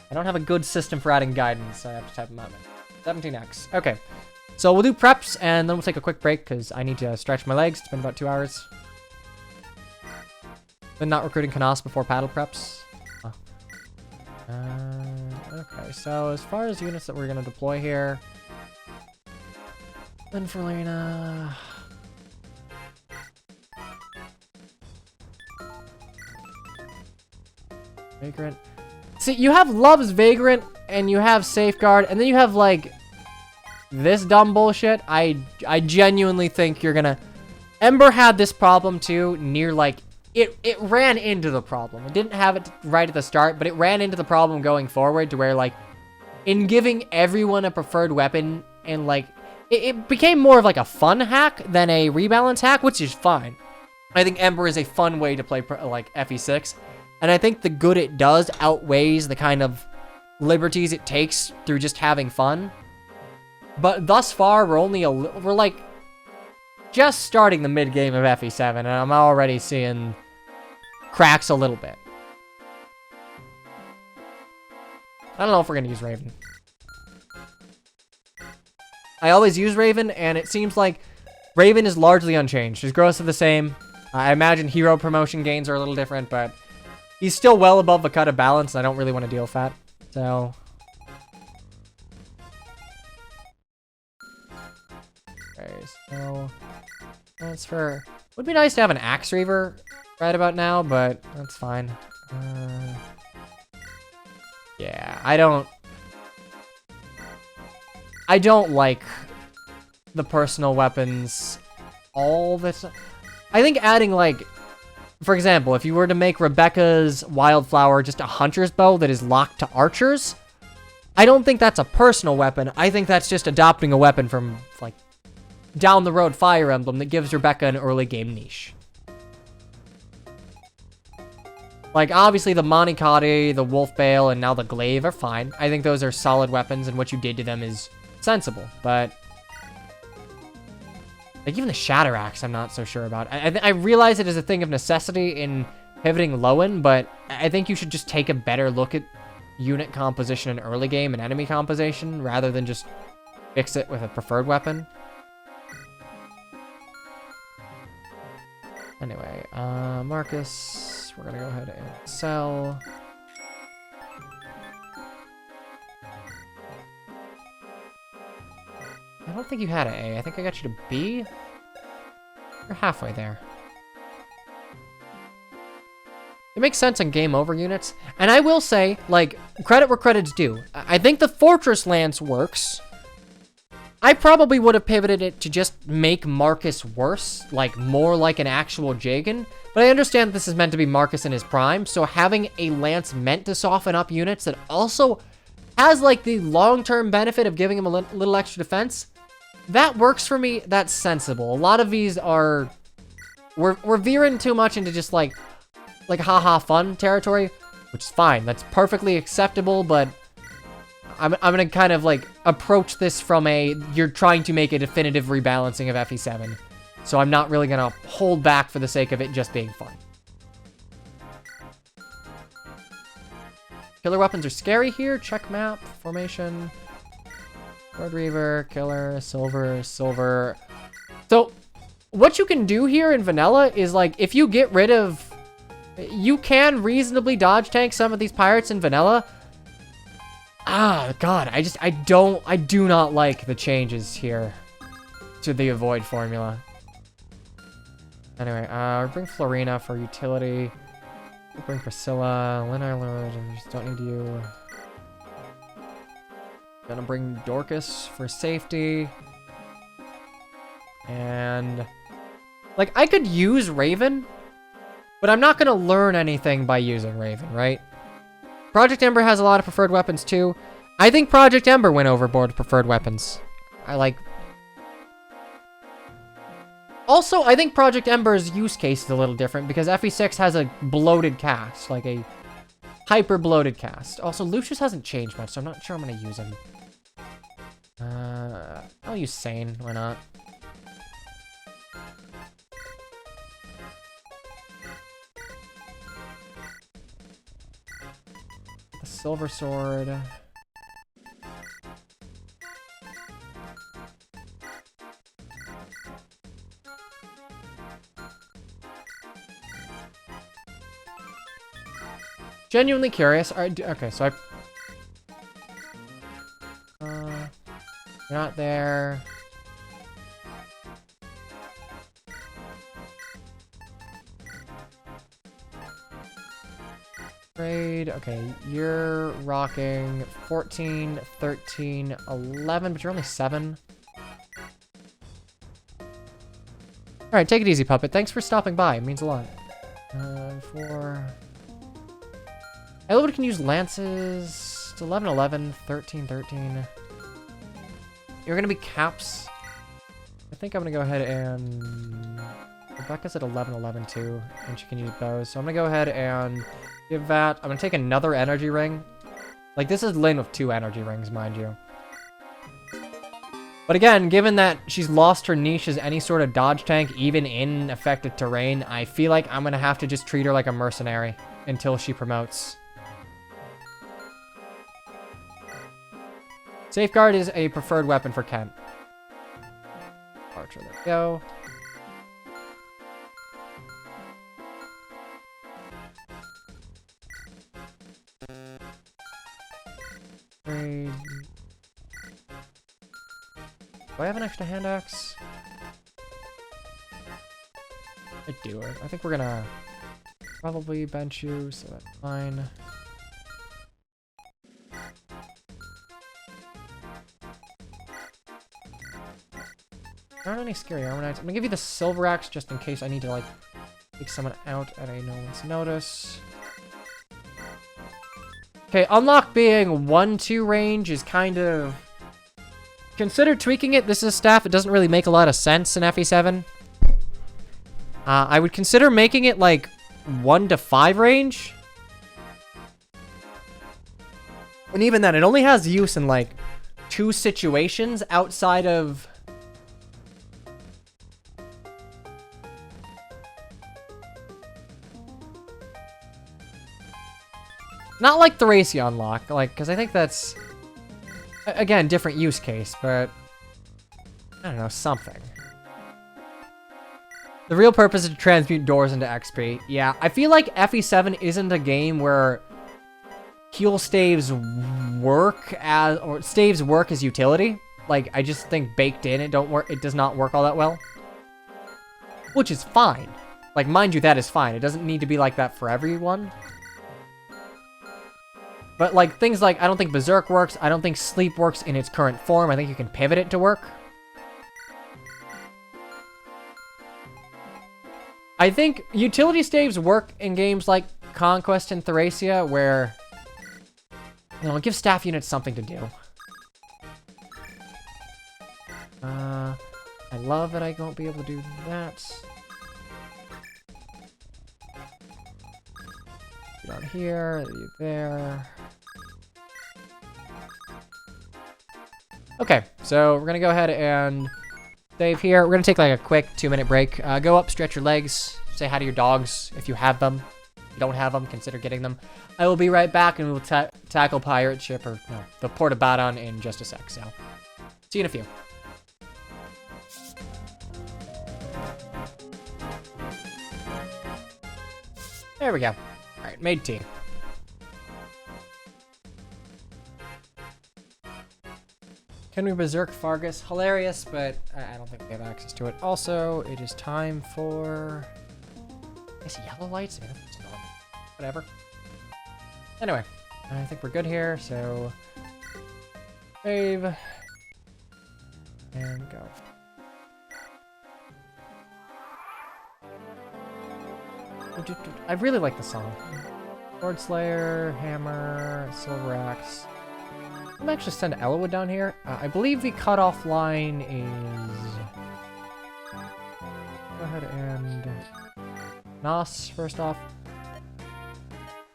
I don't have a good system for adding guidance, so I have to type them out. 17x, okay. So we'll do preps, and then we'll take a quick break, because I need to stretch my legs. It's been about 2 hours. Been not recruiting Canas before paddle preps. Oh. Okay, so as far as units that we're going to deploy here... Linferlina. Vagrant. See, you have Love's Vagrant, and you have Safeguard, and then you have, like, this dumb bullshit. I genuinely think you're gonna... Ember had this problem, too, near, like... It ran into the problem. It didn't have it right at the start, but it ran into the problem going forward to where, like, in giving everyone a preferred weapon, and, like... It became more of like a fun hack than a rebalance hack, which is fine. I think Ember is a fun way to play like FE6, and I think the good it does outweighs the kind of liberties it takes through just having fun. But thus far, we're like just starting the mid game of FE7, and I'm already seeing cracks a little bit. I don't know if we're gonna use Raven. I always use Raven, and it seems like Raven is largely unchanged. His growths are the same. I imagine hero promotion gains are a little different, but he's still well above the cut of balance, and I don't really want to deal with that. So... Okay, so... Transfer... Would be nice to have an Axe Reaver right about now, but that's fine. Yeah, I don't like the personal weapons all the time. I think adding, like, for example, if you were to make Rebecca's Wildflower just a hunter's bow that is locked to archers, I don't think that's a personal weapon. I think that's just adopting a weapon from, like, down the road Fire Emblem that gives Rebecca an early game niche. Like, obviously, the Monicati, the Wolfbale, and now the Glaive are fine. I think those are solid weapons, and what you did to them is sensible, but... Like, even the Shatter Axe, I'm not so sure about. I realize it is a thing of necessity in pivoting Lowen, but I think you should just take a better look at unit composition in early game and enemy composition, rather than just fix it with a preferred weapon. Anyway, Marcus, we're gonna go ahead and sell. I don't think you had an A. I think I got you to B. You're halfway there. It makes sense on game over units. And I will say, like, credit where credit's due. I think the Fortress Lance works. I probably would have pivoted it to just make Marcus worse, like more like an actual Jagan. But I understand this is meant to be Marcus in his prime, so having a Lance meant to soften up units that also has, like, the long-term benefit of giving him a little extra defense, that works for me. That's sensible. A lot of these are... We're veering too much into just, like haha fun territory, which is fine. That's perfectly acceptable, but I'm gonna kind of like approach this from you're trying to make a definitive rebalancing of FE7. So I'm not really gonna hold back for the sake of it just being fun. Killer weapons are scary here. Check map, formation. Red Reaver, killer, silver, silver. So what you can do here in vanilla is like, if you get rid of, you can reasonably dodge tank some of these pirates in vanilla. Ah, God, I do not like the changes here to the avoid formula. Anyway, we'll bring Florina for utility. We'll bring Priscilla, Lynn Lord, and we just don't need you. Gonna bring Dorcas for safety. And like, I could use Raven, but I'm not gonna learn anything by using Raven, right? Project Ember has a lot of preferred weapons too. I think Project Ember went overboard with preferred weapons. Also, I think Project Ember's use case is a little different because FE6 has a bloated cast, like a hyper bloated cast. Also, Lucius hasn't changed much, so I'm not sure I'm gonna use him. I'll use Sane, why not? The Silver Sword. Genuinely curious. Okay, so you're not there. Trade. Okay, you're rocking 14, 13, 11, but you're only 7. Alright, take it easy, Puppet. Thanks for stopping by. It means a lot. 4... Elwood can use lances. It's 11, 11, 13, 13. You're gonna be caps. I think I'm gonna go ahead and... Rebecca's at 11, 11 too, and she can use bows. So I'm gonna go ahead and give that... I'm gonna take another energy ring. Like, this is Lynn with 2 energy rings, mind you. But again, given that she's lost her niche as any sort of dodge tank, even in affected terrain, I feel like I'm gonna have to just treat her like a mercenary until she promotes. Safeguard is a preferred weapon for Kent. Archer, there we go. Trade. Do I have an extra hand axe? I do. I think we're gonna probably bench you, so that's fine. There aren't any scary armor knights. I'm gonna give you the silver axe just in case I need to like take someone out at a no one's notice. Okay, unlock being 1-2 range is kind of... Consider tweaking it. This is staff. It doesn't really make a lot of sense in FE7. I would consider making it like 1-5 range. And even then, it only has use in like 2 situations outside of... Not like Thracia unlock, like, because I think that's, again, different use case, but, I don't know, something. The real purpose is to transmute doors into XP. Yeah, I feel like FE7 isn't a game where heal staves work as, or staves work as utility. Like, I just think baked in, it does not work all that well. Which is fine. Like, mind you, that is fine. It doesn't need to be like that for everyone. But, like, things like, I don't think Berserk works. I don't think Sleep works in its current form. I think you can pivot it to work. I think utility staves work in games like Conquest and Thracia, where, you know, give staff units something to do. I love that I won't be able to do that. Down here, you there. Okay, so we're gonna go ahead and save here. We're gonna take like a quick 2-minute break. Go up, stretch your legs, say hi to your dogs if you have them. If you don't have them, consider getting them. I will be right back, and we'll tackle pirate ship, or no, the port of Badon in just a sec. So, see you in a few. There we go. All right, made tea. Can we berserk Fargus? Hilarious, but I don't think we have access to it. Also, it is time for... I see yellow lights? I mean, it's normal. Whatever. Anyway, I think we're good here, so... Save. And go. I really like the song. Sword Slayer, Hammer, Silver Axe. I'm actually send Elwood down here. I believe the cutoff line is... Go ahead and... Knaus, first off.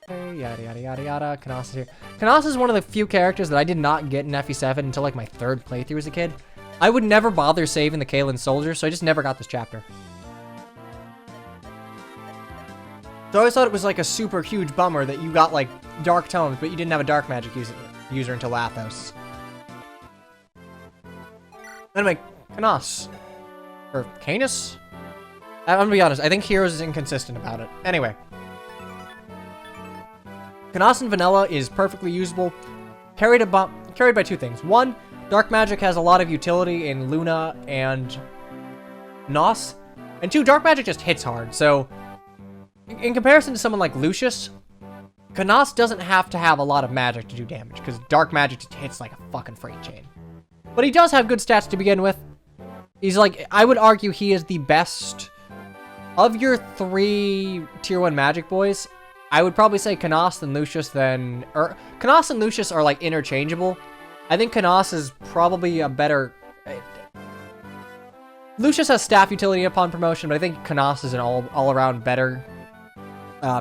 Okay, yada yada yada yada. Knaus is here. Knaus is one of the few characters that I did not get in FE7 until like my 3rd playthrough as a kid. I would never bother saving the Kaelin soldier, so I just never got this chapter. So I always thought it was like a super huge bummer that you got like dark tones, but you didn't have a dark magic user until Athos. Anyway, Knaus. Or Canis? I'm gonna be honest, I think Heroes is inconsistent about it. Anyway. Knaus in vanilla is perfectly usable. Carried by 2 things. 1, dark magic has a lot of utility in Luna and Knaus. And 2, dark magic just hits hard, so... In comparison to someone like Lucius, Knaus doesn't have to have a lot of magic to do damage, because dark magic just hits like a fucking freight train. But he does have good stats to begin with. He's like, I would argue he is the best of your 3 tier 1 magic boys. I would probably say Knaus and Lucius then, or Knaus and Lucius are like interchangeable. I think Knaus is probably a better... Lucius has staff utility upon promotion, but I think Knaus is an all-around better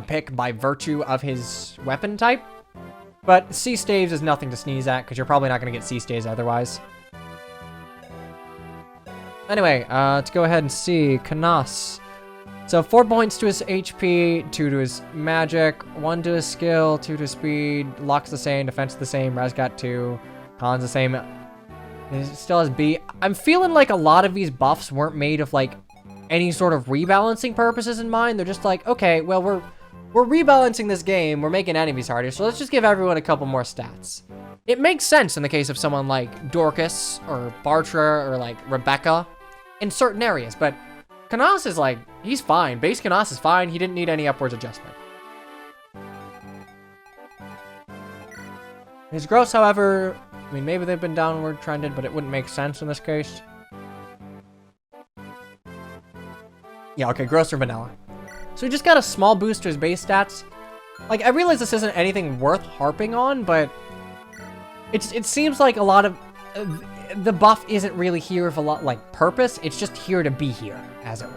pick by virtue of his weapon type. But C staves is nothing to sneeze at, because you're probably not going to get C staves otherwise. Anyway, let's go ahead and see. Knaus. So 4 points to his HP, 2 to his magic, 1 to his skill, 2 to speed, luck's the same, defense the same, res got 2, con's the same. He still has B. I'm feeling like a lot of these buffs weren't made of like any sort of rebalancing purposes in mind. They're just like, okay, well, we're rebalancing this game. We're making enemies harder. So let's just give everyone a couple more stats. It makes sense in the case of someone like Dorcas or Bartra or like Rebecca in certain areas. But Knaus is like, he's fine. Base Knaus is fine. He didn't need any upwards adjustment. His gross, however, I mean, maybe they've been downward trended, but it wouldn't make sense in this case. Yeah, okay, gross or vanilla. So he just got a small boost to his base stats. Like, I realize this isn't anything worth harping on, but it seems like a lot of... the buff isn't really here with a lot, like, purpose. It's just here to be here, as it were.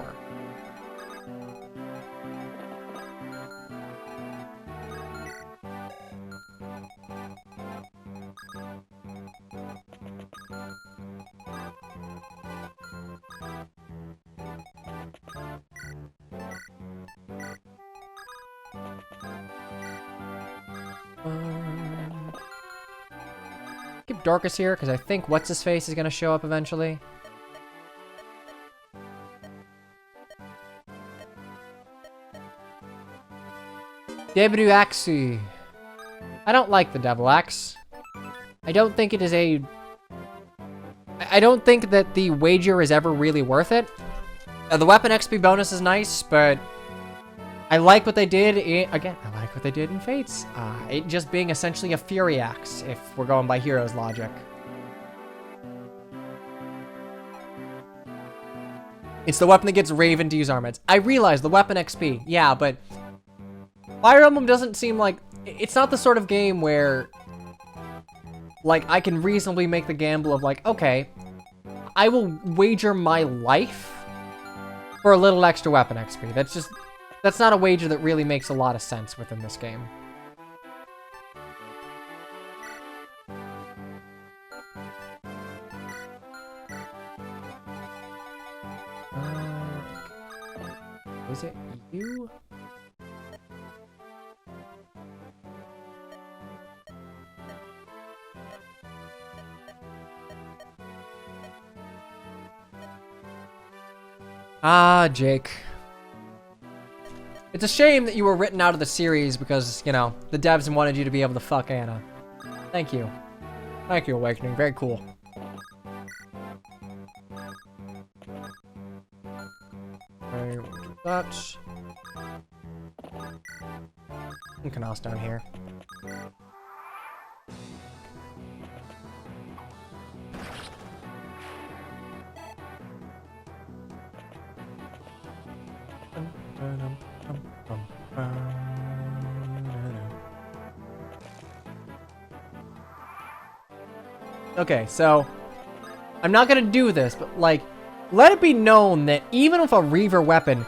Keep Dorcas here, because I think What's-His-Face is going to show up eventually. Devil Axe. I don't like the Devil Axe. I don't think it is a... I don't think that the wager is ever really worth it. The weapon XP bonus is nice, but... I like what they did in... Again, I like what they did in Fates. It just being essentially a Fury Axe, if we're going by Heroes logic. It's the weapon that gets Raven to use armaments. I realize the weapon XP, yeah, but... Fire Emblem doesn't seem like... It's not the sort of game where... Like, I can reasonably make the gamble of like, okay, I will wager my life for a little extra weapon XP. That's just... That's not a wager that really makes a lot of sense within this game. Ah, Jake. It's a shame that you were written out of the series because, you know, the devs wanted you to be able to fuck Anna. Thank you. Thank you, Awakening. Very cool. Okay, that. Canals down here. Okay, so I'm not gonna do this, but like, let it be known that even with a Reaver weapon,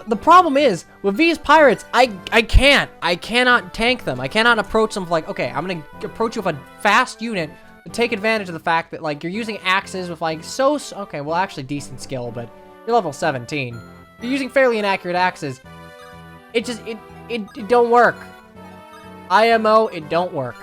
the problem is with these pirates, I cannot tank them. I cannot approach them like, okay, I'm gonna approach you with a fast unit to take advantage of the fact that like you're using axes with like okay, well actually decent skill, but you're level 17. You're using fairly inaccurate axes. It just it don't work. IMO, it don't work.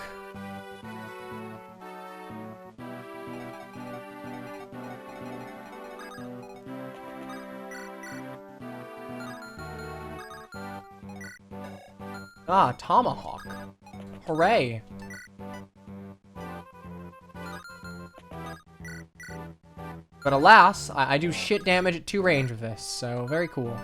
Ah, Tomahawk. Hooray. But alas, I do shit damage at 2 range with this, so very cool.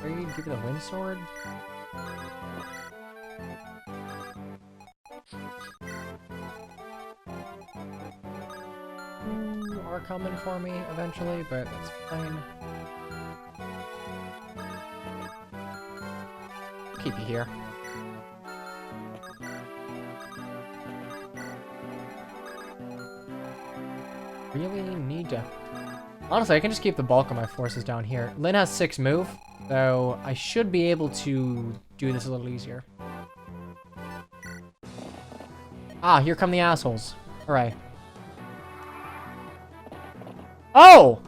Maybe give it a wind sword? Are coming for me eventually, but that's fine. Keep you here. Really need to... Honestly, I can just keep the bulk of my forces down here. Lynn has 6 move, so I should be able to do this a little easier. Ah, here come the assholes. Hooray. Oh!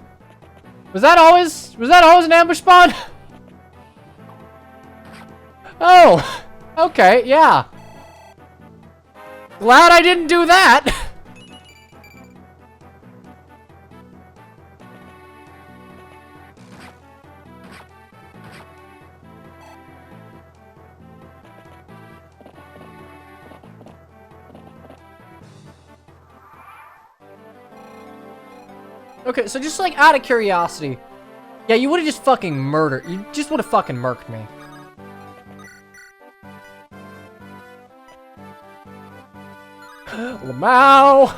Was that always an ambush spawn? Oh! Okay, yeah. Glad I didn't do that! Okay, so just like out of curiosity, yeah, you would have just fucking murdered. You just would have fucking murked me. Lamau!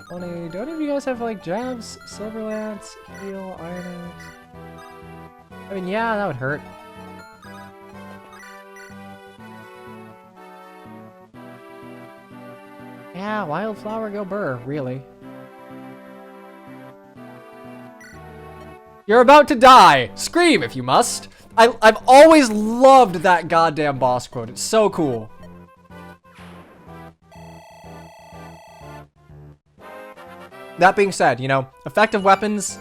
Funny, do any of you guys have like jabs, silver lance, heal, iron axe? I mean, yeah, that would hurt. Yeah, Wildflower, go burr, really. You're about to die! Scream if you must! I've always loved that goddamn boss quote. It's so cool. That being said, you know, effective weapons,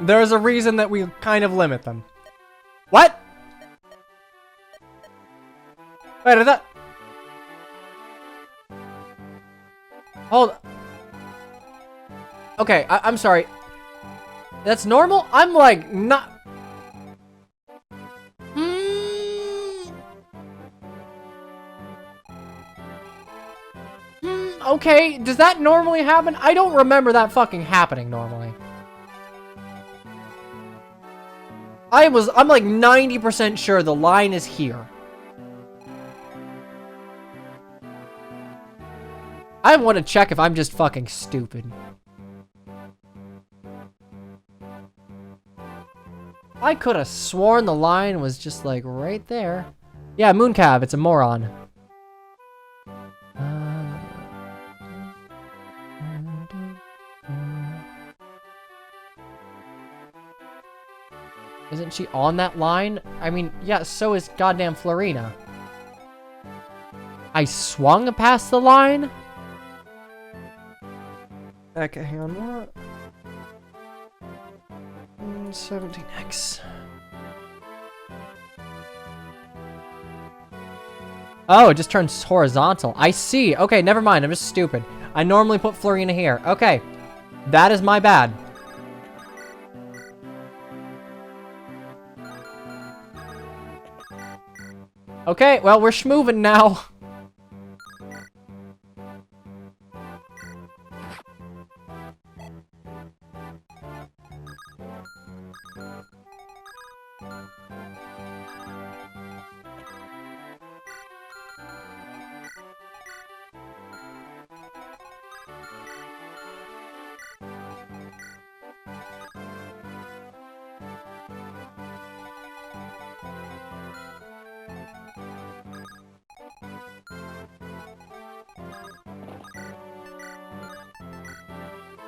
there's a reason that we kind of limit them. What? Wait, is that... Hold. Okay, I'm sorry. That's normal? I'm like, not... Okay, does that normally happen? I don't remember that fucking happening normally. I'm like 90% sure the line is here. I want to check if I'm just fucking stupid. I could have sworn the line was just like right there. Yeah, Mooncab, it's a moron. Isn't she on that line? I mean, yeah, so is goddamn Florina. I swung past the line? Okay, hang on, what? 17x. Oh, it just turns horizontal. I see. Okay, never mind. I'm just stupid. I normally put Florina here. Okay. That is my bad. Okay, well, we're schmoovin' now.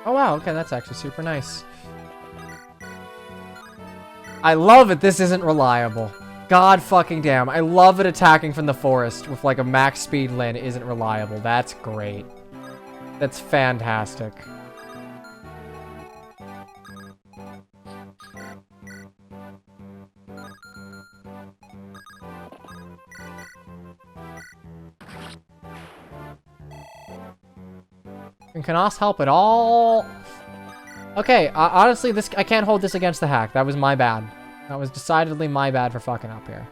Oh wow, okay, that's actually super nice. I love it, this isn't reliable. God fucking damn, I love it attacking from the forest with like a max speed Lin isn't reliable. That's great. That's fantastic. And can Os help at all? Okay, honestly, I can't hold this against the hack. That was my bad. That was decidedly my bad for fucking up here.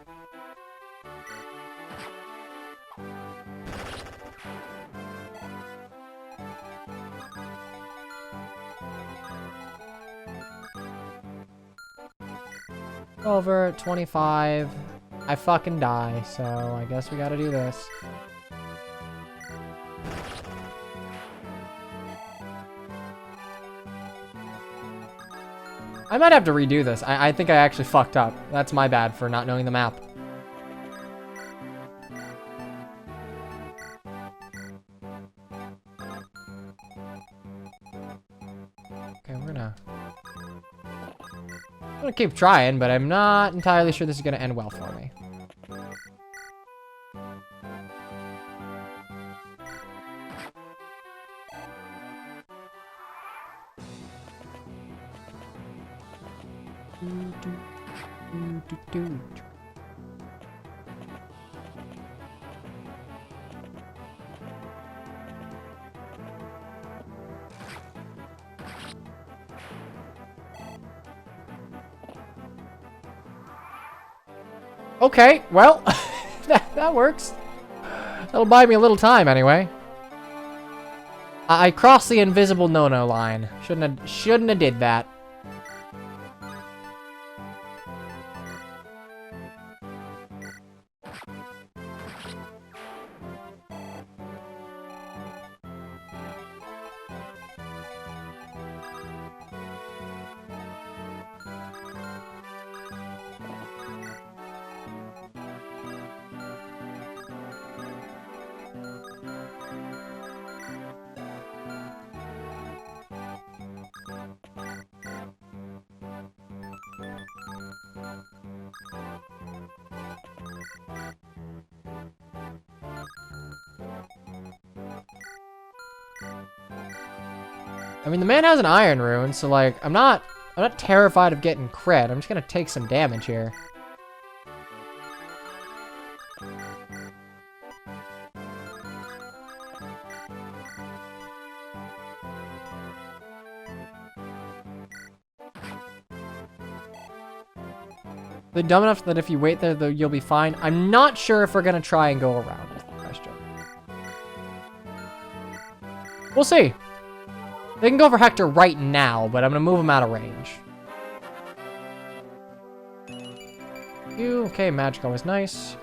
Over 25. I fucking die, so I guess we gotta do this. I might have to redo this. I think I actually fucked up. That's my bad for not knowing the map. Okay, I'm gonna keep trying, but I'm not entirely sure this is gonna end well for me. Okay, well, that works. That'll buy me a little time anyway. I crossed the invisible no-no line. Shouldn't have did that. I mean, the man has an iron rune, so like, I'm not terrified of getting crit. I'm just gonna take some damage here. They're dumb enough that if you wait there, though, you'll be fine. I'm not sure if we're gonna try and go around is the question. We'll see. They can go for Hector right now, but I'm gonna move him out of range. Okay, magic always nice.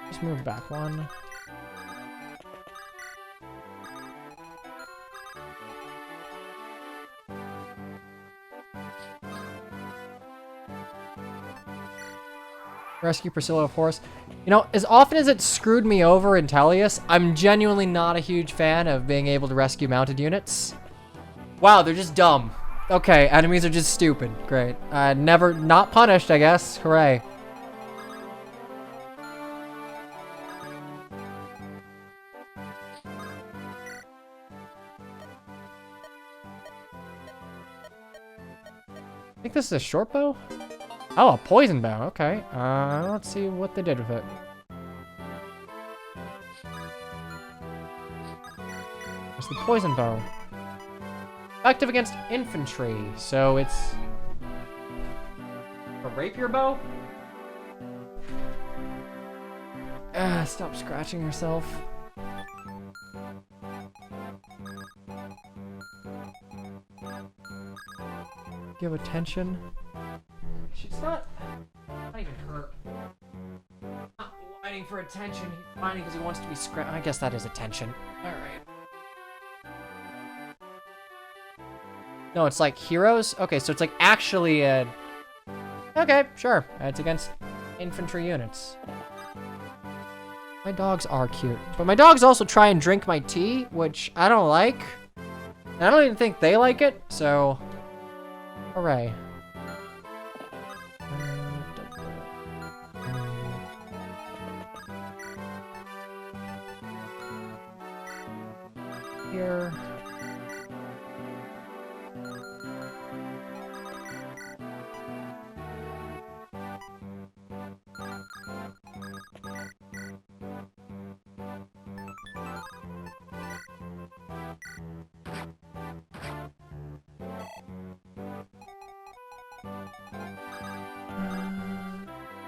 Just move back one. Rescue Priscilla of Horse. You know, as often as it screwed me over in Tellius, I'm genuinely not a huge fan of being able to rescue mounted units. Wow, they're just dumb. Okay, enemies are just stupid. Great. Never not punished, I guess. Hooray. I think this is a short bow? Oh, a poison bow. Okay. Let's see what they did with it. It's the poison bow. Effective against infantry, so it's a rapier bow? Stop scratching yourself. Give attention. She's not even hurt. Not whining for attention. He's whining because he wants to be scratched. I guess that is attention. Alright. No, it's like heroes? Okay, so it's like actually a... Okay, sure. It's against infantry units. My dogs are cute. But my dogs also try and drink my tea, which I don't like. And I don't even think they like it, so... Hooray. Here...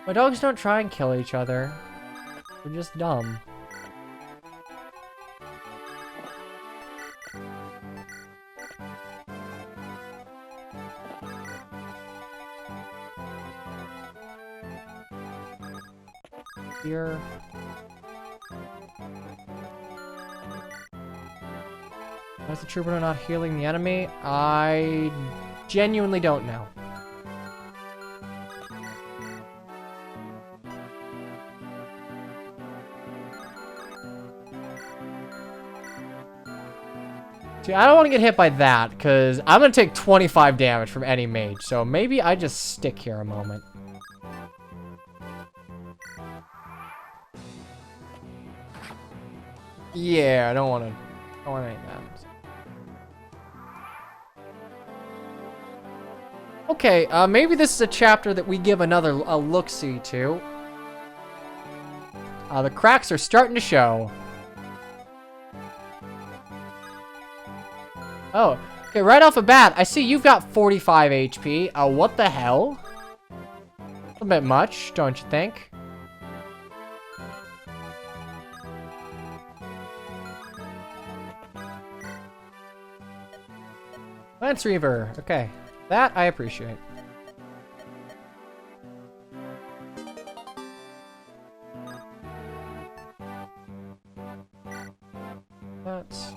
My dogs don't try and kill each other. They're just dumb. Here. Why is the trooper not healing the enemy? I genuinely don't know. See, I don't want to get hit by that, because I'm going to take 25 damage from any mage, so maybe I just stick here a moment. Yeah, I don't want any of that. Okay, maybe this is a chapter that we give a look-see to. The cracks are starting to show. Oh, okay, right off the bat, I see you've got 45 HP. What the hell? A bit much, don't you think? Lance Reaver, okay. That I appreciate. That's...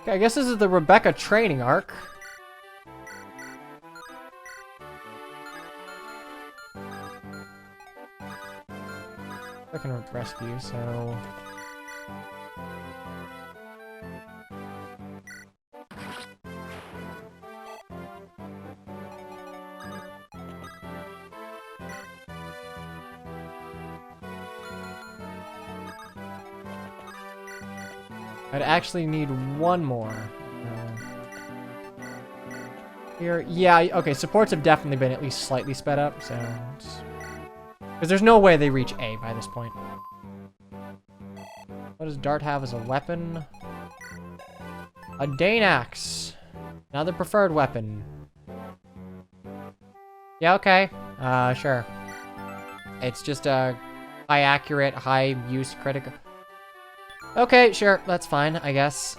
Okay, I guess this is the Rebecca training arc. I can rescue, so... I'd actually need one more. Here, yeah, okay, supports have definitely been at least slightly sped up, so... Because there's no way they reach A by this point. What does Dart have as a weapon? A Dane Axe. Another preferred weapon. Yeah, okay. Sure. It's just a high accurate, high use critical. Okay, sure, that's fine, I guess.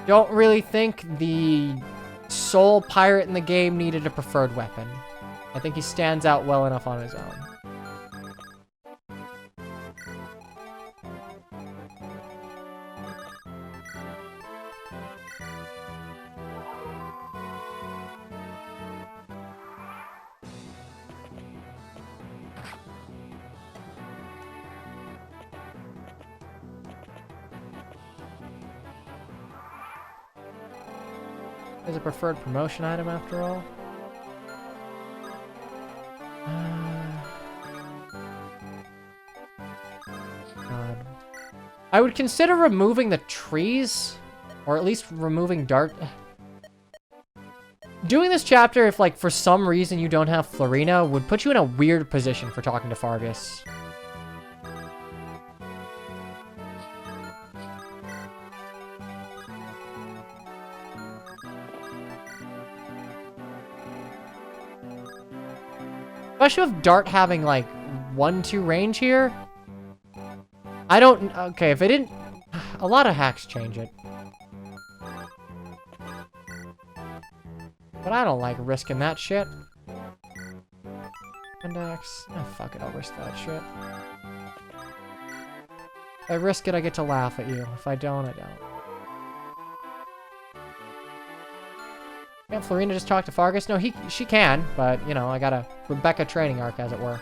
Don't really think the sole pirate in the game needed a preferred weapon. I think he stands out well enough on his own. There's a preferred promotion item after all. God. I would consider removing the trees, or at least removing dart. Doing this chapter, if like for some reason you don't have Florina, would put you in a weird position for talking to Fargus. Especially with Dart having like 1-2 range here. I don't, okay, if it didn't, a lot of hacks change it. But I don't like risking that shit. Index, fuck it, I'll risk that shit. If I risk it, I get to laugh at you. If I don't, I don't. Can't Florina just talk to Fargus? No, she can, but, you know, I got a Rebecca training arc, as it were.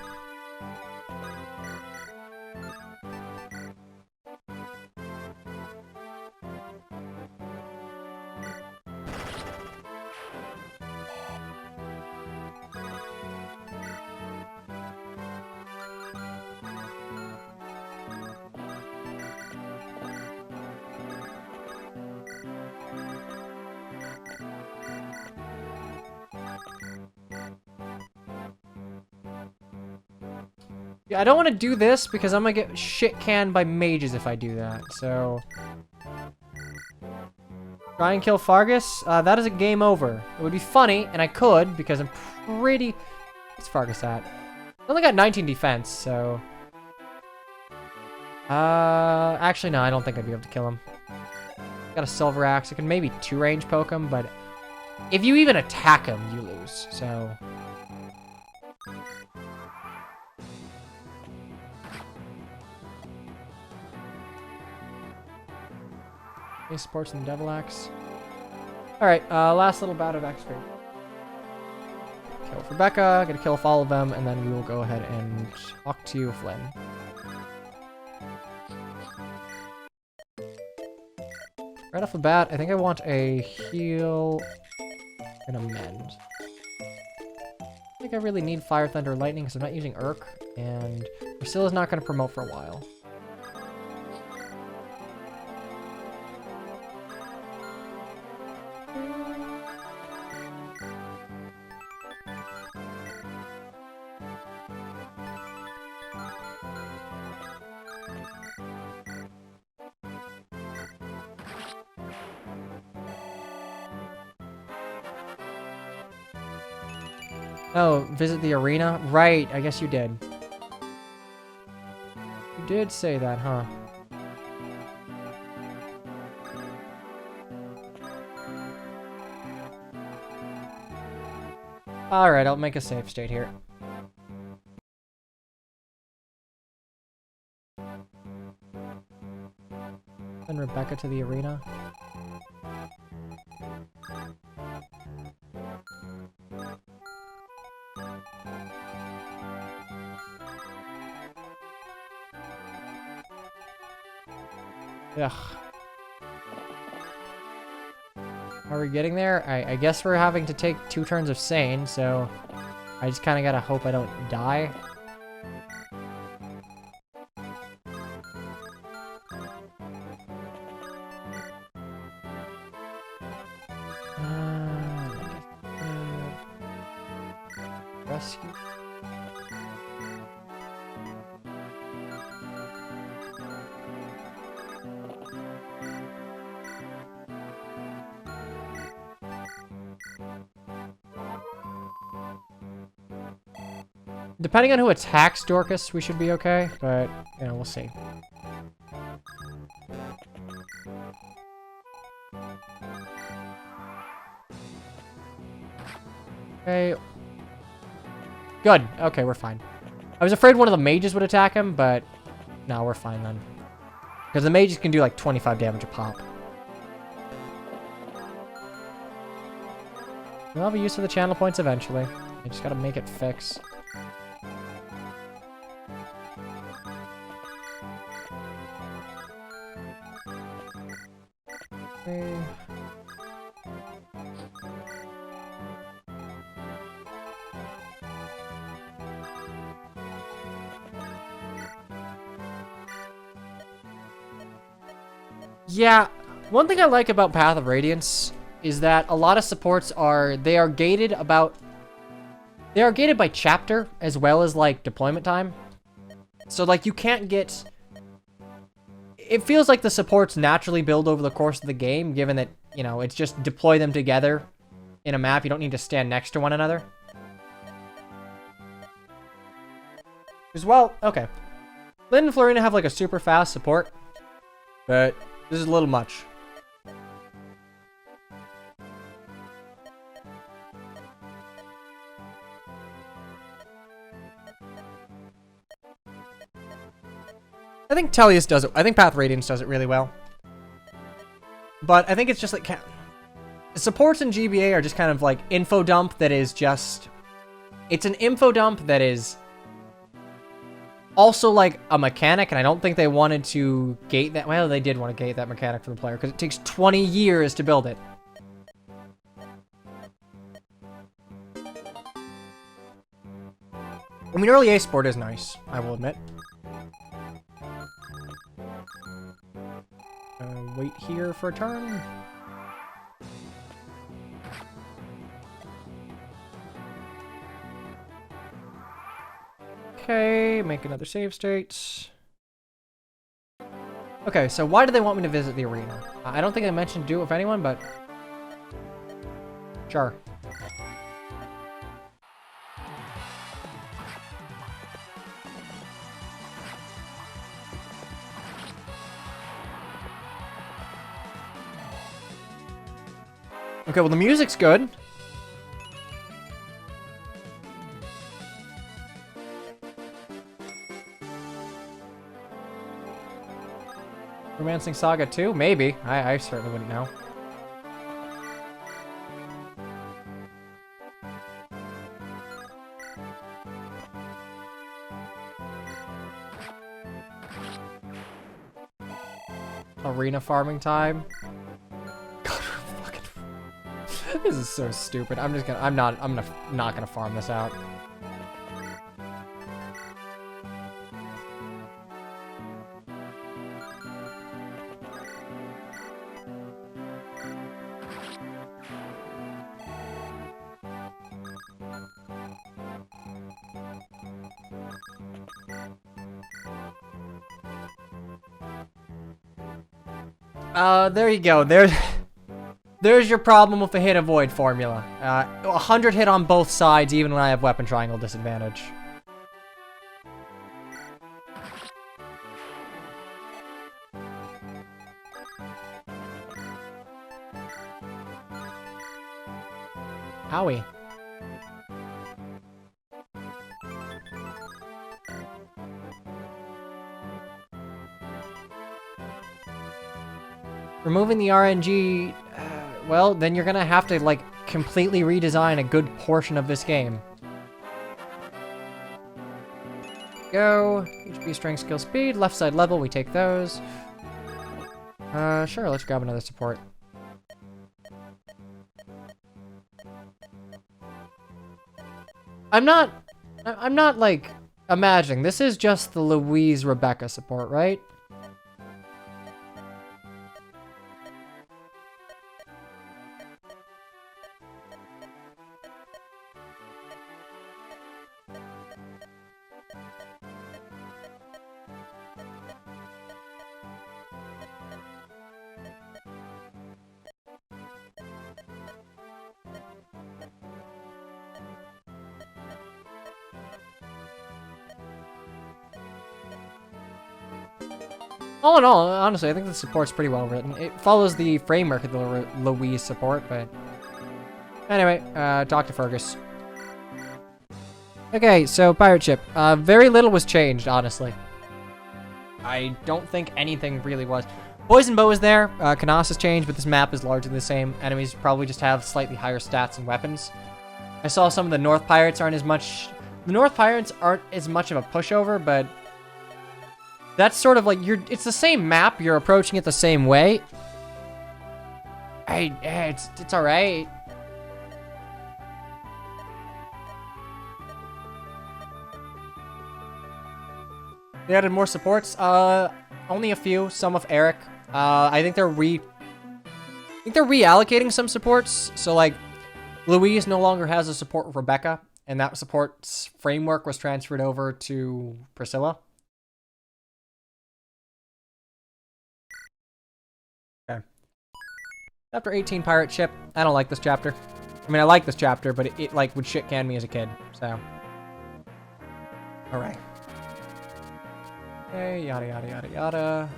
Yeah, I don't want to do this because I'm gonna get shit canned by mages if I do that, so... Try and kill Fargus? That is a game over. It would be funny, and I could, because I'm pretty... What's Fargus at? I only got 19 defense, so... Actually, no, I don't think I'd be able to kill him. Got a silver axe. I can maybe 2-range poke him, but... If you even attack him, you lose, so... Ace sports and Devil Axe. Alright, last little bout of XP. Kill Rebecca, gonna kill off all of them, and then we will go ahead and talk to Flynn. Right off the bat, I think I want a heal and a mend. I think I really need Fire, Thunder, Lightning because I'm not using Urk, and Priscilla's not going to promote for a while. Oh, visit the arena? Right, I guess you did. You did say that, huh? Alright, I'll make a safe state here. Send Rebecca to the arena. Ugh. Are we getting there? I guess we're having to take 2 turns of Sane, so I just kind of gotta hope I don't die. Rescue. Depending on who attacks Dorcas, we should be okay, but, you know, we'll see. Okay. Good. Okay, we're fine. I was afraid one of the mages would attack him, but no, we're fine then. Because the mages can do like 25 damage a pop. We'll have a use of the channel points eventually. I just gotta make it fix. Okay. Yeah, one thing I like about Path of Radiance is that a lot of supports they are gated by chapter as well as like deployment time. So like you can't get, it feels like the supports naturally build over the course of the game, given that, you know, it's just deploy them together in a map. You don't need to stand next to one another. As well, okay. Lynn and Florina have like a super fast support, but this is a little much. I think Tellius does it. I think Path of Radiance does it really well. But I think it's just like supports in GBA are just kind of like info dump that is just, it's an info dump that is also like a mechanic, and I don't think they wanted to gate that. Well, they did want to gate that mechanic for the player because it takes 20 years to build it. I mean, early A sport is nice, I will admit. Wait here for a turn. Okay, make another save state. Okay, so why do they want me to visit the arena? I don't think I mentioned do it with anyone, but sure. Okay, well the music's good. Romancing Saga 2? Maybe. I certainly wouldn't know. Arena farming time. God, we're fucking... This is so stupid. I'm not gonna farm this out. There you go. There's your problem with the hit avoid formula. 100 hit on both sides, even when I have weapon triangle disadvantage. Howie. Removing the RNG, well, then you're gonna have to, like, completely redesign a good portion of this game. Go. HP, strength, skill, speed. Left side level, we take those. Sure, let's grab another support. I'm not, like, imagining. This is just the Louise Rebecca support, right? All in all, honestly, I think the support's pretty well written. It follows the framework of the Louise support, but... Anyway, talk to Fergus. Okay, so pirate ship. Very little was changed, honestly. I don't think anything really was. Poison Bow is there. Canas has changed, but this map is largely the same. Enemies probably just have slightly higher stats and weapons. I saw some of the North Pirates aren't as much... The North Pirates aren't as much of a pushover, but... That's sort of like, it's the same map, you're approaching it the same way. It's alright. They added more supports, only a few, some with Eric. I think they're reallocating some supports. So like, Louise no longer has a support with Rebecca, and that support's framework was transferred over to Priscilla. Okay. Chapter 18, Pirate Ship. I don't like this chapter. I mean, I like this chapter, but it like would shit can me as a kid, so. Alright. Okay, yada yada yada yada.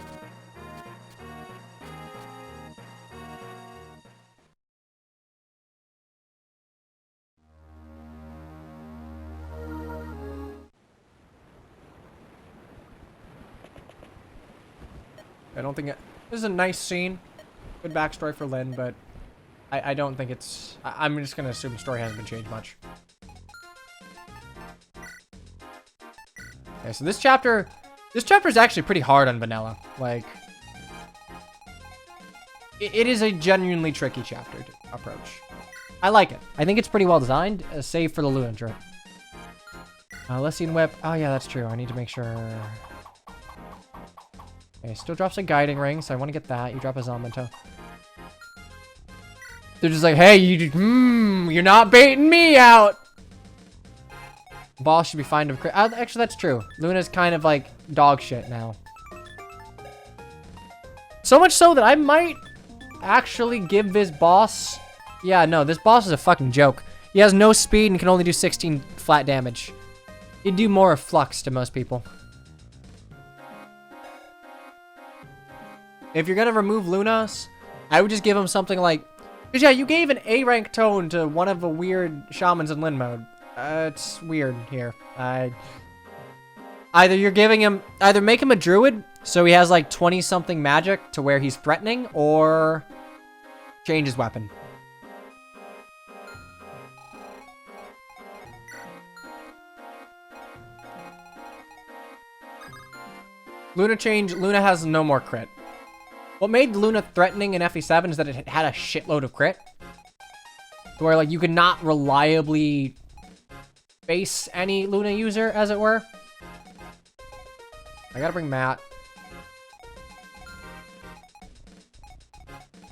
I don't think it... This is a nice scene. Good backstory for Lynn, but I don't think it's... I'm just gonna assume the story hasn't been changed much. Okay, so this chapter is actually pretty hard on vanilla. Like, it is a genuinely tricky chapter to approach. I like it. I think it's pretty well designed, save for the Luna drip. Lessine Whip. Oh yeah, that's true. I need to make sure... Okay, still drops a guiding ring, so I want to get that. You drop a Zamento. They're just like, hey, you're not baiting me out. Boss should be fine to crit. Actually, that's true. Luna's kind of like dog shit now. So much so that I might actually give this boss... Yeah, no, this boss is a fucking joke. He has no speed and can only do 16 flat damage. He'd do more of Flux to most people. If you're gonna remove Lunas, I would just give him something like... Because yeah, you gave an A rank tone to one of the weird shamans in Lin mode. It's weird here. Either you're giving him... Either make him a druid, so he has like 20-something magic to where he's threatening, or change his weapon. Luna has no more crit. What made Luna threatening in FE7 is that it had a shitload of crit. Where, like, you could not reliably face any Luna user, as it were. I gotta bring Matt.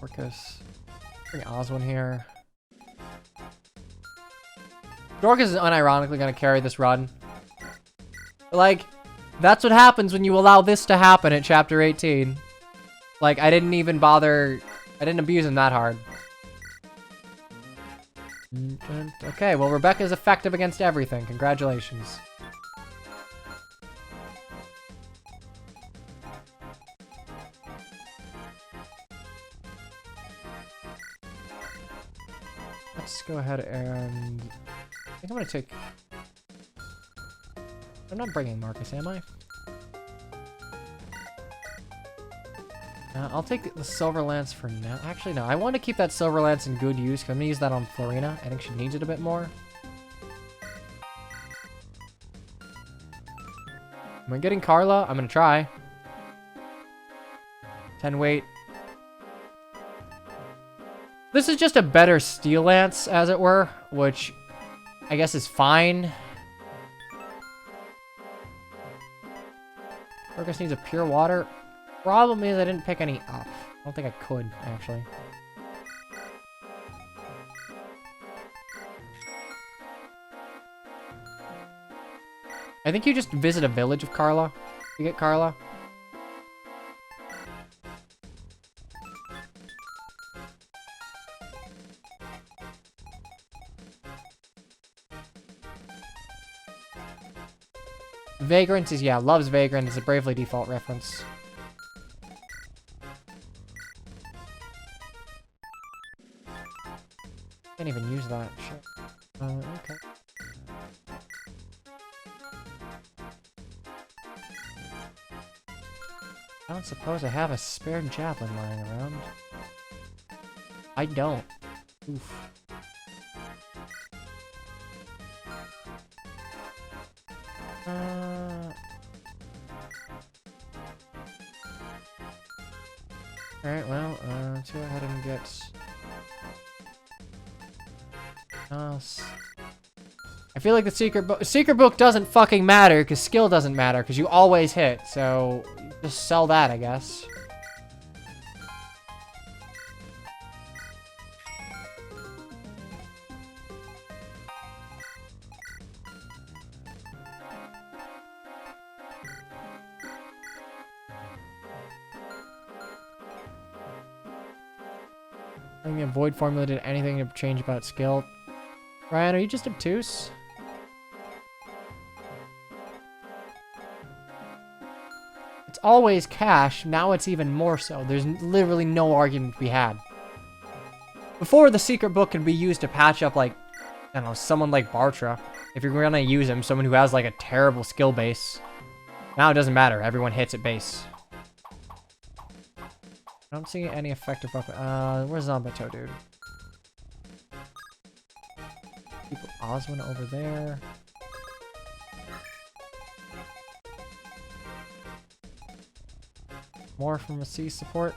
Dorcas. Bring Oswin here. Dorcas is unironically gonna carry this run. Like, that's what happens when you allow this to happen at Chapter 18. Like, I didn't even bother... I didn't abuse him that hard. Okay, well, Rebecca's effective against everything. Congratulations. Let's go ahead and... I think I'm gonna take... I'm not bringing Marcus, am I? I'll take the Silver Lance for now. Actually, no. I want to keep that Silver Lance in good use, because I'm going to use that on Florina. I think she needs it a bit more. Am I getting Carla? I'm going to try. 10 weight. This is just a better Steel Lance, as it were, which I guess is fine. Dorcas needs a pure water. Problem is I didn't pick any up. I don't think I could, actually. I think you just visit a village of Carla. You get Carla. Vagrant is, yeah, loves Vagrant. It's a Bravely Default reference. Can't even use that shit. Okay. I don't suppose I have a spare javelin lying around. I don't. Oof. Alright, well, let's go ahead and get... I feel like the secret book doesn't fucking matter because skill doesn't matter because you always hit, so just sell that, I guess. I think the avoid formula did anything to change about skill. Ryan, are you just obtuse? It's always cash. Now it's even more so. There's literally no argument to be had. Before, the secret book could be used to patch up, like, I don't know, someone like Bartra. If you're gonna use him, someone who has, like, a terrible skill base. Now it doesn't matter. Everyone hits at base. I don't see any effective weapon. Where's Zombato, dude? Keep Osman over there. More from a C support.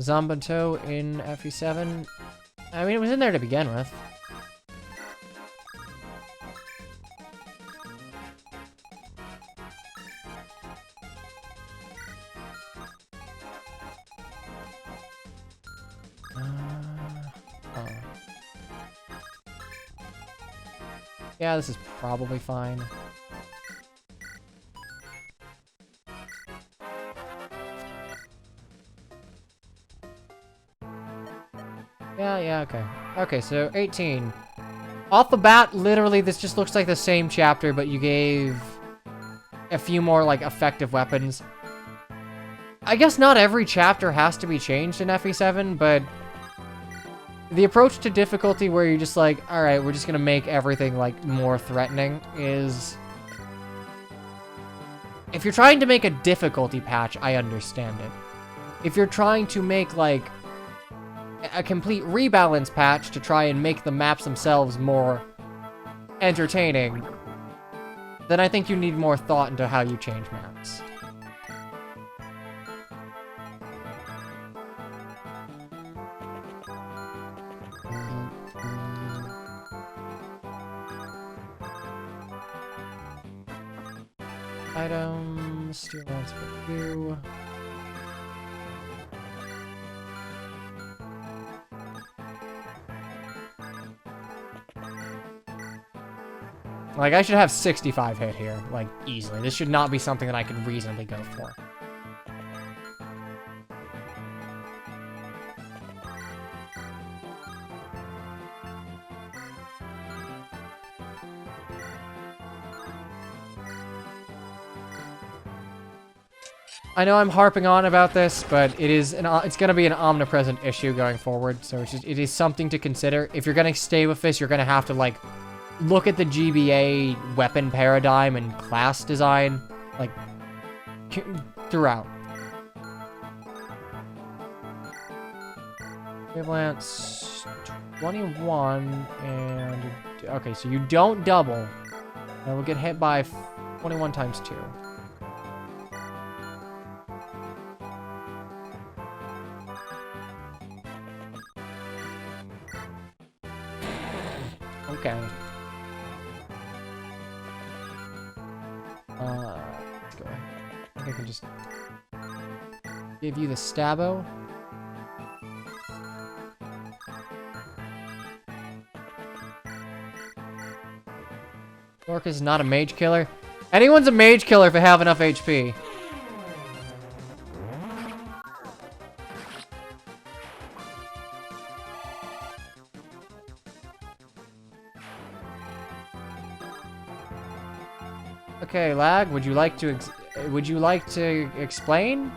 Zombato in FE7. I mean, it was in there to begin with. Yeah, this is probably fine. Yeah, okay. Okay, so 18. Off the bat, literally, this just looks like the same chapter, but you gave a few more, like, effective weapons. I guess not every chapter has to be changed in FE7, but the approach to difficulty where you're just like, alright, we're just gonna make everything, like, more threatening is... If you're trying to make a difficulty patch, I understand it. If you're trying to make, like, a complete rebalance patch to try and make the maps themselves more entertaining, then I think you need more thought into how you change maps. Items, steel lance for you. Like, I should have 65 hit here, like, easily. This should not be something that I could reasonably go for. I know I'm harping on about this, but it's going to be an omnipresent issue going forward, so it is something to consider. If you're going to stay with this, you're going to have to, like, look at the GBA weapon paradigm and class design, like, throughout. Lance 21, and... Okay, so you don't double. And we'll get hit by 21 times 2. Okay. Let's go. I think I can just give you the Stabo. Dorcas is not a mage killer. Anyone's a mage killer if they have enough HP. Okay, Lag, would you like to explain?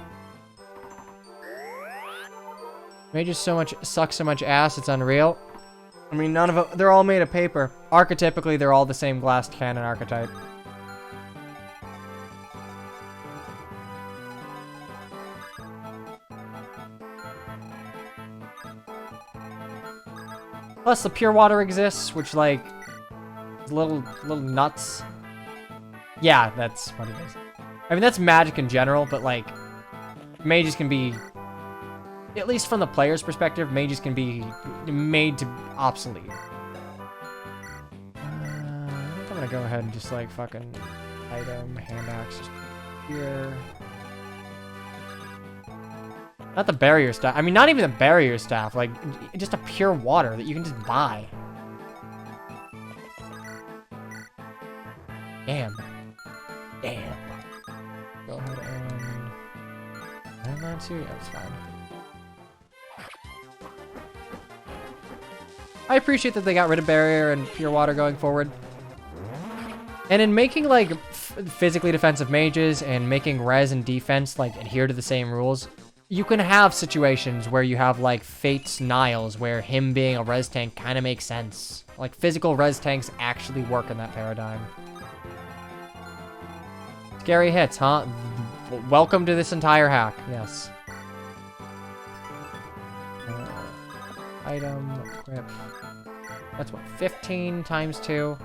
Mages suck so much ass, it's unreal. I mean, none of them, they're all made of paper. Archetypically, they're all the same glass cannon archetype. Plus, the pure water exists, which, like, is little nuts. Yeah, that's what it is. I mean, that's magic in general, but, like, mages can be, at least from the player's perspective, mages can be made to obsolete. I think I'm gonna go ahead and just, like, fucking item, hand axe, just here. Not the barrier staff. I mean, not even the barrier staff. Like, just a pure water that you can just buy. Damn. Damn. Go ahead and... landmine too? Yeah, that's fine. I appreciate that they got rid of barrier and pure water going forward. And in making, like, physically defensive mages and making res and defense, like, adhere to the same rules, you can have situations where you have, like, Fate's Niles, where him being a res tank kind of makes sense. Like, physical res tanks actually work in that paradigm. Scary hits, huh? Welcome to this entire hack, yes. Item, equip. That's what, 15 times 2?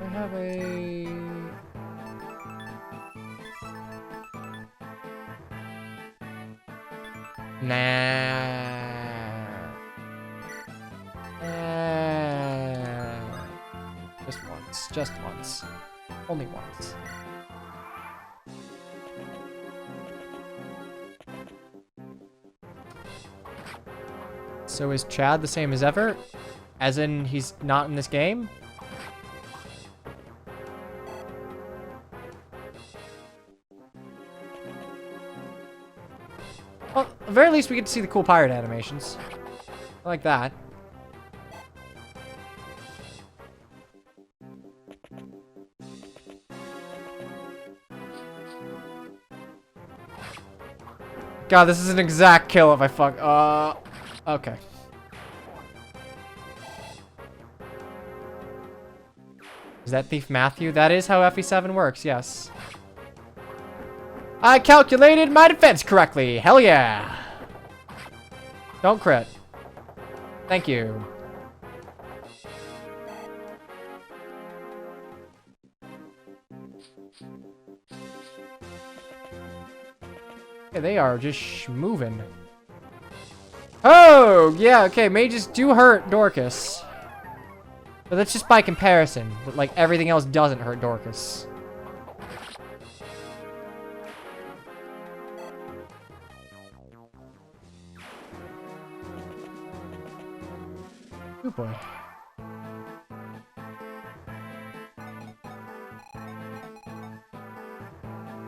I have a... Just once. Just once. Only once. So is Chad the same as ever? As in, he's not in this game? Well, at the very least, we get to see the cool pirate animations. I like that. God, this is an exact kill if I fuck. Okay. Is that Thief Matthew? That is how FE7 works, yes. I calculated my defense correctly. Hell yeah. Don't crit. Thank you. Okay, they are just moving. Oh, yeah, okay, mages do hurt Dorcas. But that's just by comparison. But, like, everything else doesn't hurt Dorcas. Oh boy.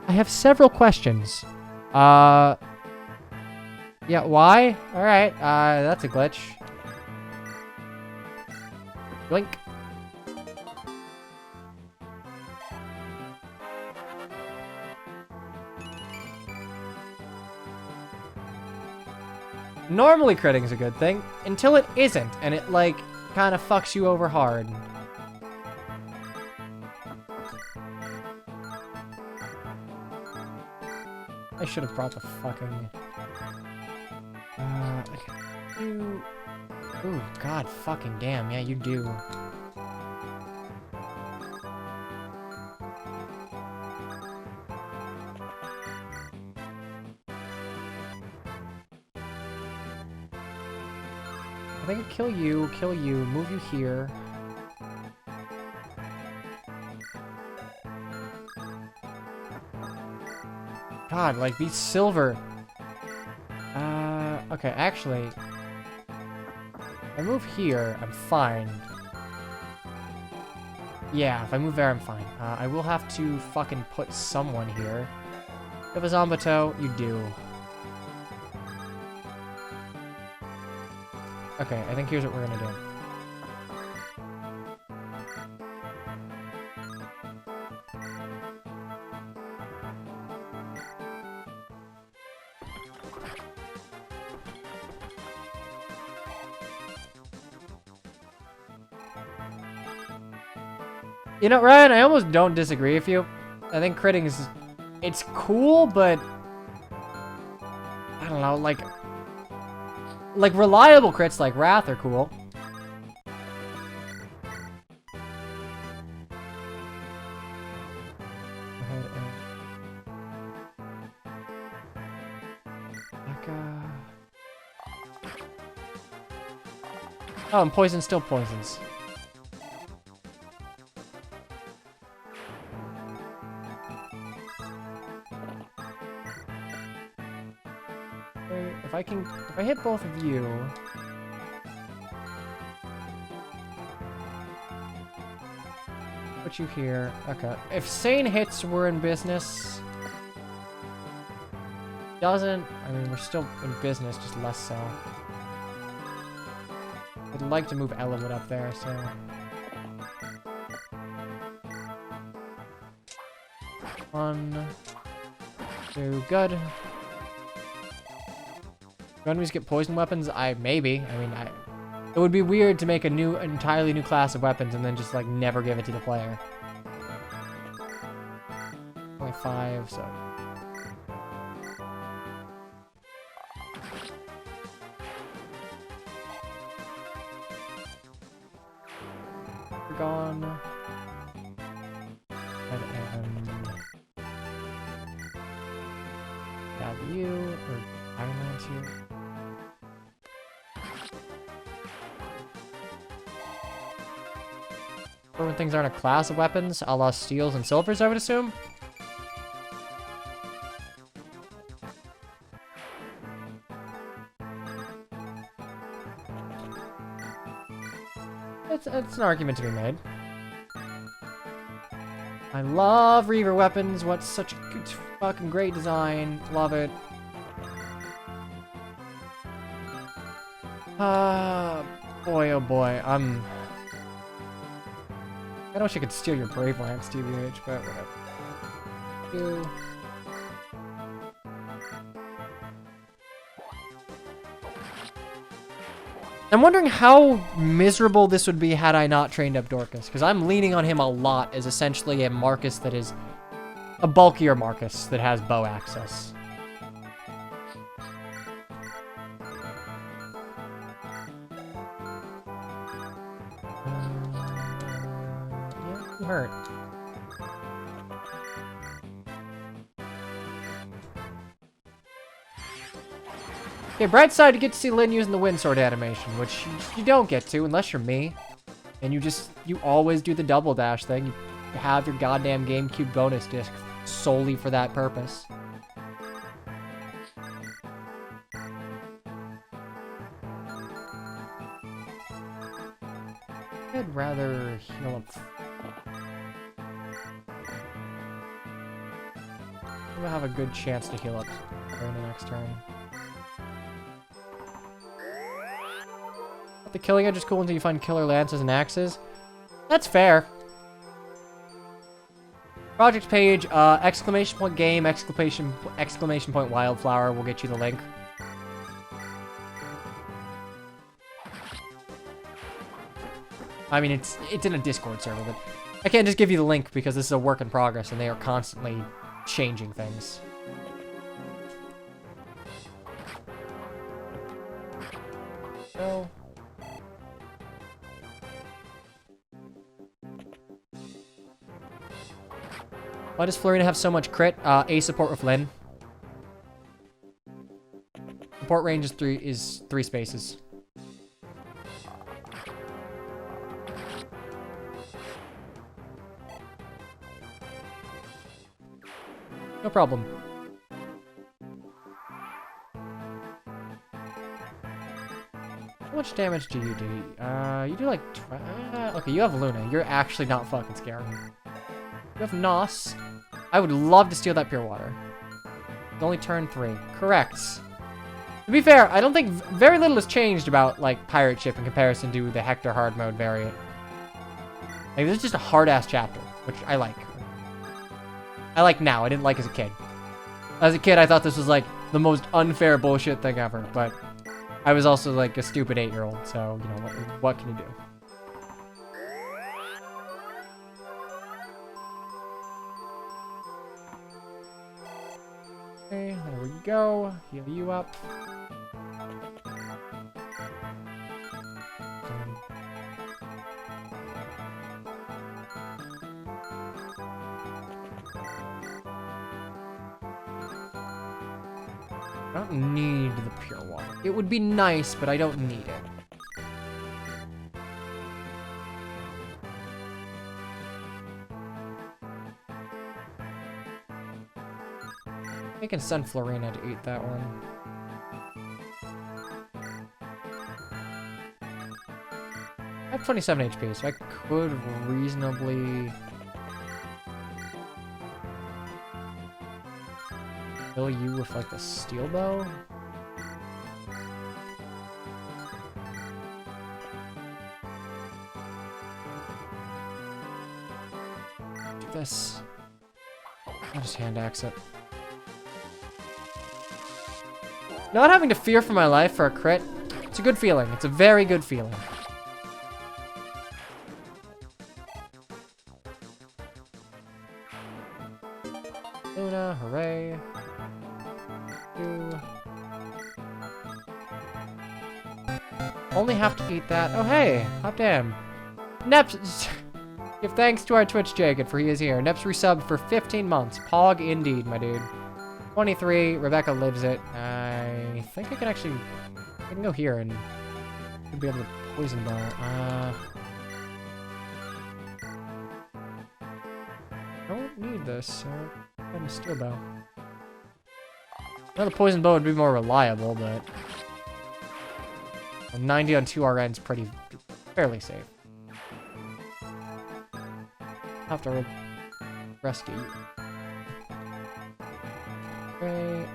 I have several questions. Yeah, why? Alright, that's a glitch. Blink. Normally critting is a good thing, until it isn't, and it, like, kind of fucks you over hard. I should have brought the fucking... you... Ooh, god fucking damn, yeah, you do. I think I'll kill you, move you here. God, like, these silver... okay, actually... If I move here, I'm fine. Yeah, if I move there, I'm fine. I will have to fucking put someone here. You have a Zombato? You do. Okay, I think here's what we're gonna do. You know, Ryan, I almost don't disagree with you. I think critting is... It's cool, but... I don't know, like... Like, reliable crits like Wrath are cool. Oh, and poison still poisons. Okay, if I hit both of you. Put you here. Okay. If Sane hits, we're in business. Doesn't, I mean, we're still in business, just less so. I'd like to move Ellawood up there, so. 1, 2, good. Do enemies get poison weapons? Maybe. I mean, it would be weird to make an entirely new class of weapons and then just, like, never give it to the player. Only 5, so. You're gone. And grab you, or Iron Lance you. When things aren't a class of weapons, a la steels and silvers, I would assume. It's an argument to be made. I love Reaver weapons. What's such a good, fucking great design. Love it. Boy, oh boy. I wish I could steal your Brave Lance, TBH, but whatever. You. I'm wondering how miserable this would be had I not trained up Dorcas, because I'm leaning on him a lot as essentially a Marcus that is a bulkier Marcus that has bow access. Yeah, you hurt. Okay, bright side, you get to see Lyn using the wind sword animation, which you don't get to unless you're me. And you always do the double dash thing. You have your goddamn GameCube bonus disc solely for that purpose. I'd rather heal up. I'm gonna have a good chance to heal up during the next turn. The killing edge is cool until you find killer lances and axes. That's fair. Project page, exclamation point game, exclamation point Wildflower will get you the link. I mean, it's in a Discord server, but I can't just give you the link because this is a work in progress and they are constantly changing things. So. Why does Florina have so much crit? A support with Lyn. Support range is 3 spaces. No problem. How much damage do you do? You do like... okay, you have Luna. You're actually not fucking scary. You have Nos. I would love to steal that pure water. It's only turn 3. Correct. To be fair, I don't think very little has changed about, like, Pirate Ship in comparison to the Hector hard mode variant. Like, this is just a hard-ass chapter, which I like. I like now. I didn't like as a kid. As a kid, I thought this was, like, the most unfair bullshit thing ever, but I was also, like, a stupid 8-year-old, so, you know, what can you do? Okay, there we go. Heal you up. I don't need the pure water. It would be nice, but I don't need it. I can send Florina to eat that one. I have 27 HP, so I could reasonably kill you with like the steel bow. Do this. I'll just hand axe it. Not having to fear for my life for a crit, it's a good feeling. It's a very good feeling. Luna, hooray. Only have to eat that. Oh, hey. Hot damn. Neps. Give thanks to our Twitch Jacob, for he is here. Neps resubbed for 15 months. Pog indeed, my dude. 23. Rebecca lives it. I think I can actually... I can go here and... be able to poison bow. Don't need this, so... I'm a steel bow. I know the poison bow would be more reliable, but... 90 on 2 RN's pretty... fairly safe. Have to rescue you. Great.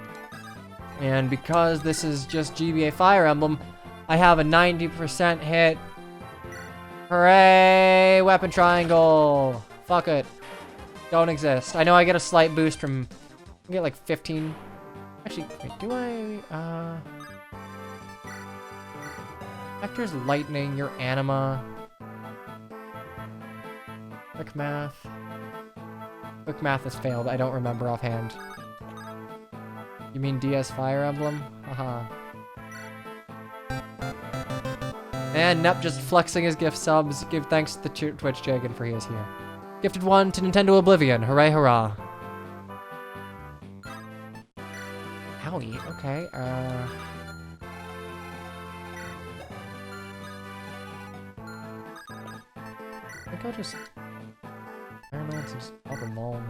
And because this is just GBA Fire Emblem, I have a 90% hit. Hooray! Weapon triangle! Fuck it. Don't exist. I know I get a slight boost from... I get like 15... Actually, wait, do I... Vector's lightning, your anima... Quick math. Quick math has failed. I don't remember offhand. You mean DS Fire Emblem? Haha. And Nep just flexing his gift subs. Give thanks to the Twitch Jagan for he is here. Gifted one to Nintendo Oblivion. Hooray, hurrah. Howie, okay, I think I'll just... Iron Lance and just pop them all.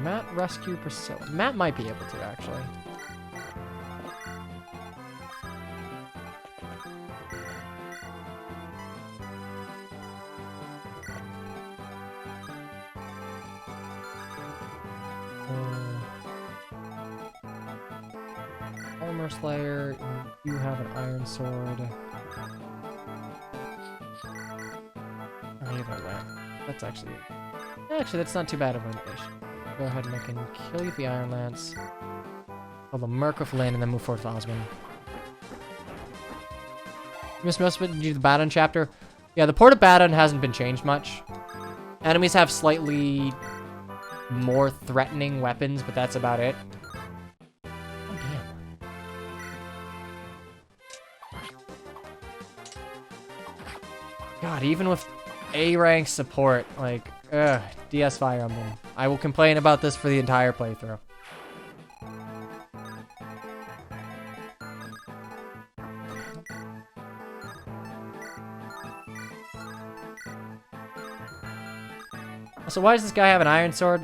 Matt rescue Priscilla. Matt might be able to, actually. Armor Slayer, you have an iron sword. I have a lamp. That's actually that's not too bad of a motivation. Go ahead and I can kill you with the Iron Lance. Kill the Merc with Lynn and then move forward with Osmond. Miss Muspet, did you do the Badon chapter? Yeah, the port of Badon hasn't been changed much. Enemies have slightly more threatening weapons, but that's about it. Oh, damn. God, even with A-rank support, like, ugh, DS Fire Emblem. I will complain about this for the entire playthrough. So why does this guy have an iron sword?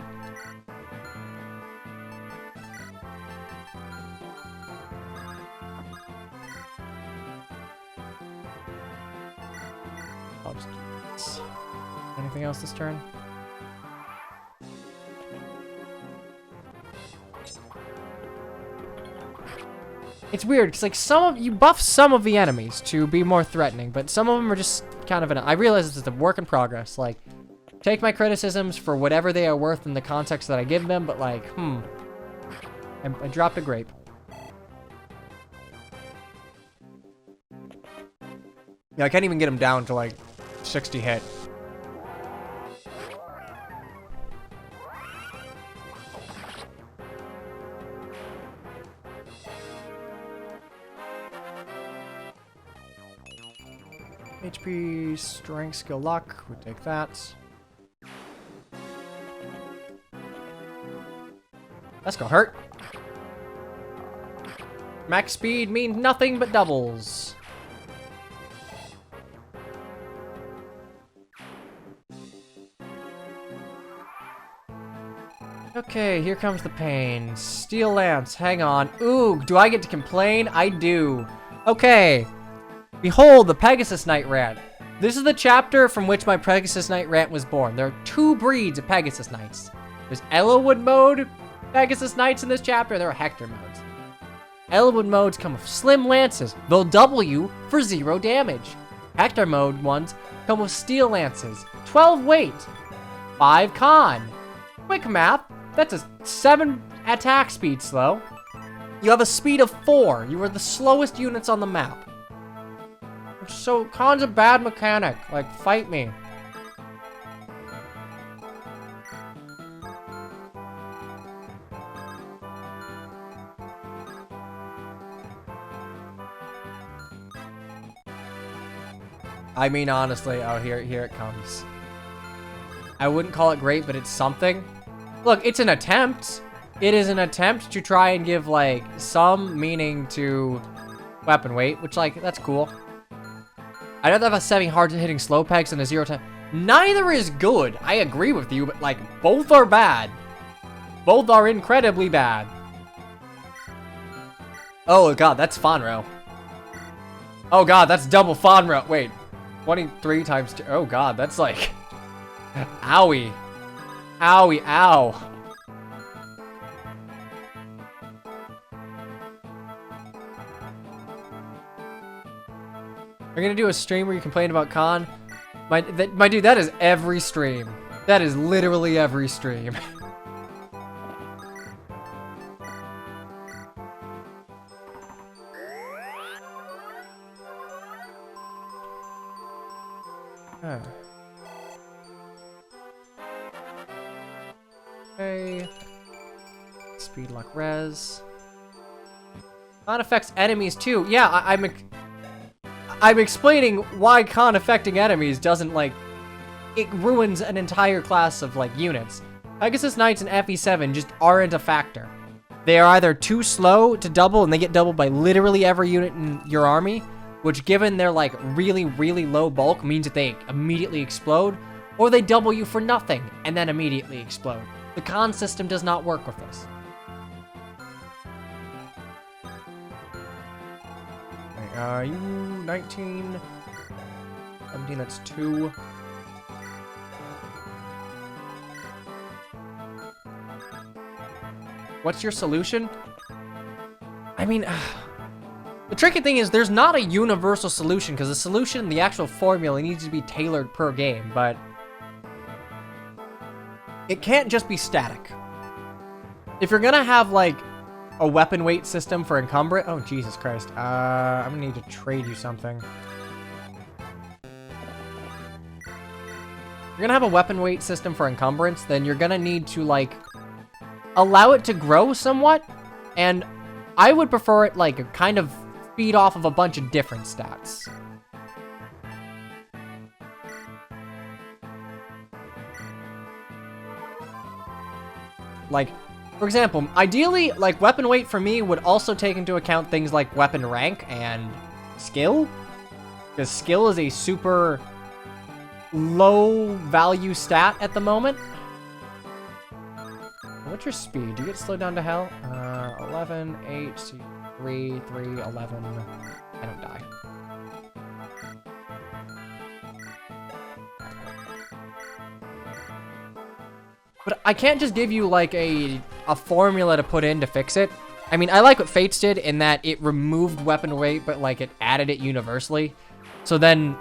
I'll just do this. Anything else this turn? It's weird, because like you buff some of the enemies to be more threatening, but some of them are just kind of I realize this is a work in progress. Like, take my criticisms for whatever they are worth in the context that I give them, but like, I dropped a grape. Yeah, I can't even get him down to like 60 hit. HP, strength, skill, luck. We'll take that. That's gonna hurt. Max speed means nothing but doubles. Okay, here comes the pain. Steel lance, hang on. Ooh, do I get to complain? I do. Okay. Behold, the Pegasus Knight Rat. This is the chapter from which my Pegasus Knight Rat was born. There are 2 breeds of Pegasus Knights. There's Elowood mode Pegasus Knights in this chapter. There are Hector modes. Elowood modes come with slim lances. They'll double you for 0 damage. Hector mode ones come with steel lances. 12 weight. 5 con. Quick math. That's a 7 attack speed slow. You have a speed of 4. You are the slowest units on the map. So, con's a bad mechanic. Like, fight me. I mean, honestly, oh, here it comes. I wouldn't call it great, but it's something. Look, it's an attempt. It is an attempt to try and give, like, some meaning to weapon weight, which, like, that's cool. I'd rather have a 7 hard-hitting slow pegs than a 0 time. Neither is good. I agree with you, but, like, both are bad. Both are incredibly bad. Oh, God, that's Fonro. Oh, God, that's double Fonro. Wait, 23 times 2. Oh, God, that's, like... Owie. Owie, ow. We're gonna do a stream where you complain about Con. My dude, that is every stream. That is literally every stream. Okay. Speed lock res. Con affects enemies too. Yeah, I'm explaining why con affecting enemies doesn't, like, it ruins an entire class of, like, units. Pegasus Knights and FE7 just aren't a factor. They are either too slow to double, and they get doubled by literally every unit in your army, which, given their, like, really, really low bulk, means that they immediately explode, or they double you for nothing, and then immediately explode. The con system does not work with this. Are you 19? 17, that's 2. What's your solution? I mean, the tricky thing is there's not a universal solution, because the solution, the actual formula, needs to be tailored per game, but it can't just be static. If you're gonna have, like, a weapon weight system for encumbrance. Oh, Jesus Christ. I'm gonna need to trade you something. If you're gonna have a weapon weight system for encumbrance, then you're gonna need to, like, allow it to grow somewhat. And I would prefer it, like, kind of feed off of a bunch of different stats. Like, for example, ideally, like, weapon weight for me would also take into account things like weapon rank and skill. Because skill is a super low value stat at the moment. What's your speed? Do you get slowed down to hell? 11, 8, 3, 3, 11. I don't die. But I can't just give you, like, a formula to put in to fix it. I mean, I like what Fates did in that it removed weapon weight, but, like, it added it universally. So then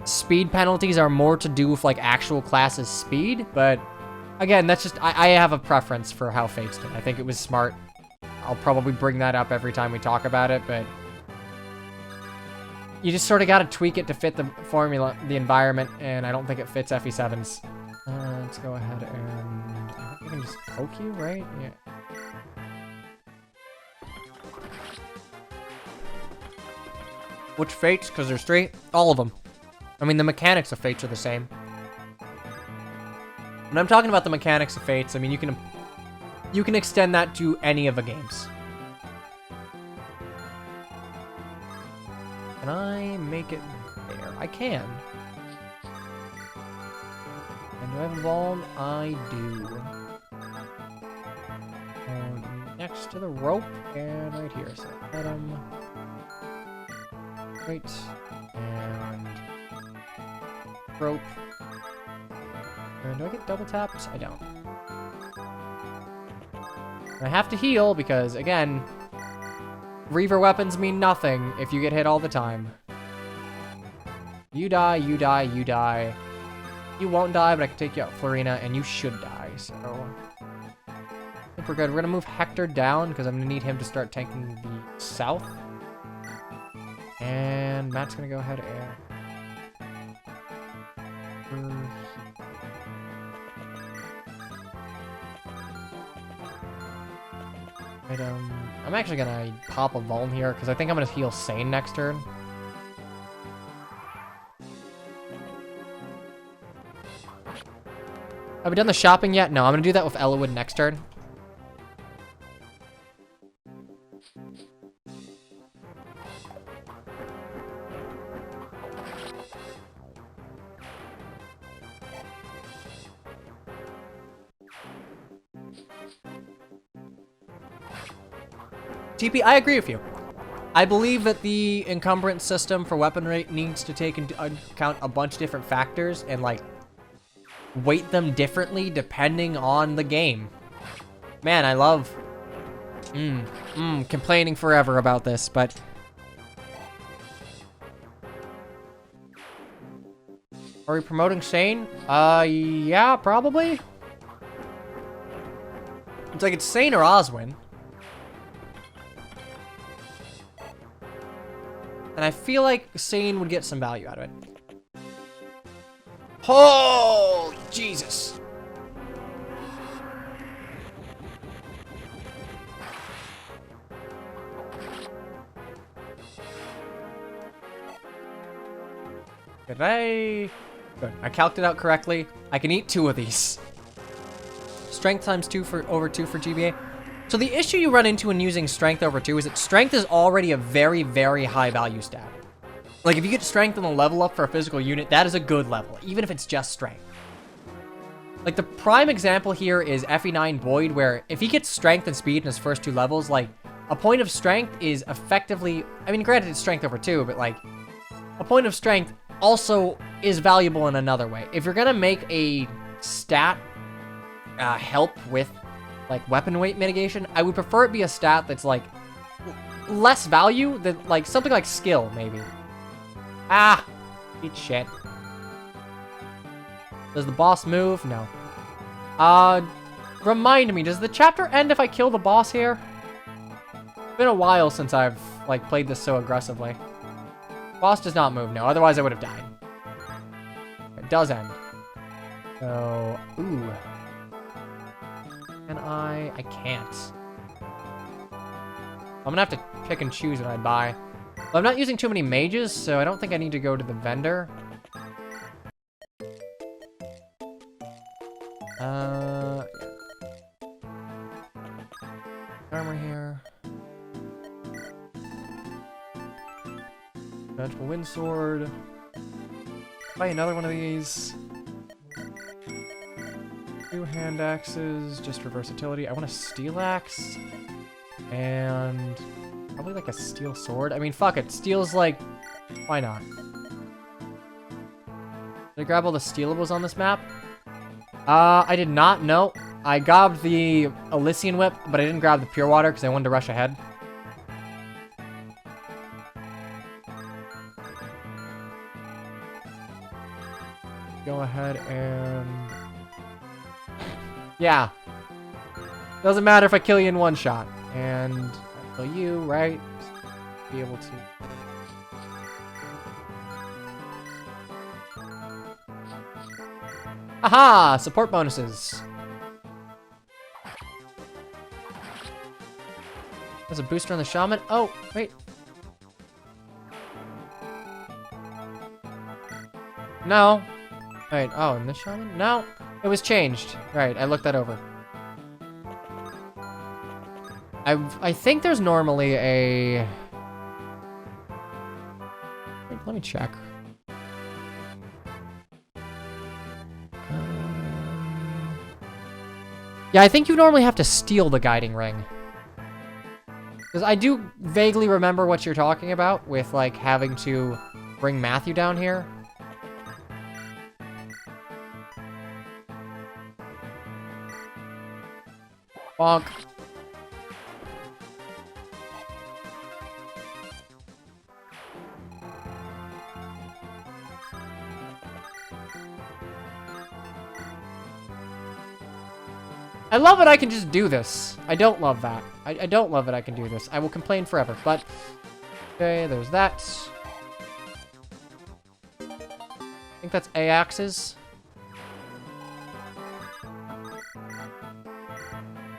speed penalties are more to do with, like, actual classes' speed. But, again, that's just... I have a preference for how Fates did. I think it was smart. I'll probably bring that up every time we talk about it, but... You just sort of gotta tweak it to fit the formula, the environment, and I don't think it fits FE7's. Let's go ahead and... I think I can just poke you, right? Yeah. Which Fates? Because there's 3? All of them. I mean, the mechanics of Fates are the same. When I'm talking about the mechanics of Fates, I mean, you can extend that to any of the games. Can I make it there? I can. And do I have Evolve? I do. next to the rope and right here. So let him. Right. And rope. And do I get double taps? I don't. And I have to heal because, again, Reaver weapons mean nothing if you get hit all the time. You die, you die, you die. You won't die, but I can take you out, Florina, and you should die, so... I think we're good. We're gonna move Hector down, because I'm gonna need him to start tanking the south. And Matt's gonna go ahead and... I'm actually gonna pop a Vuln here, because I think I'm gonna heal Sane next turn. Have we done the shopping yet? No, I'm gonna do that with Elowood next turn. TP, I agree with you. I believe that the encumbrance system for weapon rate needs to take into account a bunch of different factors and, like, weight them differently depending on the game. Man, I love... complaining forever about this, but... Are we promoting Sane? Yeah, probably. It's like it's Sane or Oswin. And I feel like Sane would get some value out of it. Oh, Jesus. Did I? Good. I calced it out correctly. I can eat 2 of these. Strength times 2 for over 2 for GBA. So the issue you run into when using strength over 2 is that strength is already a very, very high value stat. Like, if you get strength on the level up for a physical unit, that is a good level, even if it's just strength. Like, the prime example here is FE9 Boyd, where if he gets strength and speed in his first 2 levels, like, a point of strength is effectively... I mean, granted, it's strength over 2, but, like, a point of strength also is valuable in another way. If you're gonna make a stat help with, like, weapon weight mitigation, I would prefer it be a stat that's, like, less value than, like, something like skill, maybe. Ah! Eat shit. Does the boss move? No. Remind me, does the chapter end if I kill the boss here? It's been a while since I've, like, played this so aggressively. Boss does not move, no. Otherwise, I would have died. It does end. So, ooh. Can I? I can't. I'm gonna have to pick and choose what I buy. Well, I'm not using too many mages, so I don't think I need to go to the vendor. Yeah. Armor here. Magical Wind Sword. Buy another one of these. 2 hand axes, just for versatility. I want a steel axe. And probably like a steel sword. I mean, fuck it. Steel's like, why not? Did I grab all the stealables on this map? I did not, no. I grabbed the Elysian Whip, but I didn't grab the Pure Water because I wanted to rush ahead. Go ahead and... Yeah. Doesn't matter if I kill you in one shot. And I kill you, right? Be able to... Aha! Support bonuses. There's a booster on the shaman. Oh, wait. No. Wait, oh, in the shaman? No. It was changed. Right, I looked that over. I think there's normally a... Wait, let me check. Yeah, I think you normally have to steal the guiding ring. Because I do vaguely remember what you're talking about with, like, having to bring Matthew down here. Bonk. I love it I can just do this. I don't love that. I don't love it I can do this. I will complain forever, but... Okay, there's that. I think that's A-axes.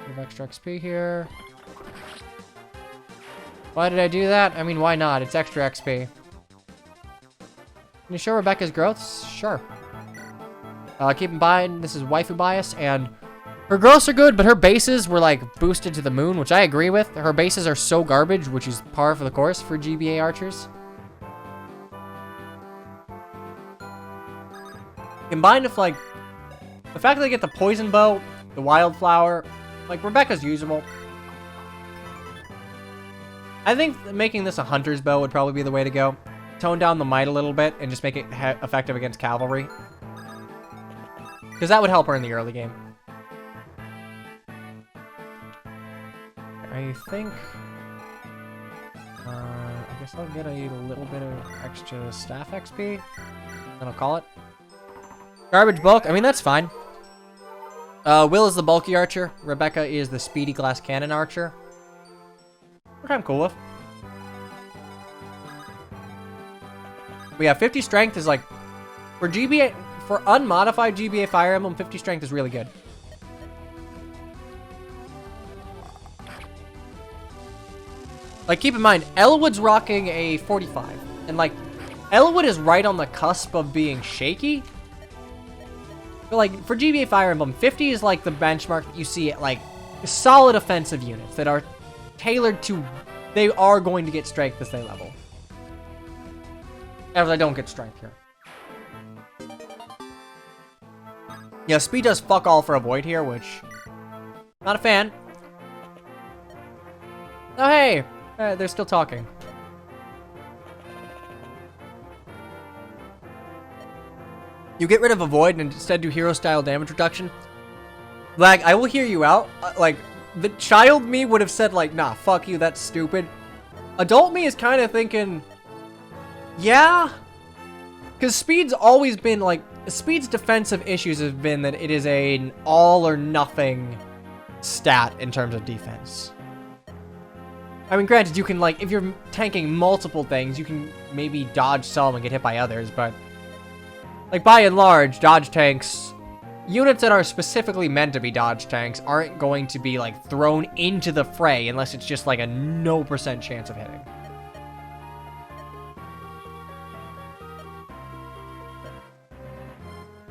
Give extra XP here. Why did I do that? I mean, why not? It's extra XP. Can you show Rebecca's growths? Sure. Keep in mind, this is waifu bias, and her growths are good, but her bases were, like, boosted to the moon, which I agree with. Her bases are so garbage, which is par for the course for GBA archers. Combined with, like, the fact that they get the poison bow, the wildflower, like, Rebecca's usable. I think making this a hunter's bow would probably be the way to go. Tone down the might a little bit and just make it effective against cavalry. Because that would help her in the early game. I think... I guess I'll get a little bit of extra staff XP. Then I'll call it. Garbage bulk. I mean, that's fine. Will is the bulky archer. Rebecca is the speedy glass cannon archer. Which I'm cool with. But yeah, 50 strength is like... For GBA... For unmodified GBA Fire Emblem, 50 strength is really good. Like, keep in mind, Elwood's rocking a 45. And, like, Elwood is right on the cusp of being shaky. But, like, for GBA Fire Emblem, 50 is, like, the benchmark that you see at, like, solid offensive units that are tailored to... They are going to get strength as they level. As I don't get strength here. Yeah, speed does fuck all for avoid here, which... Not a fan. Oh, hey! They're still talking. You get rid of avoid and instead do hero-style damage reduction. Like, I will hear you out. Like, the child me would have said, like, nah, fuck you, that's stupid. Adult me is kind of thinking... Yeah? Because speed's always been, like... Speed's defensive issues have been that it is an all-or-nothing stat in terms of defense. I mean, granted, you can, like, if you're tanking multiple things, you can maybe dodge some and get hit by others, but... Like, by and large, dodge tanks... Units that are specifically meant to be dodge tanks aren't going to be, like, thrown into the fray unless it's just, like, a no % chance of hitting.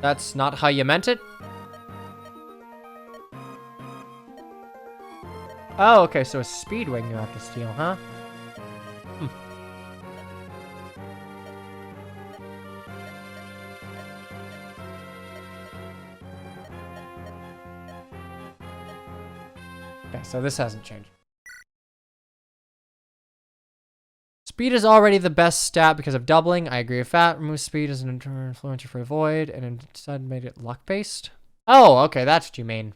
That's not how you meant it? Oh, okay, so a speed wing you have to steal, huh? Okay, so this hasn't changed. Speed is already the best stat because of doubling. I agree with that. Remove speed as an internal influencer for avoid, and instead made it luck-based. Oh, okay, that's what you mean.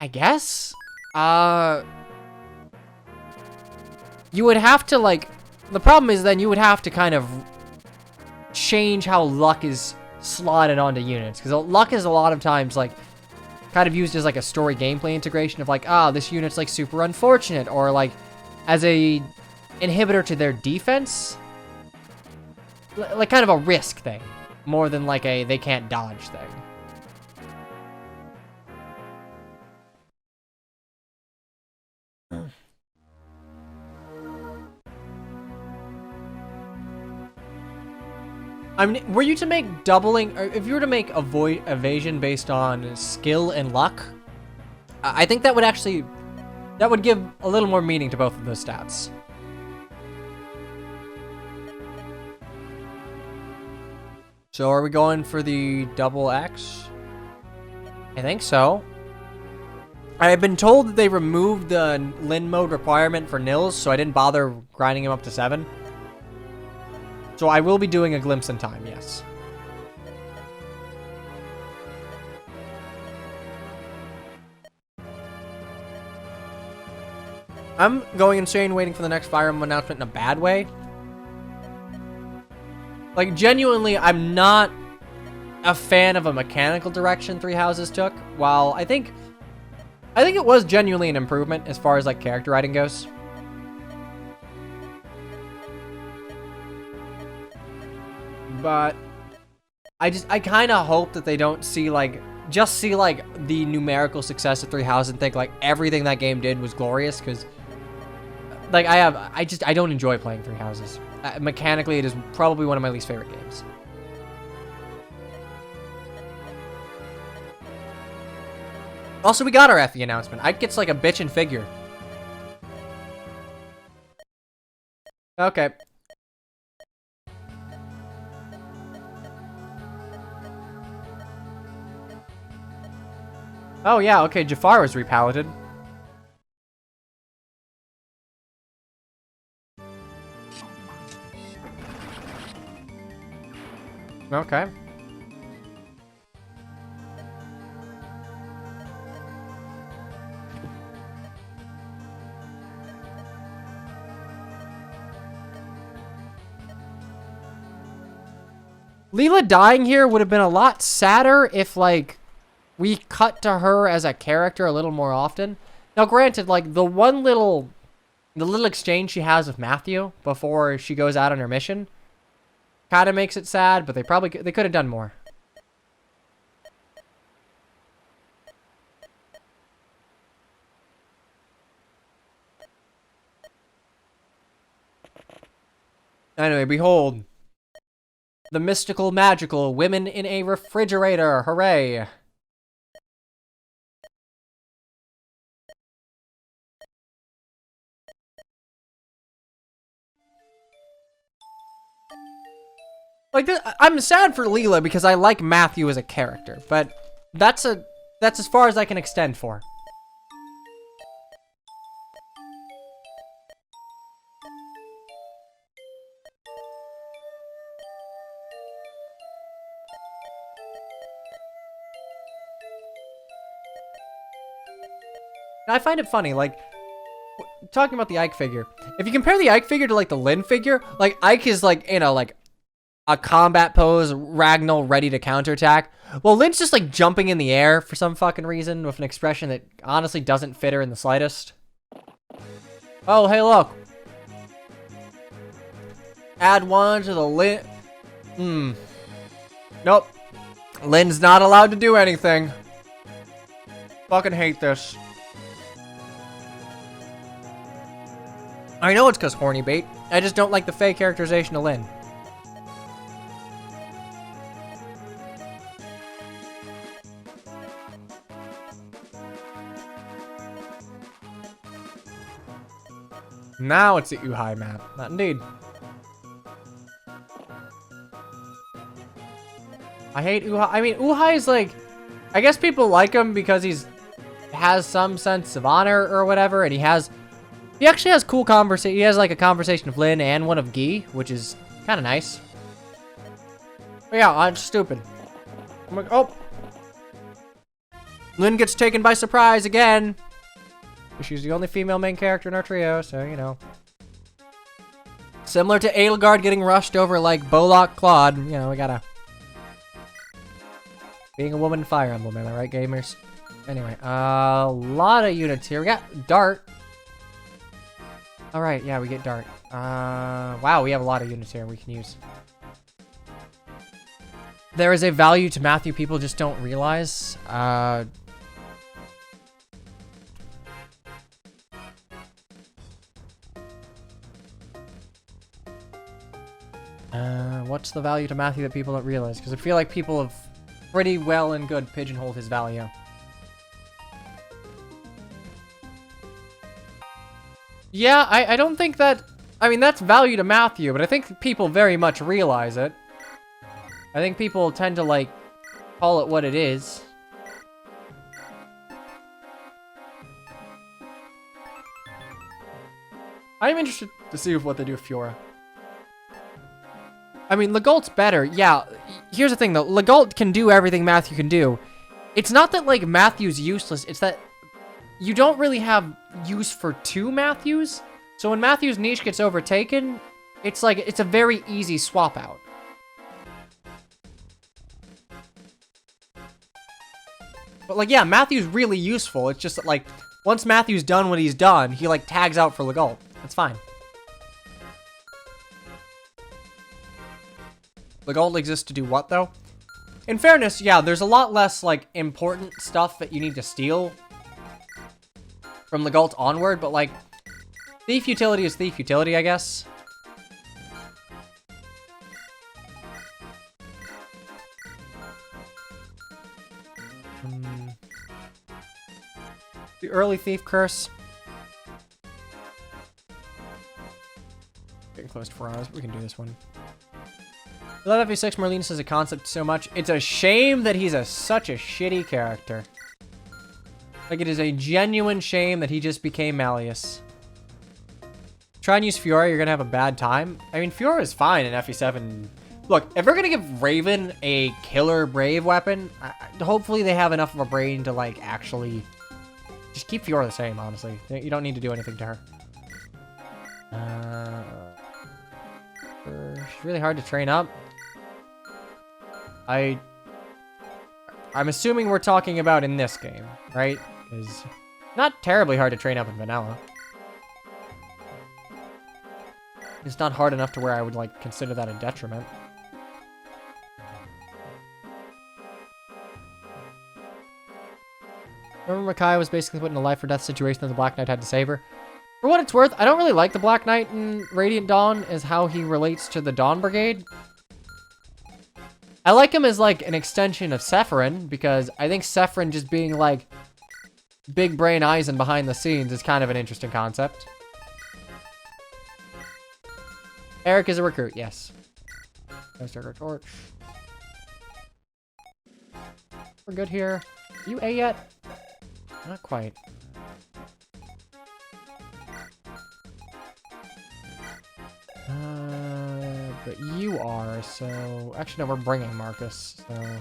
I guess? You would have to, like... The problem is then you would have to kind of change how luck is slotted onto units. Because luck is a lot of times, like, kind of used as, like, a story gameplay integration of, like, ah, this unit's, like, super unfortunate. Or, like, as a inhibitor to their defense. Like, kind of a risk thing. More than, like, a they can't dodge thing. I mean, were you to make doubling, or if you were to make avoid evasion based on skill and luck, I think that would actually, that would give a little more meaning to both of those stats. So are we going for the double X? I think so. I have been told that they removed the Lin mode requirement for Nils, so I didn't bother grinding him up to 7. So I will be doing a glimpse in time, yes. I'm going insane waiting for the next Fire Emblem announcement in a bad way. Like, genuinely, I'm not a fan of a mechanical direction Three Houses took. While I think it was genuinely an improvement as far as, like, character writing goes. But I kind of hope that they don't see, like, just see, like, the numerical success of Three Houses and think, like, everything that game did was glorious, because, like, I don't enjoy playing Three Houses. Mechanically, it is probably one of my least favorite games. Also, we got our FE announcement. Ike gets, like, a bitchin' figure. Okay. Oh, yeah, okay, Jafar was repaleted. Okay. Leela dying here would have been a lot sadder if, like, we cut to her as a character a little more often. Now, granted, like, the little exchange she has with Matthew before she goes out on her mission kind of makes it sad, but they could have done more. Anyway, behold. The mystical, magical women in a refrigerator. Hooray. Like, I'm sad for Leela because I like Matthew as a character, but that's as far as I can extend for. I find it funny, like, talking about the Ike figure. If you compare the Ike figure to, like, the Lin figure, like, Ike is, like, in a, like, a combat pose, Ragnall ready to counterattack. Well, Lin's just, like, jumping in the air for some fucking reason with an expression that honestly doesn't fit her in the slightest. Oh, hey, look. Add one to the Lin. Nope. Lin's not allowed to do anything. Fucking hate this. I know it's because horny bait. I just don't like the fake characterization of Lin. Now it's the Uhai map. Not indeed. I hate Uhai. I mean, Uhai is like... I guess people like him because has some sense of honor or whatever, and he actually has cool conversation. He has like a conversation with Lin and one of Guy, which is kind of nice. But yeah, I'm stupid. I'm like, oh. Lin gets taken by surprise again. She's the only female main character in our trio, so, you know. Similar to Edelgard getting rushed over like Bolok Claude, you know, we gotta... Being a woman in Fire Emblem, am I right, gamers? Anyway, a lot of units here. We got Dart. Alright, yeah, we get Dart. Wow, we have a lot of units here we can use. There is a value to Matthew people just don't realize. What's the value to Matthew that people don't realize? Because I feel like people have pretty well and good pigeonholed his value. Yeah, I don't think that... I mean, that's value to Matthew, but I think people very much realize it. I think people tend to, like, call it what it is. I'm interested to see what they do with Fiora. I mean, Legault's better. Yeah, here's the thing, though. Legault can do everything Matthew can do. It's not that, like, Matthew's useless. It's that you don't really have use for two Matthews. So when Matthew's niche gets overtaken, it's like, it's a very easy swap out. But, like, yeah, Matthew's really useful. It's just that, like, once Matthew's done what he's done, he, like, tags out for Legault. That's fine. Legault exists to do what, though? In fairness, yeah, there's a lot less, like, important stuff that you need to steal from Legault onward, but, like, thief utility is thief utility, I guess. The early thief curse. Getting close to 4 hours, but we can do this one. I love FE6 Merlinus as a concept so much. It's a shame that he's such a shitty character. Like, it is a genuine shame that he just became Malleus. Try and use Fiora, you're gonna have a bad time. I mean, Fiora is fine in FE7. Look, if we're gonna give Raven a killer brave weapon, hopefully they have enough of a brain to, like, actually... Just keep Fiora the same, honestly. You don't need to do anything to her. She's really hard to train up. I'm assuming we're talking about in this game, right? Because not terribly hard to train up in vanilla. It's not hard enough to where I would, like, consider that a detriment. Remember Makai was basically put in a life or death situation that the Black Knight had to save her? For what it's worth, I don't really like the Black Knight in Radiant Dawn as how he relates to the Dawn Brigade. I like him as, like, an extension of Sephirin, because I think Sephirin just being, like, big brain eyes and behind the scenes is kind of an interesting concept. Eric is a recruit, yes. Let's start our torch. We're good here. You A yet? Not quite. But you are, so... Actually, no, we're bringing Marcus, so...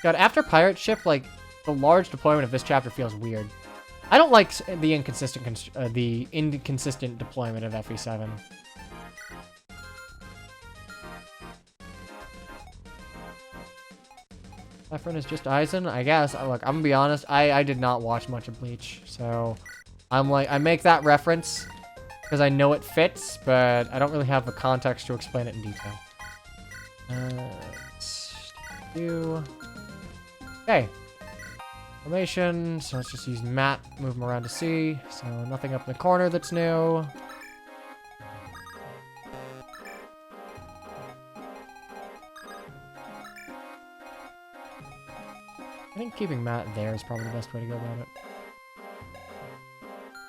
God, after Pirate Ship, like, the large deployment of this chapter feels weird. I don't like the inconsistent deployment of FE7. Saffron is just Aizen, I guess. Look, I'm gonna be honest, I did not watch much of Bleach, so... I'm like, I make that reference because I know it fits, but I don't really have the context to explain it in detail. Okay. Formation, so let's just use Matt, move him around to C, so nothing up in the corner that's new. I think keeping Matt there is probably the best way to go about it.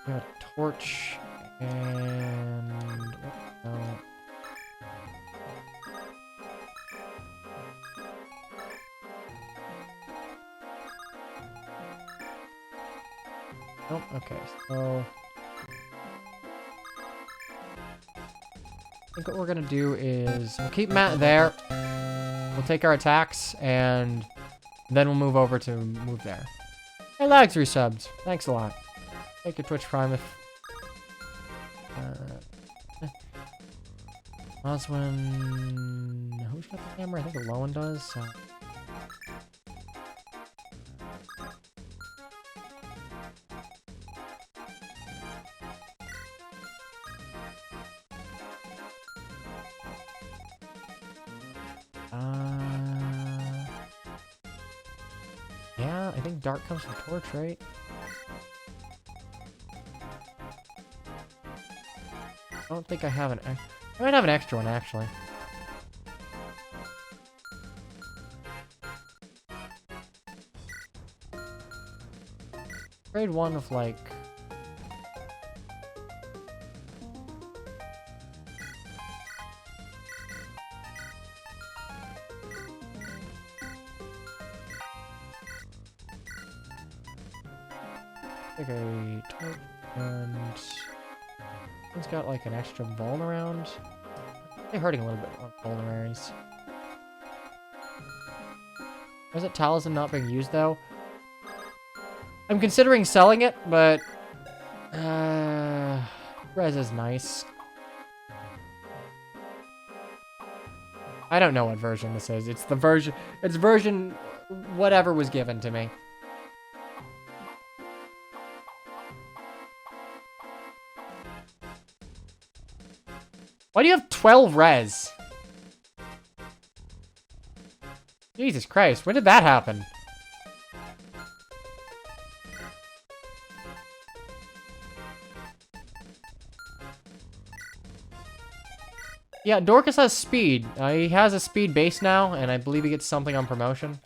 We got a torch, and... Oh, no. Nope, okay, so... I think what we're gonna do is... We'll keep Matt there. We'll take our attacks, and then we'll move over to move there. Hey, lag 3 subs. Thanks a lot. Take your Twitch Prime if... Oswin... Who's got the camera? I think Lowen does, so... Yeah, I think Dark comes from Torch, right? I don't think I have an... I might have an extra one, actually. Trade one with, like... Like a torch. And it's got like an extra vuln around. They're hurting a little bit on vulneraries. Why is that talisman not being used though? I'm considering selling it, but res is nice. I don't know what version this is. It's version whatever was given to me. Why do you have 12 res? Jesus Christ, when did that happen? Yeah, Dorcas has speed. He has a speed base now, and I believe he gets something on promotion.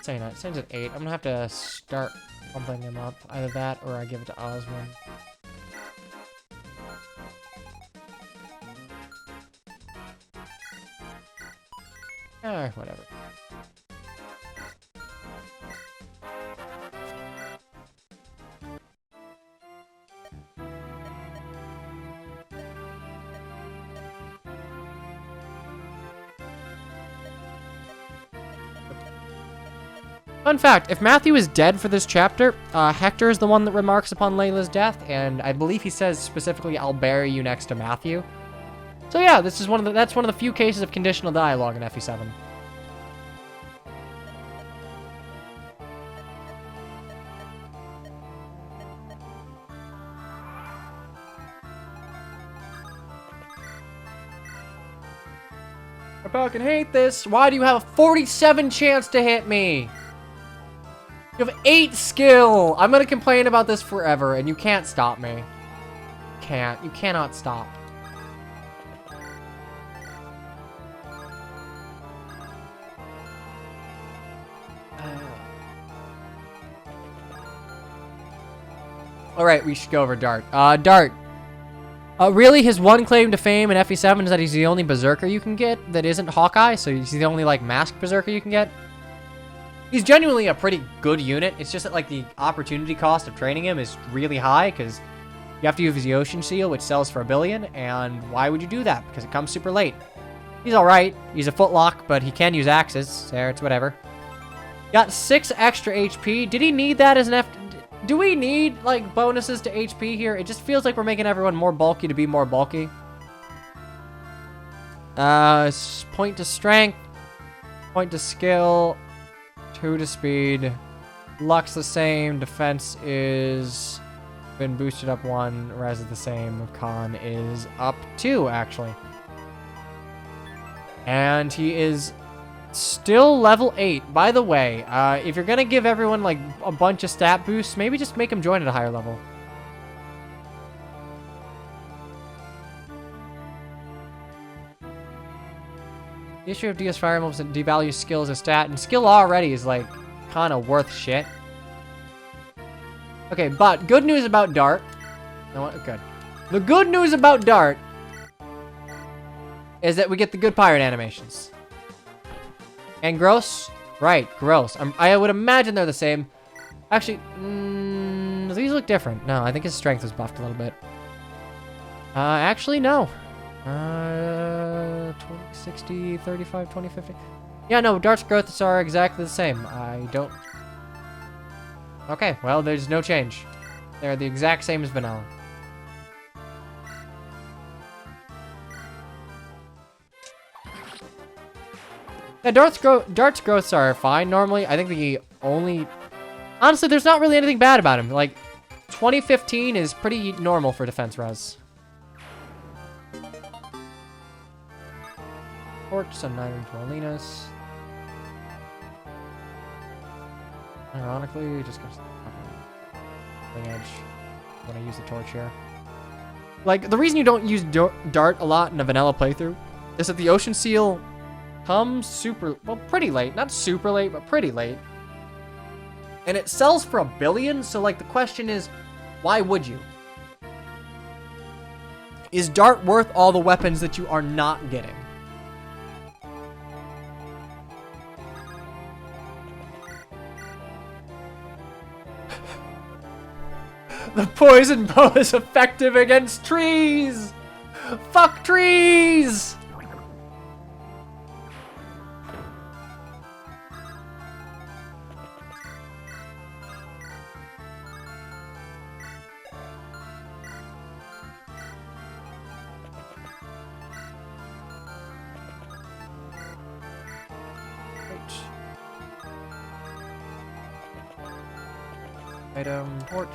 Saying that, Sane's at 8. I'm gonna have to start pumping him up. Either that, or I give it to Osmond. Whatever. Fun fact, if Matthew is dead for this chapter, Hector is the one that remarks upon Layla's death, and I believe he says specifically, "I'll bury you next to Matthew." So yeah, this is that's one of the few cases of conditional dialogue in FE7. I fucking hate this. Why do you have a 47 chance to hit me? You have 8 skill. I'm gonna complain about this forever, and you can't stop me. You cannot stop. All right, we should go over Dart. Dart. Really, his one claim to fame in FE7 is that he's the only berserker you can get that isn't Hawkeye, so he's the only, like, masked berserker you can get. He's genuinely a pretty good unit. It's just that, like, the opportunity cost of training him is really high, because you have to use the Ocean Seal, which sells for $1 billion, and why would you do that? Because it comes super late. He's alright. He's a footlock, but he can use axes. There, it's whatever. Got 6 extra HP. Did he need that as an F... Do we need, like, bonuses to HP here? It just feels like we're making everyone more bulky to be more bulky. Point to strength. Point to skill. 2 to speed. Luck's the same. Defense is... been boosted up 1. Res is the same. Con is up 2, actually. And he is... still level 8. By the way, if you're gonna give everyone like a bunch of stat boosts, maybe just make them join at a higher level. The issue of DS Fire Emblems and devalues skill as a stat, and skill already is like kind of worth shit. Okay, but good news about Dart. No, good. The good news about Dart is that we get the good pirate animations. And gross? Right, gross. I would imagine they're the same. Actually, these look different. No, I think his strength was buffed a little bit. Actually, no. 20, 60, 35, 20, 50. Yeah, no, Dart's growths are exactly the same. I don't... Okay, well, there's no change. They're the exact same as vanilla. Yeah, Dart's growths are fine normally. I think the only... Honestly, there's not really anything bad about him. Like, 2015 is pretty normal for defense res. Torch, some 9 into Alinas. Ironically, just goes the edge when I use the torch here. Like, the reason you don't use Dart a lot in a vanilla playthrough is that the Ocean Seal comes pretty late. Not super late, but pretty late. And it sells for $1 billion, so like the question is, why would you? Is Dart worth all the weapons that you are not getting? The poison bow is effective against trees! Fuck trees! Item, torch.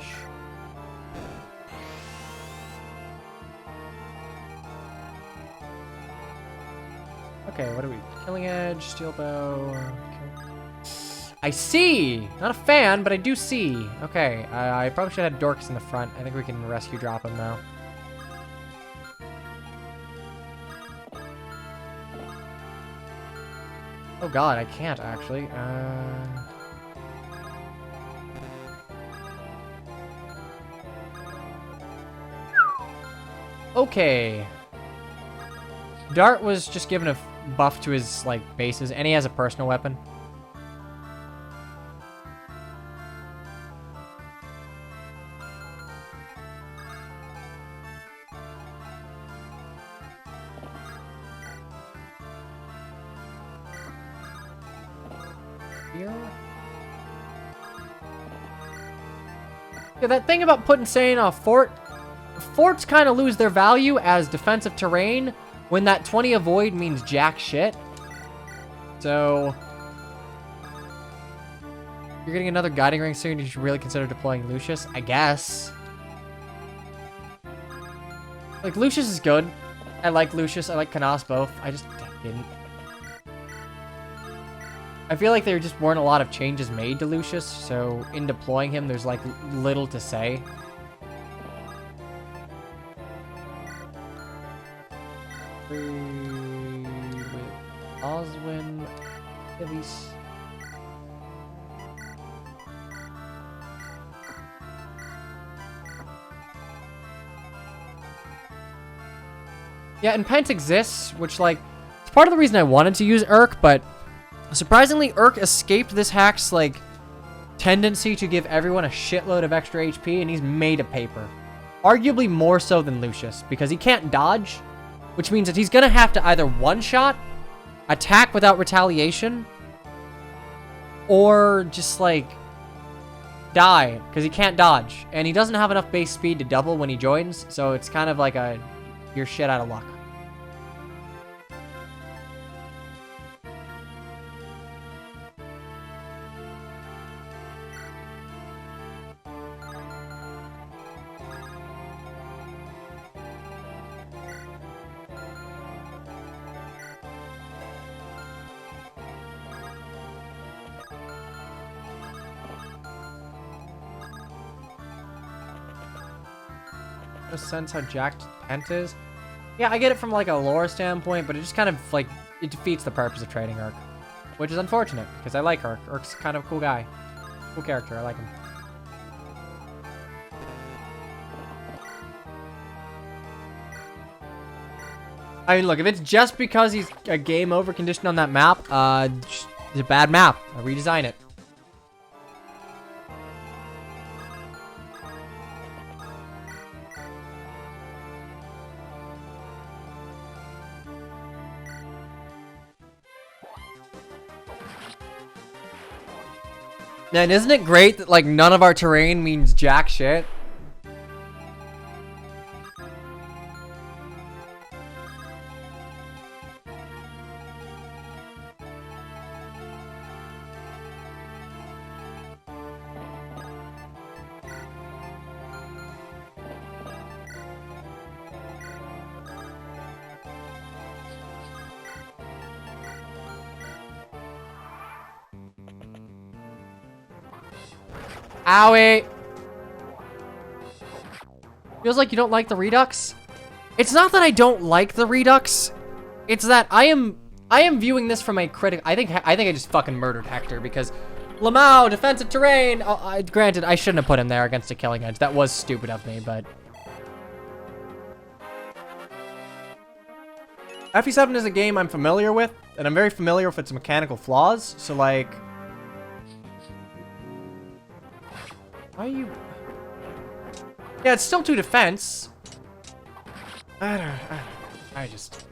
Okay, what are we? Killing edge, steel bow. I see! Not a fan, but I do see. Okay, I probably should have had Dorcas in the front. I think we can rescue drop him now. Oh god, I can't actually. Okay. Dart was just given a buff to his, like, bases, and he has a personal weapon. Here? Yeah, that thing about putting saying a fort... Forts kind of lose their value as defensive terrain when that 20 avoid means jack shit. So, you're getting another guiding ring soon. You should really consider deploying Lucius, I guess. Like, Lucius is good. I like Lucius. I like Canas both. I just didn't. I feel like there just weren't a lot of changes made to Lucius, so in deploying him, there's like little to say. With Oswin, at least. Yeah, and Pent exists, which, like, it's part of the reason I wanted to use Urk, but surprisingly, Urk escaped this hack's, like, tendency to give everyone a shitload of extra HP, and he's made of paper. Arguably more so than Lucius, because he can't dodge, which means that he's gonna have to either one-shot, attack without retaliation, or just, like, die, because he can't dodge. And he doesn't have enough base speed to double when he joins, so it's kind of like a, you're shit out of luck. Sense how jacked Pent is. Yeah, I get it from like a lore standpoint, but it just kind of like it defeats the purpose of trading Urk, which is unfortunate because I like Urk. Urk's kind of a cool guy, cool character. I like him. I mean, look, if it's just because he's a game over condition on that map, it's a bad map. I'll redesign it. Man, isn't it great that, like, none of our terrain means jack shit? Owie! Feels like you don't like the Redux? It's not that I don't like the Redux. It's that I am viewing this from a critic. I think I just fucking murdered Hector because Lamau, defensive terrain. Granted, I shouldn't have put him there against a killing edge. That was stupid of me, but FE7 is a game I'm familiar with, and I'm very familiar with its mechanical flaws. So like, why are you? Yeah, it's still 2 defense. I just...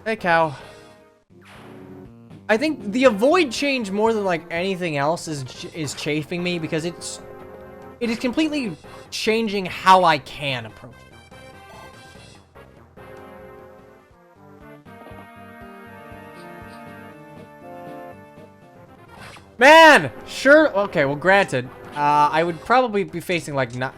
Hey, cow. I think the avoid change more than like anything else is chafing me because it is completely changing how I can approach it. Man, sure. Okay, well, granted, I would probably be facing like not.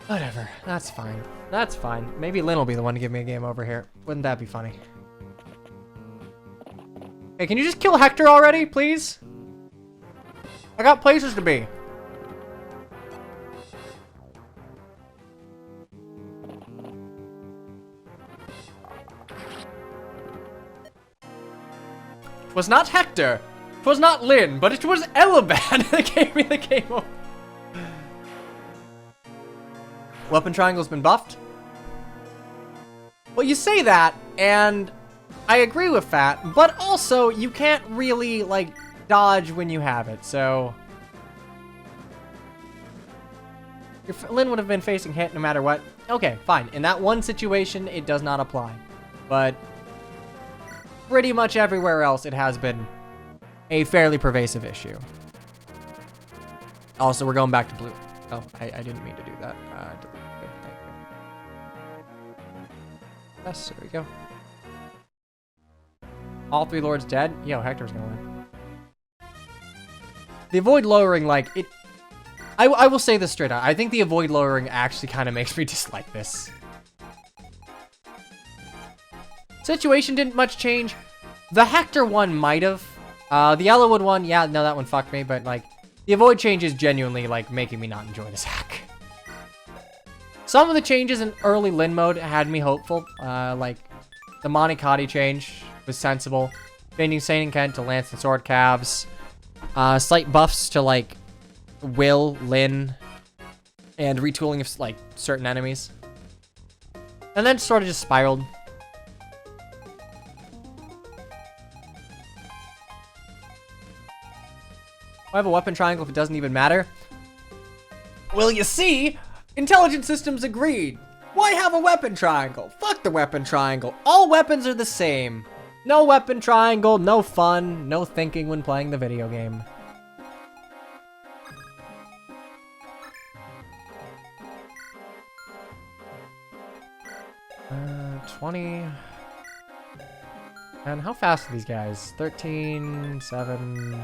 Whatever. That's fine. That's fine. Maybe Lynn will be the one to give me a game over here. Wouldn't that be funny? Hey, can you just kill Hector already, please? I got places to be. It was not Hector. It was not Lynn, but it was Elaban that gave me the game over. Weapon triangle's been buffed. Well, you say that, and I agree with that, but also you can't really, like, dodge when you have it, so... Lynn would have been facing hit no matter what. Okay, fine. In that one situation, it does not apply. But pretty much everywhere else, it has been a fairly pervasive issue. Also, we're going back to blue. Oh, I didn't mean to do that. Yes, there we go. All 3 lords dead? Yo, Hector's gonna win. The avoid lowering, like, it... I will say this straight out. I think the avoid lowering actually kind of makes me dislike this. Situation didn't much change. The Hector one might have. The Yellowwood one, yeah, no, that one fucked me, but, like, the avoid change is genuinely, like, making me not enjoy this hack. Some of the changes in early Lin mode had me hopeful. Like, the Monicati change was sensible. Changing Saint and Kent to Lance and Sword Calves. Slight buffs to, like, Will, Lin, and retooling of, like, certain enemies. And then sort of just spiraled. I have a weapon triangle if it doesn't even matter. Well, you see, intelligent systems agreed. Why have a weapon triangle? Fuck the weapon triangle. All weapons are the same. No weapon triangle, no fun, no thinking when playing the video game. Uh, 20. And how fast are these guys? 13, 7.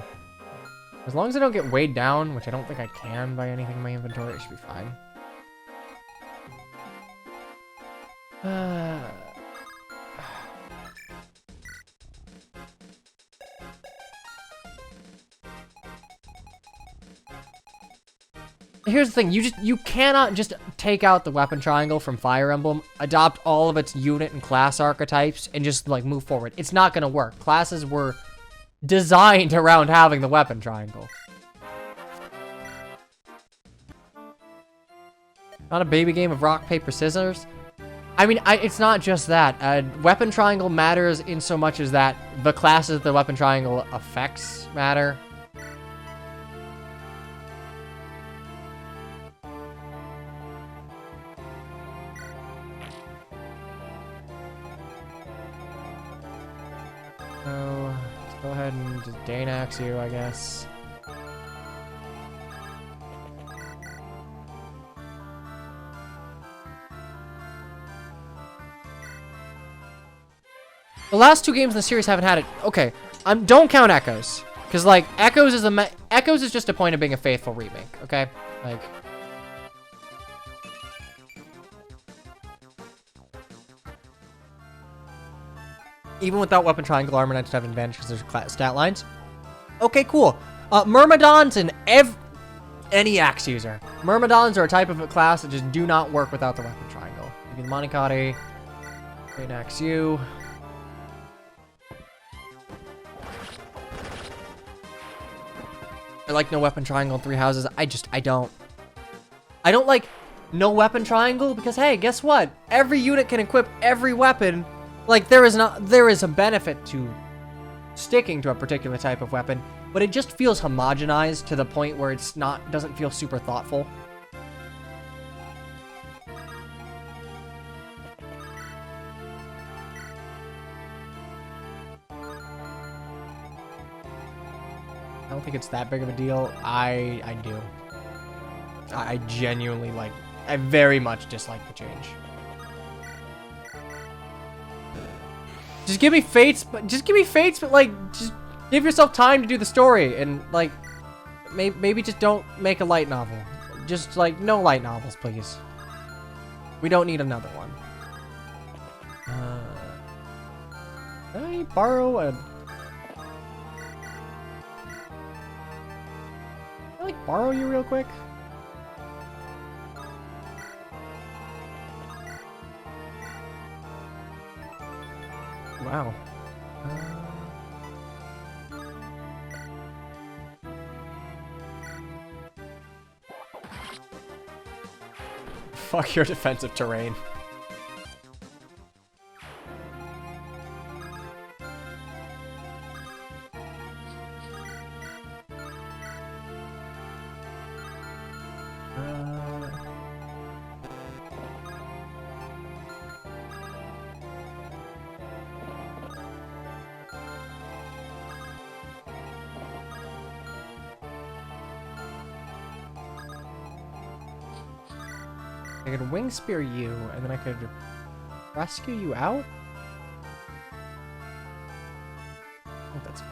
As long as I don't get weighed down, which I don't think I can by anything in my inventory, it should be fine. Here's the thing, you cannot just take out the weapon triangle from Fire Emblem, adopt all of its unit and class archetypes, and just, like, move forward. It's not gonna work. Classes were designed around having the weapon triangle. Not a baby game of rock, paper, scissors. I mean, it's not just that. Weapon triangle matters in so much as that the classes the weapon triangle affects matter. So, let's go ahead and just Danax you, I guess. The last 2 games in the series haven't had it. Okay, don't count Echoes, because like Echoes is just a point of being a faithful remake. Okay, like. Even without weapon triangle, armor knights have advantage because there's stat lines. Okay, cool. Myrmidons and any axe user. Myrmidons are a type of a class that just do not work without the weapon triangle. You can Monicati, Great Axe you. I like no weapon triangle in 3 houses. I don't like no weapon triangle because, hey, guess what? Every unit can equip every weapon. Like, there is a benefit to sticking to a particular type of weapon. but it just feels homogenized to the point where it's not, doesn't feel super thoughtful. I don't think it's that big of a deal. I do. I genuinely like, I very much dislike the change. Just give me fates, but like, just give yourself time to do the story and like, maybe just don't make a light novel. Just like, no light novels, please. We don't need another one. Can I borrow a... Can I like borrow you real quick? Wow. Fuck your defensive terrain. I could wing spear you, and then I could rescue you out? I think that's fine.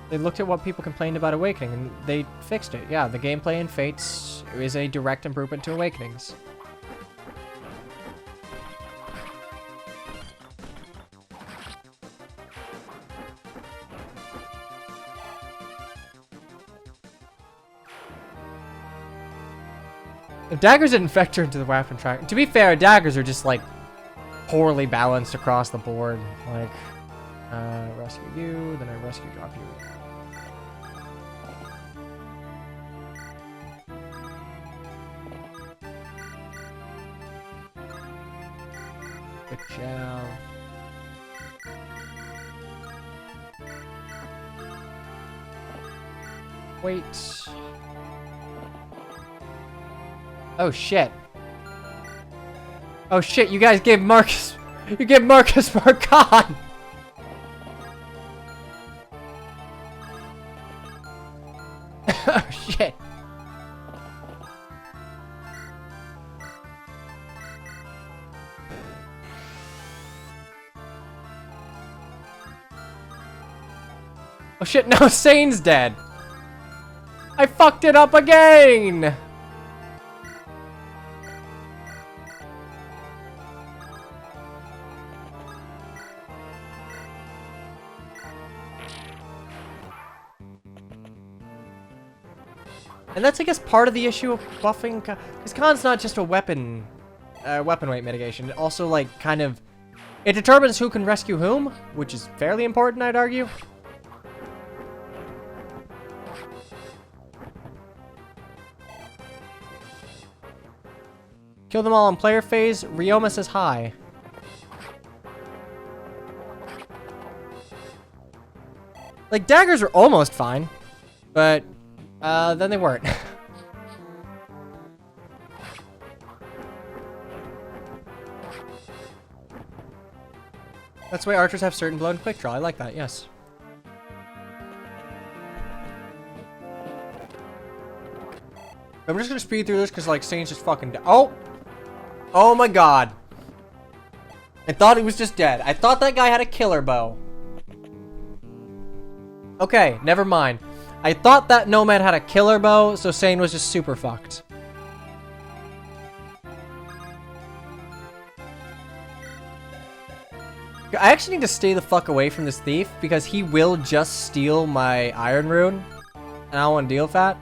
They looked at what people complained about Awakening, and they fixed it. Yeah, the gameplay in Fates is a direct improvement to Awakenings. If daggers didn't factor into the weapon track, to be fair, daggers are just like poorly balanced across the board. Like, rescue you, then I rescue drop you. Good job. Wait. Oh shit. Oh shit, you guys gave Marcus... You gave Marcus Marcon! Oh shit. Oh shit, no, Sane's dead. I fucked it up again! And that's, I guess, part of the issue of buffing, because Khan's not just a weapon weight mitigation. It also, like, kind of, it determines who can rescue whom, which is fairly important, I'd argue. Kill them all in player phase. Ryoma says hi. Like, daggers are almost fine, but then they weren't. That's why archers have certain blow and quick draw. I like that, yes. I'm just gonna speed through this because, like, Sane's just fucking oh! Oh my god. I thought he was just dead. I thought that guy had a killer bow. Okay, never mind. I thought that Nomad had a killer bow, so Sane was just super fucked. I actually need to stay the fuck away from this thief, because he will just steal my Iron Rune, and I don't want to deal with that.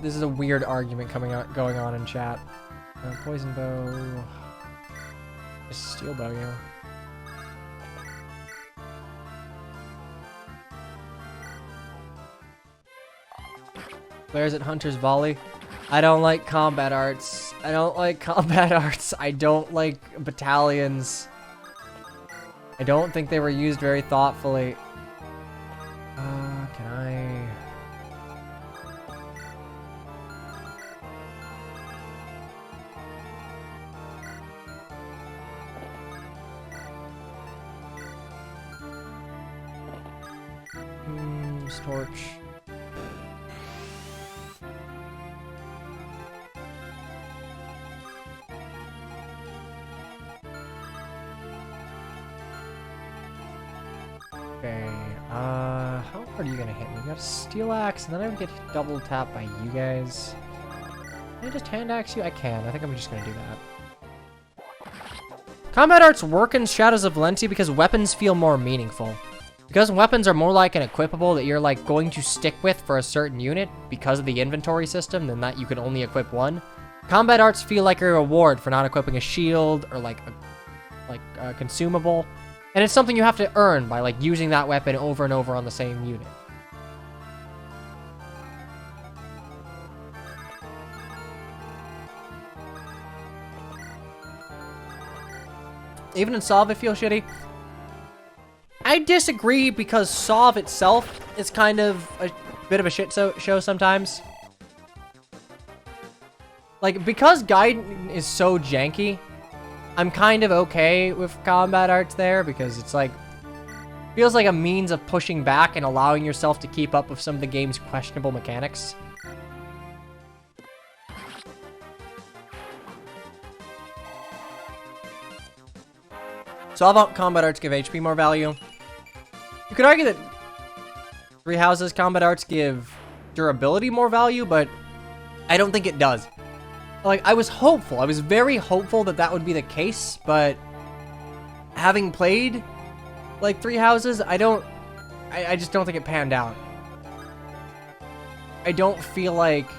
This is a weird argument going on in chat. Poison bow. Just steel bow, yeah. Players at Hunter's Volley. I don't like combat arts. I don't like combat arts. I don't like battalions. I don't think they were used very thoughtfully. Can I... Torch. Okay, how hard are you gonna hit me? You got a steel axe, and then I would get double tapped by you guys. Can I just hand axe you? I can. I think I'm just gonna do that. Combat arts work in Shadows of Valencia because weapons feel more meaningful. Because weapons are more like an equipable that you're like going to stick with for a certain unit because of the inventory system, than that you can only equip one. Combat arts feel like a reward for not equipping a shield or like a consumable. And it's something you have to earn by like using that weapon over and over on the same unit. Even in Solve, it feels shitty. I disagree because Solve itself is kind of a bit of a shit show sometimes. Like, because Gaiden is so janky, I'm kind of okay with combat arts there because it's like, feels like a means of pushing back and allowing yourself to keep up with some of the game's questionable mechanics. Solve combat arts give HP more value. You could argue that Three Houses combat arts give durability more value, but I don't think it does. Like, I was hopeful. I was very hopeful that that would be the case, but having played, like, Three Houses, I just don't think it panned out. I don't feel like...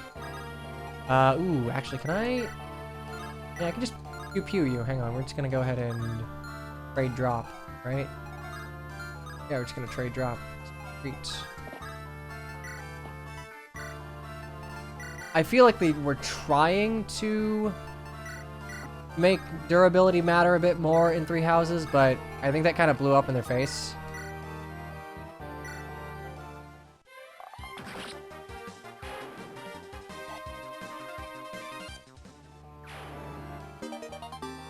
ooh, actually, can I... Yeah, I can just pew-pew you. Hang on, we're just gonna go ahead and trade drop, right? Yeah, we're just gonna trade drop. Sweet. I feel like they were trying to make durability matter a bit more in Three Houses, but I think that kind of blew up in their face.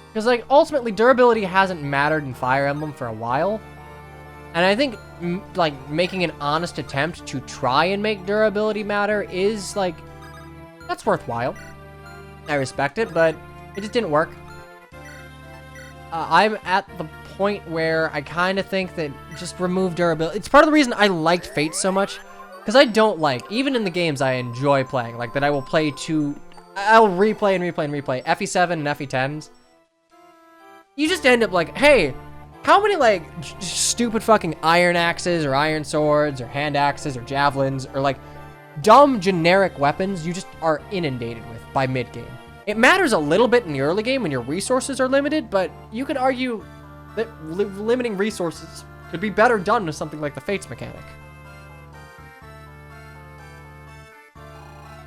Because, like, ultimately, durability hasn't mattered in Fire Emblem for a while. And I think, like, making an honest attempt to try and make durability matter is, like, that's worthwhile. I respect it, but it just didn't work. I'm at the point where I kind of think that just remove durability. It's part of the reason I liked Fate so much. Because I don't like, even in the games I enjoy playing, like, that I will play to... I'll replay and replay and replay. FE7 and FE10s. You just end up like, hey, how many, like, stupid fucking iron axes or iron swords or hand axes or javelins or, like, dumb generic weapons you just are inundated with by mid-game? It matters a little bit in the early game when your resources are limited, but you could argue that limiting resources could be better done with something like the Fates mechanic.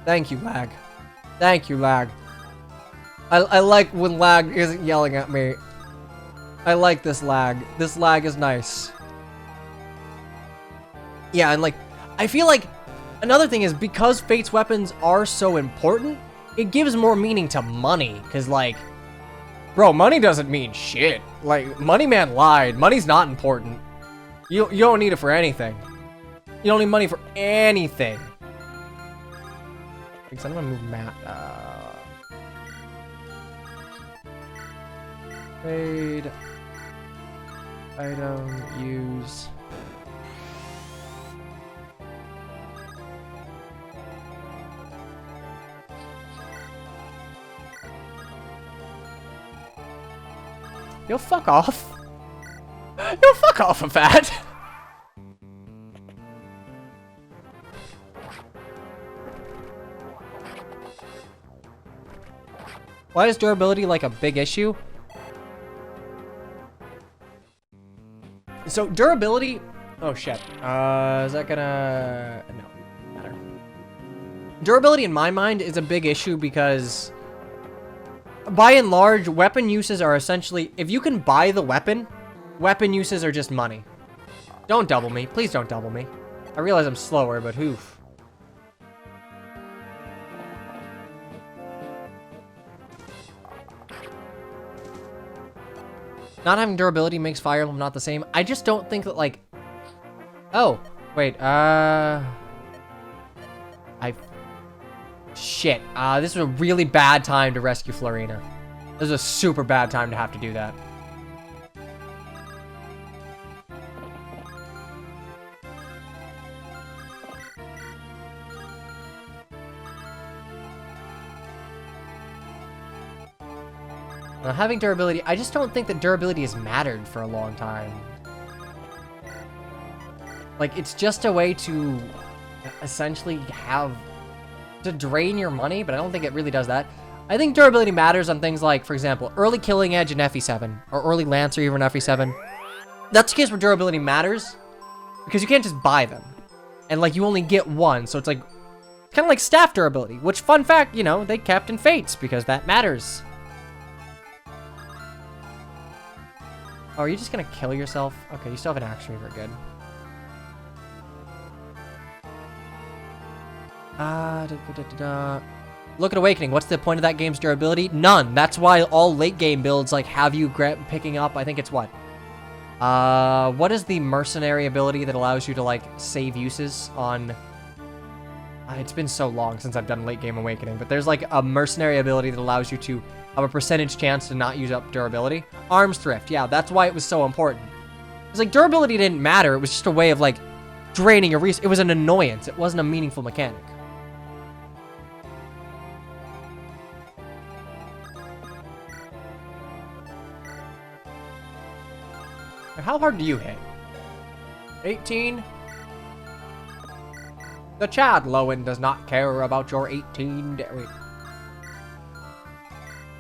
Thank you, lag. Thank you, lag. I like when lag isn't yelling at me. I like this lag. This lag is nice. Yeah, and like, I feel like another thing is because Fate's weapons are so important, it gives more meaning to money. Because, like, bro, money doesn't mean shit. Like, Money Man lied. Money's not important. You don't need it for anything. You don't need money for anything. Because I'm gonna move Matt. Trade. Item. Use. Yo, fuck off. Yo, fuck off of that. Why is durability like a big issue? So durability, oh shit. Is that gonna, no, doesn't matter. Durability, in my mind, is a big issue because, by and large, weapon uses are essentially, if you can buy the weapon, weapon uses are just money. Don't double me. Please don't double me. I realize I'm slower, but oof. Not having durability makes Fire Emblem not the same. I just don't think that, like... Oh, wait, Shit, this was a really bad time to rescue Florina. This is a super bad time to have to do that. Now, having durability, I just don't think that durability has mattered for a long time. Like, it's just a way to essentially to drain your money, but I don't think it really does that. I think durability matters on things like, for example, early Killing Edge in FE7, or early Lancer even in FE7. That's the case where durability matters, because you can't just buy them. And, like, you only get one, so it's like, kind of like staff durability, which, fun fact, you know, they kept in Fates, because that matters. Oh, are you just gonna kill yourself? Okay, you still have an action reaver, good. Look at Awakening. What's the point of that game's durability? None. That's why all late game builds like have you picking up. I think it's what is the mercenary ability that allows you to like save uses on? It's been so long since I've done late game Awakening, but there's like a mercenary ability that allows you to have a percentage chance to not use up durability. Arms Thrift. Yeah, that's why it was so important. It's like durability didn't matter. It was just a way of like draining your resource. It was an annoyance. It wasn't a meaningful mechanic. How hard do you hit? 18? The Chad Lowen does not care about your 18 wait.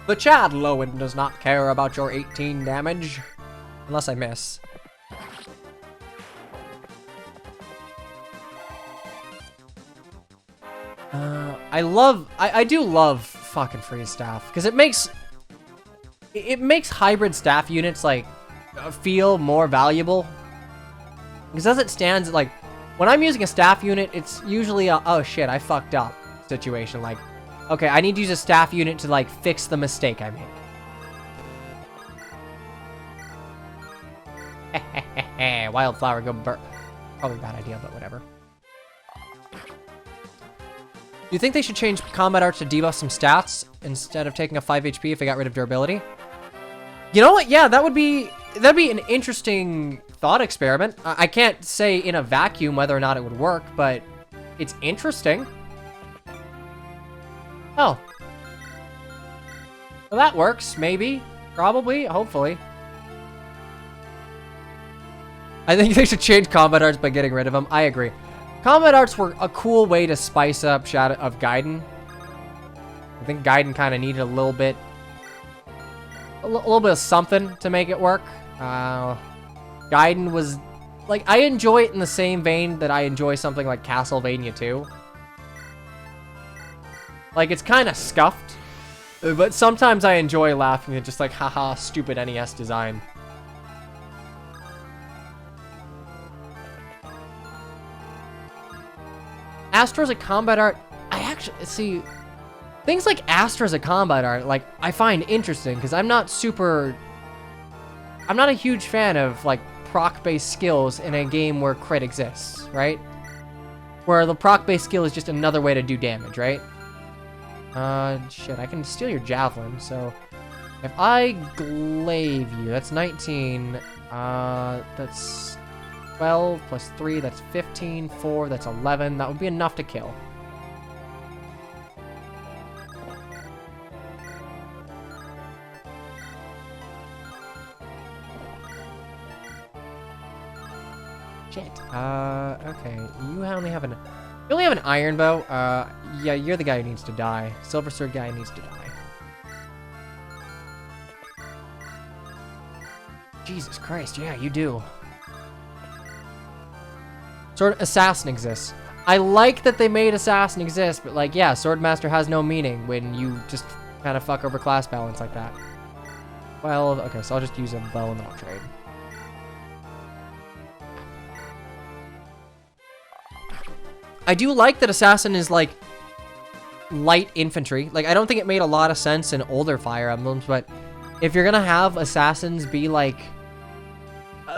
The Chad Lowen does not care about your 18 damage. Unless I miss. I do love fucking freeze staff because it makes hybrid staff units like feel more valuable. Because as it stands, like when I'm using a staff unit, it's usually a oh shit I fucked up situation. Like okay, I need to use a staff unit to like fix the mistake I made. Wildflower go burn. Probably a bad idea, but whatever. Do you think they should change combat arts to debuff some stats instead of taking a 5 HP if they got rid of durability? You know what? Yeah, that'd be an interesting thought experiment. I can't say in a vacuum whether or not it would work, but it's interesting. Oh. Well, that works, maybe. Probably, hopefully. I think they should change combat arts by getting rid of them. I agree. Combat arts were a cool way to spice up Shadow of Gaiden. I think Gaiden kind of needed a little bit of something to make it work. Gaiden was, like, I enjoy it in the same vein that I enjoy something like Castlevania 2. Like, it's kind of scuffed, but sometimes I enjoy laughing at just like, haha, stupid NES design. Astro as a combat art, I actually, see, things like Astro as a combat art, like, I find interesting, because I'm not a huge fan of, like, proc-based skills in a game where crit exists, right? Where the proc-based skill is just another way to do damage, right? Shit, I can steal your javelin, so if I glaive you, that's 19, that's 12 plus 3, that's 15, 4, that's 11, that would be enough to kill. Shit. Okay, you only have an iron bow. Yeah, you're the guy who needs to die. Silver Sword guy needs to die. Jesus Christ, yeah, you do. Sword Assassin exists. I like that they made Assassin exist, but like, yeah, Swordmaster has no meaning when you just kind of fuck over class balance like that. Well, okay, so I'll just use a bow and not trade. I do like that Assassin is like light infantry. Like, I don't think it made a lot of sense in older Fire Emblems, but if you're gonna have Assassins be like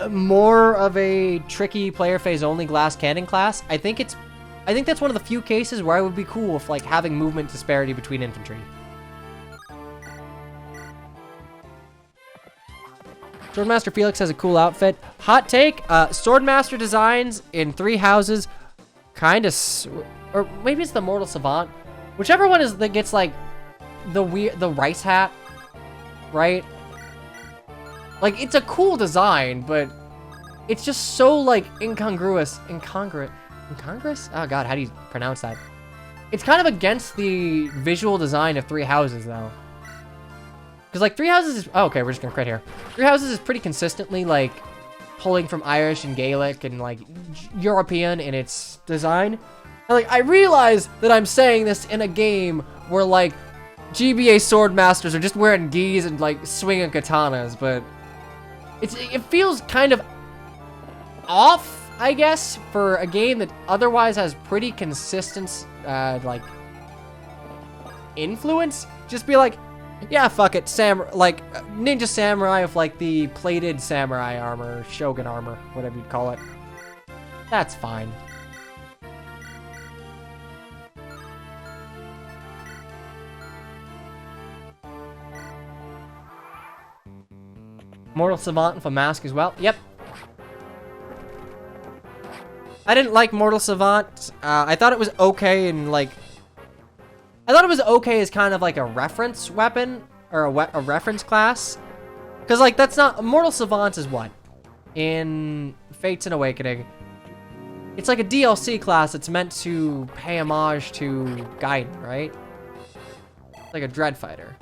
more of a tricky player phase only glass cannon class, I think that's one of the few cases where I would be cool with like having movement disparity between infantry. Swordmaster Felix has a cool outfit. Hot take, Swordmaster designs in 3 houses kind of, or maybe it's the Mortal Savant. Whichever one is that gets like the rice hat, right? Like, it's a cool design, but it's just so like incongruous. Oh god, how do you pronounce that? It's kind of against the visual design of 3 houses though. Because like 3 houses is, oh, okay, we're just gonna crit here. 3 houses is pretty consistently like pulling from Irish and Gaelic and like European in its design. And like, I realize that I'm saying this in a game where like GBA Swordmasters are just wearing gis and like swinging katanas, but it feels kind of off, I guess, for a game that otherwise has pretty consistent like influence. Just be like, yeah, fuck it, like ninja samurai with like the plated samurai armor, shogun armor, whatever you'd call it. That's fine. Mortal Savant with a mask as well. Yep. I didn't like Mortal Savant. I thought it was okay and like, I thought it was okay as kind of like a reference weapon or a reference class. Because like, that's not, Mortal Savant is what? In Fates and Awakening. It's like a DLC class that's meant to pay homage to Gaiden, right? Like a Dread Fighter.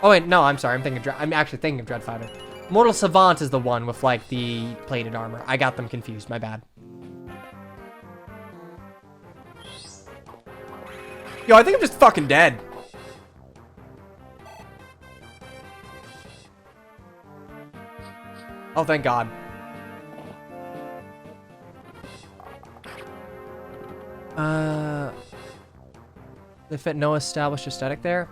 Oh wait, no, I'm sorry. I'm actually thinking of Dread Fighter. Mortal Savant is the one with like the plated armor. I got them confused, my bad. Yo, I think I'm just fucking dead. Oh, thank God. They fit no established aesthetic there.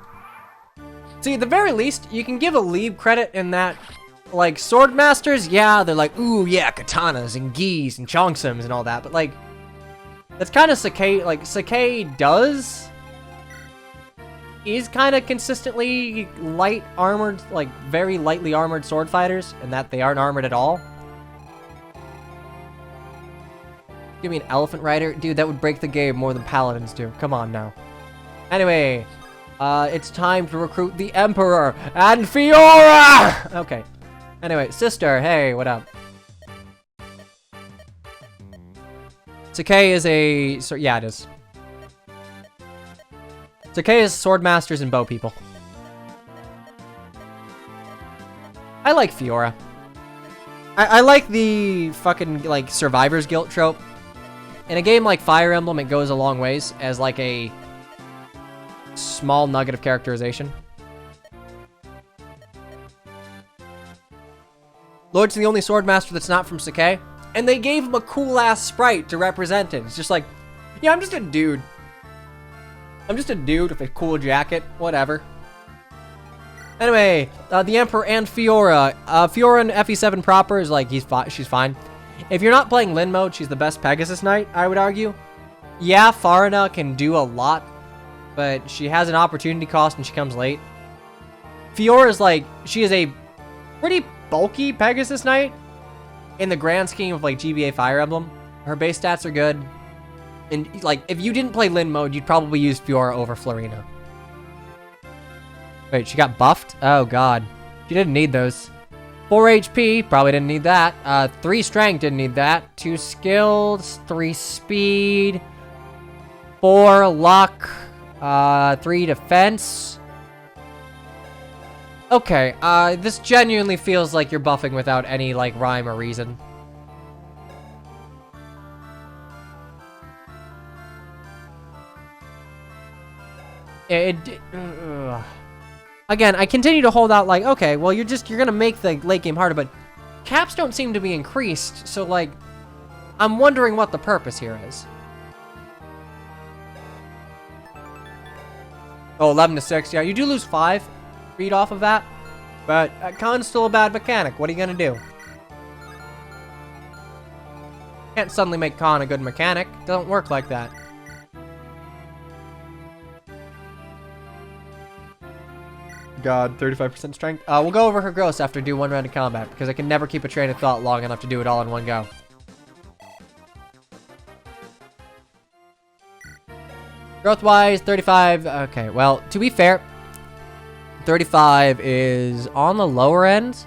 See, at the very least, you can give a Lieb credit in that, like, Swordmasters, yeah, they're like, ooh, yeah, katanas and gis and chongsums and all that, but, like, that's kind of Sakai, like, Sakai is kind of consistently light armored, like, very lightly armored sword fighters, and that they aren't armored at all. Give me an elephant rider? Dude, that would break the game more than paladins do. Come on now. Anyway, it's time to recruit the Emperor and Fiora! Okay. Anyway, sister, hey, what up? Sakai is a... So, yeah, it is. Sakai is swordmasters and bow people. I like Fiora. I like the fucking, like, survivor's guilt trope. In a game like Fire Emblem, it goes a long ways as, like, a small nugget of characterization. Lord's the only swordmaster that's not from Sakai, and they gave him a cool-ass sprite to represent it. It's just like, yeah, I'm just a dude. I'm just a dude with a cool jacket, whatever. Anyway, the Emperor and Fiora. Fiora in FE7 proper is like, she's fine. If you're not playing Lin mode, she's the best Pegasus Knight, I would argue. Yeah, Farina can do a lot, but she has an opportunity cost and she comes late. Fiora is like, she is a pretty bulky Pegasus Knight in the grand scheme of like GBA Fire Emblem. Her base stats are good. And like, if you didn't play Lin mode, you'd probably use Fiora over Florina. Wait, she got buffed? Oh god. She didn't need those. 4 HP, probably didn't need that. 3 strength, didn't need that. 2 skills, 3 speed, 4 luck, 3 defense. Okay, this genuinely feels like you're buffing without any, like, rhyme or reason. Again, I continue to hold out like, okay, well, you're gonna make the late game harder, but caps don't seem to be increased, so like, I'm wondering what the purpose here is. Oh, 11 to 6. Yeah, you do lose 5 feet off of that, but Khan's still a bad mechanic. What are you gonna do? Can't suddenly make Khan a good mechanic. Doesn't work like that. God, 35% strength. We'll go over her gross after do one round of combat, because I can never keep a train of thought long enough to do it all in one go. Growth-wise, 35. Okay, well, to be fair, 35 is on the lower end.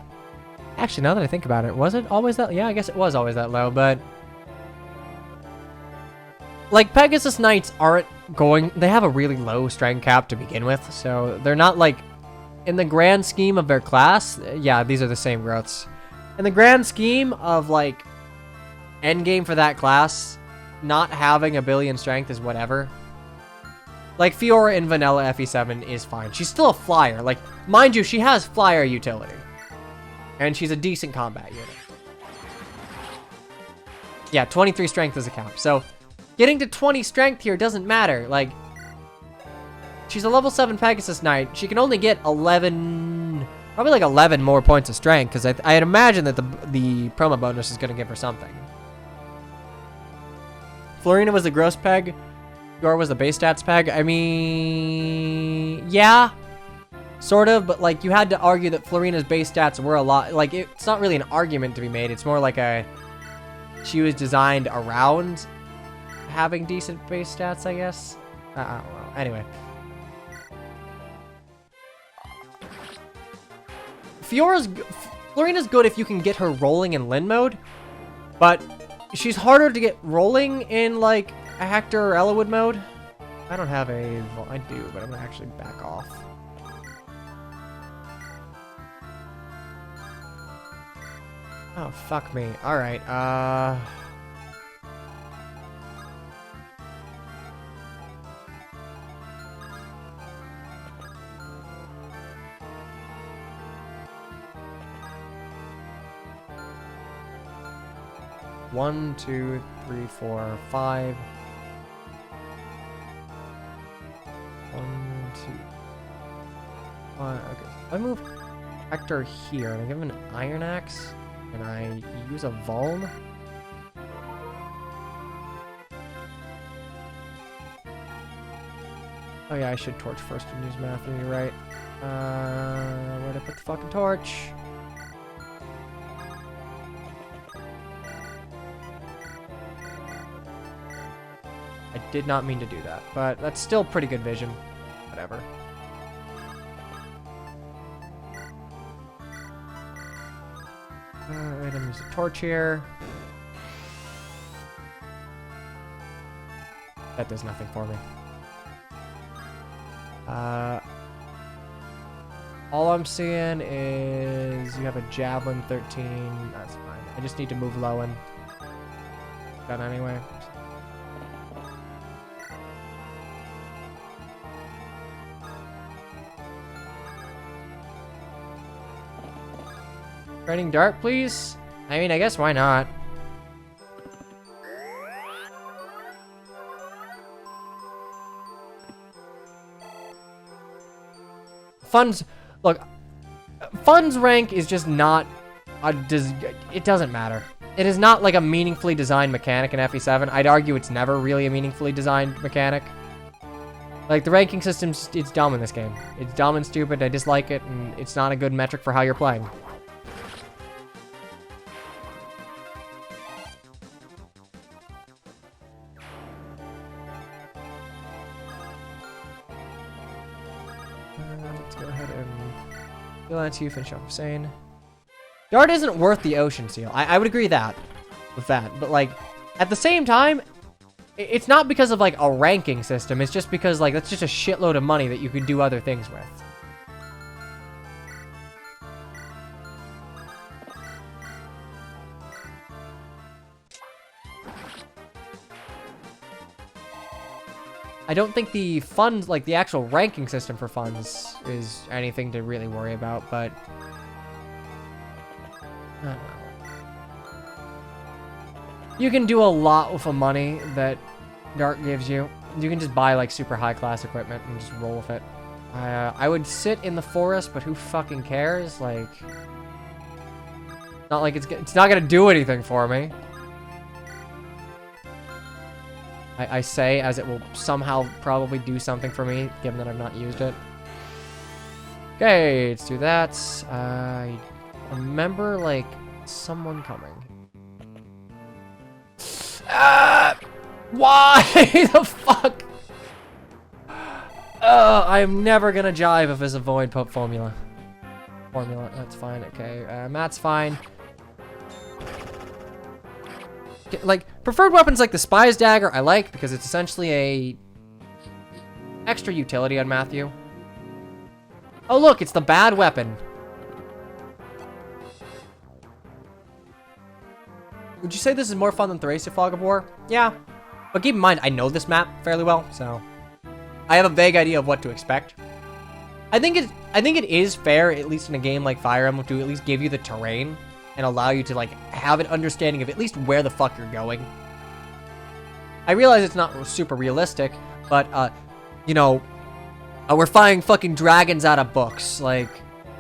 Actually, now that I think about it, was it always that? Yeah, I guess it was always that low, but like, Pegasus Knights aren't going... They have a really low strength cap to begin with, so they're not, like... In the grand scheme of their class, yeah, these are the same growths. In the grand scheme of, like, endgame for that class, not having a billion strength is whatever. Like, Fiora in vanilla FE7 is fine. She's still a flyer. Like, mind you, she has flyer utility. And she's a decent combat unit. Yeah, 23 strength is a cap, so... Getting to 20 strength here doesn't matter. Like, she's a level 7 Pegasus Knight. She can only get 11, probably like 11 more points of strength, because I'd imagine that the promo bonus is going to give her something. Florina was the gross peg. Yor was the base stats peg. I mean, yeah, sort of, but like, you had to argue that Florina's base stats were a lot. Like, it's not really an argument to be made. It's more like she was designed around having decent base stats, I guess. I don't know. Anyway. Florina's good if you can get her rolling in Lin mode, but she's harder to get rolling in, like, a Hector or Ellawood mode. I don't have a... Well, I do, but I'm gonna actually back off. Oh, fuck me. Alright, One, two, three, four, five. 1, 2, 5. Okay. If I move Hector here and I give him an Iron Axe and I use a Vuln. Oh yeah, I should torch first and use Matthew, you're right. Where'd I put the fucking torch? I did not mean to do that, but that's still pretty good vision. Whatever. Alright, I'm gonna use a torch here. That does nothing for me. All I'm seeing is you have a Javelin 13. That's fine. I just need to move Lowen. Done anyway. Training Dart, please? I mean, I guess why not? Funds, look, Funds rank is just not it doesn't matter. It is not like a meaningfully designed mechanic in FE7. I'd argue it's never really a meaningfully designed mechanic. Like, the ranking system's, it's dumb in this game. It's dumb and stupid, I dislike it, and it's not a good metric for how you're playing. Let's go ahead and go on to you, finish off Hussein. Dart isn't worth the Ocean Seal. I would agree with that. But, like, at the same time, it's not because of, like, a ranking system. It's just because, like, that's just a shitload of money that you could do other things with. I don't think the funds, like the actual ranking system for funds, is anything to really worry about, but I don't know. You can do a lot with the money that Dark gives you. You can just buy like super high class equipment and just roll with it. I would sit in the forest, but who fucking cares? Like, not like it's not gonna do anything for me. I say as it will somehow probably do something for me, given that I've not used it. Okay, let's do that. I remember like someone coming. Why the fuck? I'm never gonna jive if it's a void pop formula. That's fine. Okay, Matt's fine. Like, preferred weapons like the Spy's Dagger I like because it's essentially a extra utility on Matthew. Oh look, it's the bad weapon. Would you say this is more fun than Thracia Fog of War? Yeah. But keep in mind, I know this map fairly well, so I have a vague idea of what to expect. I think it is fair, at least in a game like Fire Emblem, to at least give you the terrain and allow you to like have an understanding of at least where the fuck you're going. I realize it's not super realistic, but you know, we're fighting fucking dragons out of books. Like,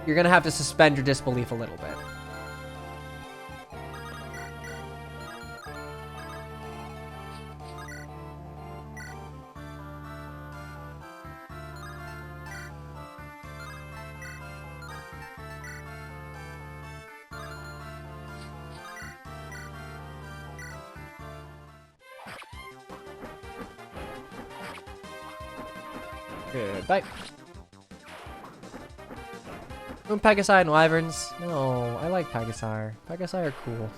you're gonna have to suspend your disbelief a little bit. Goodbye. Pegasi and Wyverns? No, I like Pegasi. Pegasi are cool.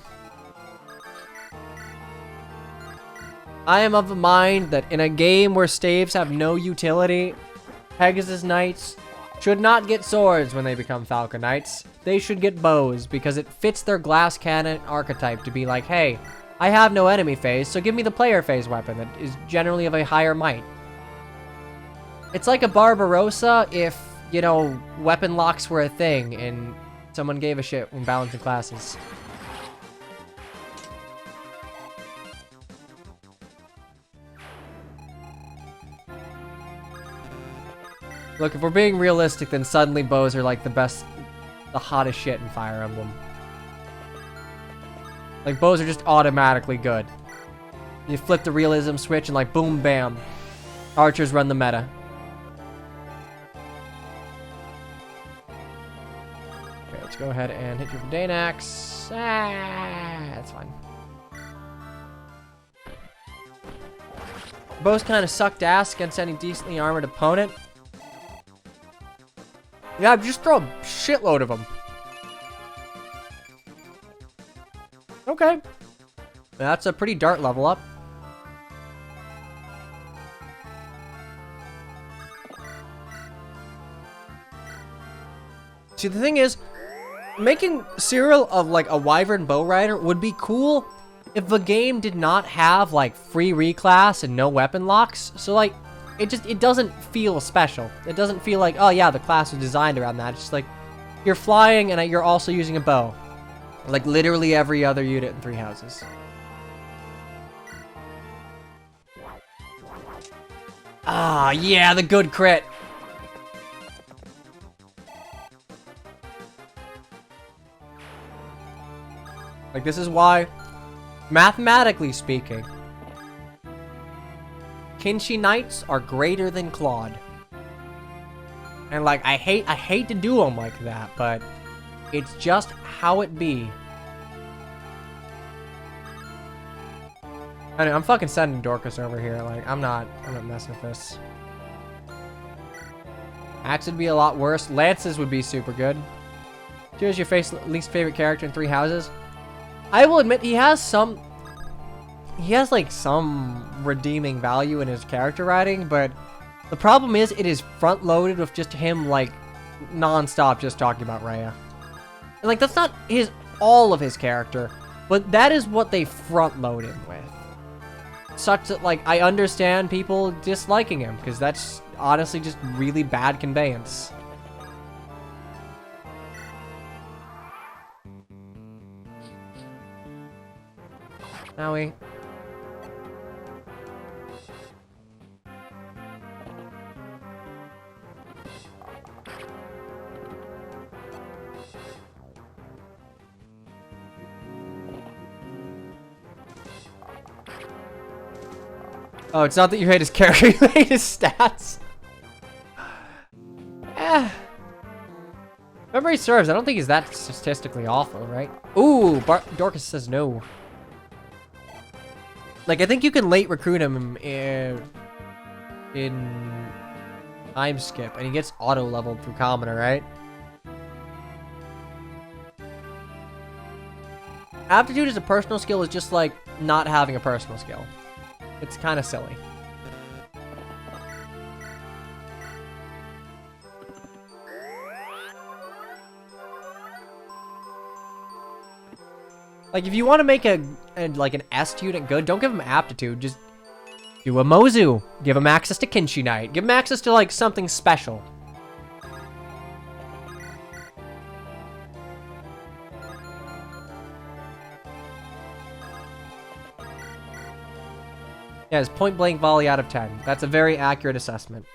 I am of the mind that in a game where staves have no utility, Pegasus Knights should not get swords when they become Falcon Knights. They should get bows because it fits their glass cannon archetype to be like, hey, I have no enemy phase, so give me the player phase weapon that is generally of a higher might. It's like a Barbarossa if, you know, weapon locks were a thing and someone gave a shit when balancing classes. Look, if we're being realistic, then suddenly bows are like the hottest shit in Fire Emblem. Like, bows are just automatically good. You flip the realism switch and like, boom, bam. Archers run the meta. Go ahead and hit your Danax. That's fine. Bows kind of sucked ass against any decently armored opponent. Yeah, just throw a shitload of them. Okay. That's a pretty dart level up. See, the thing is, making Cyril of like a Wyvern bow rider would be cool if the game did not have like free reclass and no weapon locks. So like, it doesn't feel special. It doesn't feel like, oh yeah, the class was designed around that. It's just like, you're flying and you're also using a bow. Like literally every other unit in 3 houses. Ah, yeah, the good crit. Like, this is why, mathematically speaking, Kinshi Knights are greater than Claude. And like, I hate to do them like that, but it's just how it be. I know, I'm fucking sending Dorcas over here. Like, I'm not messing with this. Axe would be a lot worse. Lances would be super good. Choose your least favorite character in 3 houses. I will admit he has like some redeeming value in his character writing, but the problem is it is front loaded with just him like non-stop just talking about Rhea. And like, that's not all of his character, but that is what they front load him with. such that, like, I understand people disliking him, because that's honestly just really bad conveyance. Now we... Oh, it's not that you hate his character, you hate his stats. Memory serves, I don't think he's that statistically awful, right? Ooh, Dorcas says no. Like, I think you can late recruit him in time skip, and he gets auto-leveled through Commoner, right? Aptitude as a personal skill is just like not having a personal skill. It's kind of silly. Like, if you want to make like an S unit good, don't give him aptitude. Just do a Mozu. Give him access to Kinshi Knight. Give him access to, like, something special. Yeah, it's point blank volley out of 10. That's a very accurate assessment.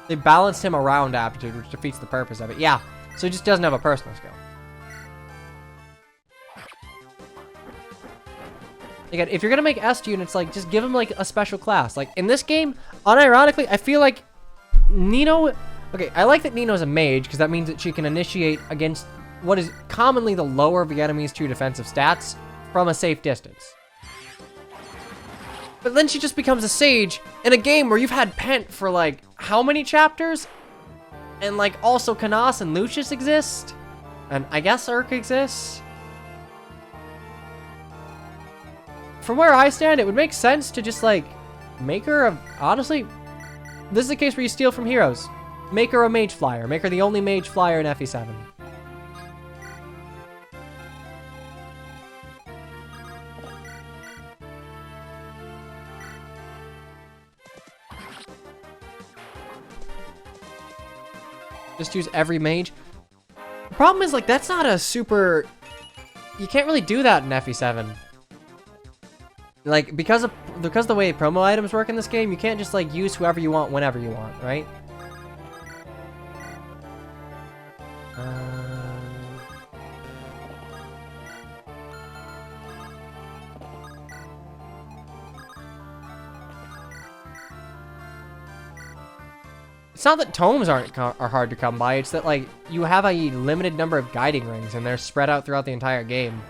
They balanced him around aptitude, which defeats the purpose of it. Yeah, so he just doesn't have a personal skill. Again, if you're gonna make S units, like, just give him, like, a special class. Like, in this game, unironically, I feel like Nino... Okay, I like that Nino's a mage, because that means that she can initiate against what is commonly the lower of the enemy's 2 defensive stats from a safe distance. But then she just becomes a sage in a game where you've had Pent for, like, how many chapters? And, like, also Canas and Lucius exist? And I guess Urk exists? From where I stand, it would make sense to just, like, make her a... Honestly, this is the case where you steal from heroes. Make her a mage flyer. Make her the only mage flyer in FE7. Just use every mage. The problem is, like, that's not a super... You can't really do that in FE7. Like, because the way promo items work in this game, you can't just, like, use whoever you want whenever you want, right? It's not that tomes are hard to come by, it's that, like, you have a limited number of guiding rings and they're spread out throughout the entire game.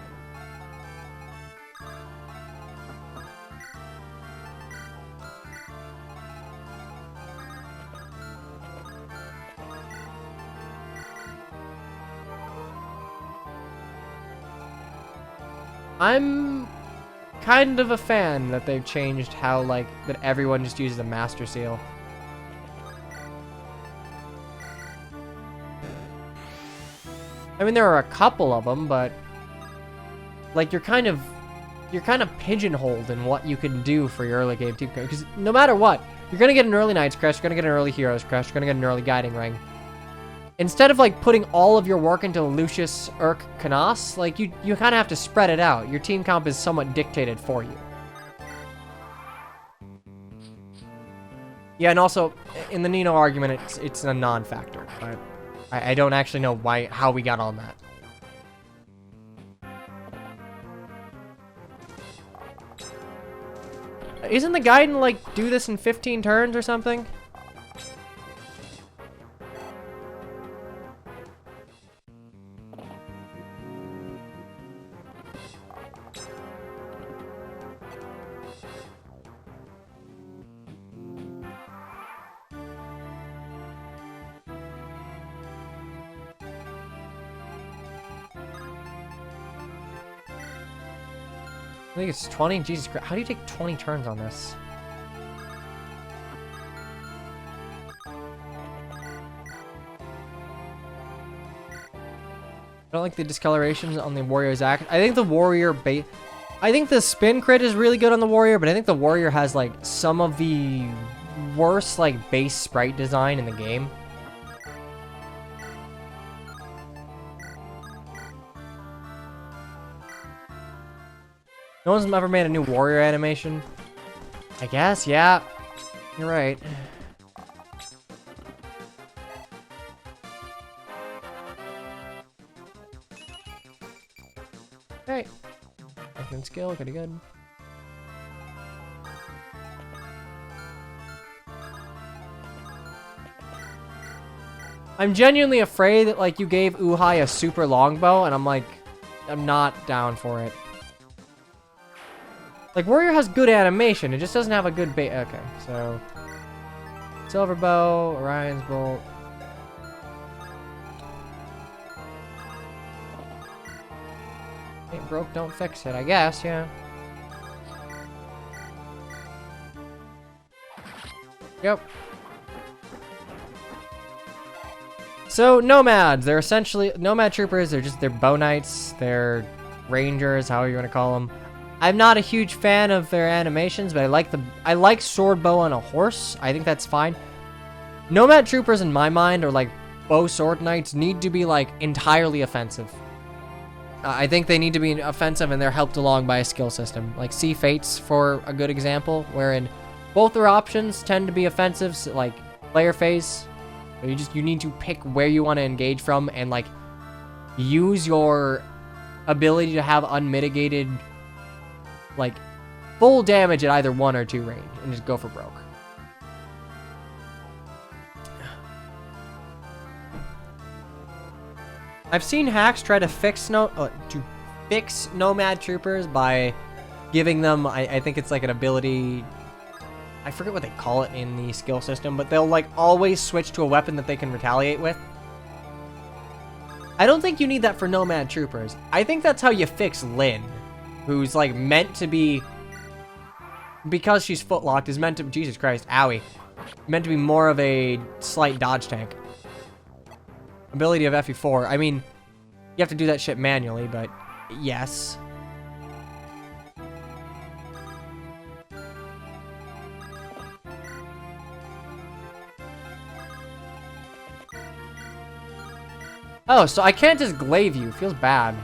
I'm kind of a fan that they've changed how, like, that everyone just uses a Master Seal. I mean, there are a couple of them, but, like, you're kind of pigeonholed in what you can do for your early game team. Because no matter what, you're gonna get an early Knight's Crest, you're gonna get an early Hero's Crest, you're gonna get an early Guiding Ring. Instead of, like, putting all of your work into Lucius, Urk, Canas, like, you kind of have to spread it out. Your team comp is somewhat dictated for you. Yeah, and also, in the Nino argument, it's a non-factor. I don't actually know how we got on that. Isn't the Gaiden, like, do this in 15 turns or something? I think it's 20. Jesus Christ. How do you take 20 turns on this? I don't like the discolorations on the warrior's act. I think the warrior I think the spin crit is really good on the warrior, but I think the warrior has like some of the worst like base sprite design in the game. No one's ever made a new warrior animation. I guess, yeah. You're right. Hey. Second skill, pretty good. I'm genuinely afraid that like you gave Uhai a super longbow, and I'm not down for it. Like warrior has good animation, it just doesn't have a good okay, so silver bow, Orion's bolt. Ain't broke, don't fix it, I guess, yeah. Yep. So, nomads, they're essentially, nomad troopers, they're bow knights, they're rangers, however you want to call them. I'm not a huge fan of their animations, but I like sword bow on a horse. I think that's fine. Nomad troopers in my mind are like bow sword knights need to be like entirely offensive. I think they need to be offensive and they're helped along by a skill system. Like Sea Fates for a good example, wherein both their options tend to be offensive, so like player phase. You need to pick where you want to engage from and like use your ability to have unmitigated like full damage at either 1 or 2 range and just go for broke. I've seen hacks try to fix nomad troopers by giving them I think it's like an ability, I forget what they call it in the skill system, but they'll like always switch to a weapon that they can retaliate with. I don't think you need that for nomad troopers. I think that's how you fix Lynn, who's like meant to be, because she's footlocked, is meant to, Jesus Christ, owie, meant to be more of a slight dodge tank. Ability of FE4. I mean, you have to do that shit manually, but yes. Oh, so I can't just glaive you. Feels bad.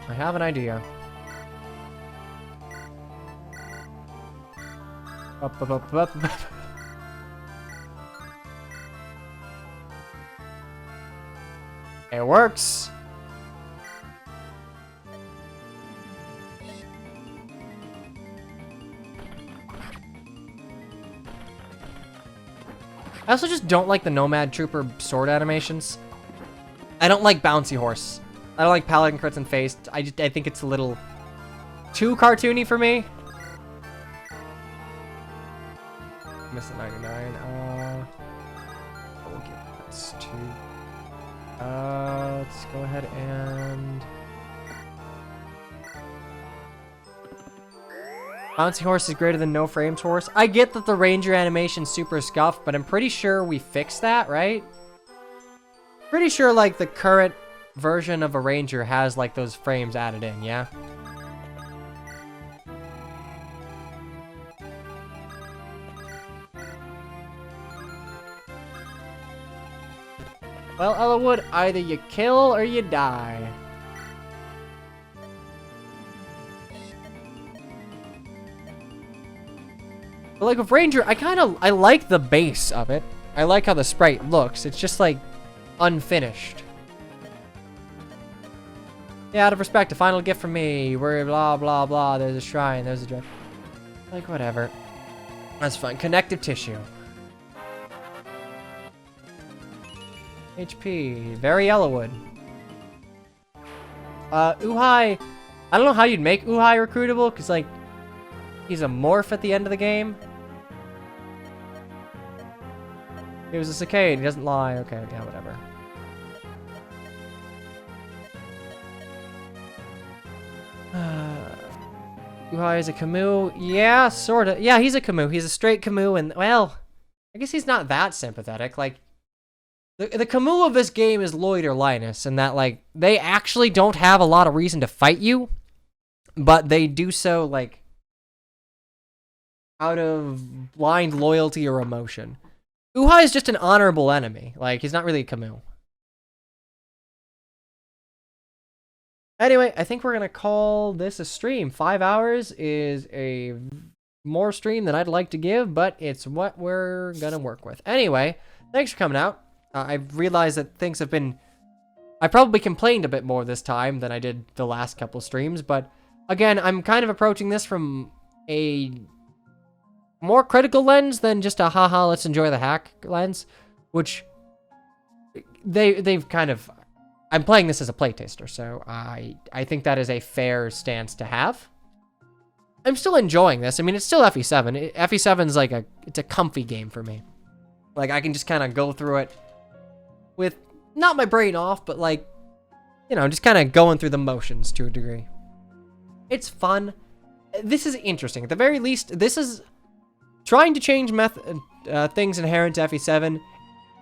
I have an idea. Up. It works. I also just don't like the Nomad Trooper sword animations. I don't like Bouncy Horse. I don't like Paladin crits and face. I think it's a little too cartoony for me. Missed the 99. We'll give this to. Let's go ahead and. Bouncy Horse is greater than No Frames Horse. I get that the Ranger animation's super scuffed, but I'm pretty sure we fixed that, right? Pretty sure, like, the current version of a Ranger has, like, those frames added in, yeah? Well, Ellawood, either you kill or you die. But like with Ranger, I like the base of it. I like how the sprite looks. It's just like unfinished. Yeah, out of respect, a final gift from me. We're blah blah blah. There's a shrine. There's a like whatever. That's fine. Connective tissue. HP. Very Yellowwood. Uhai. I don't know how you'd make Uhai recruitable, because like he's a morph at the end of the game. He was a cicade. He doesn't lie. Okay, yeah, whatever. Uhai is a Camus. Yeah, sorta. Yeah, he's a Camus. He's a straight Camus, and, well, I guess he's not that sympathetic. Like, the Camus of this game is Lloyd or Linus, in that, like, they actually don't have a lot of reason to fight you, but they do so, like, out of blind loyalty or emotion. Uhai is just an honorable enemy. Like, he's not really a Camus. Anyway, I think we're going to call this a stream. 5 hours is a more stream than I'd like to give, but it's what we're going to work with. Anyway, thanks for coming out. I've realized that things have been... I probably complained a bit more this time than I did the last couple streams, but again, I'm kind of approaching this from a more critical lens than just a haha, let's enjoy the hack lens, which they've kind of... I'm playing this as a playtaster, so I think that is a fair stance to have. I'm still enjoying this. I mean, it's still FE7. FE7's like it's a comfy game for me. Like, I can just kind of go through it with not my brain off, but like, you know, just kind of going through the motions to a degree. It's fun. This is interesting. At the very least, this is trying to change things inherent to FE7.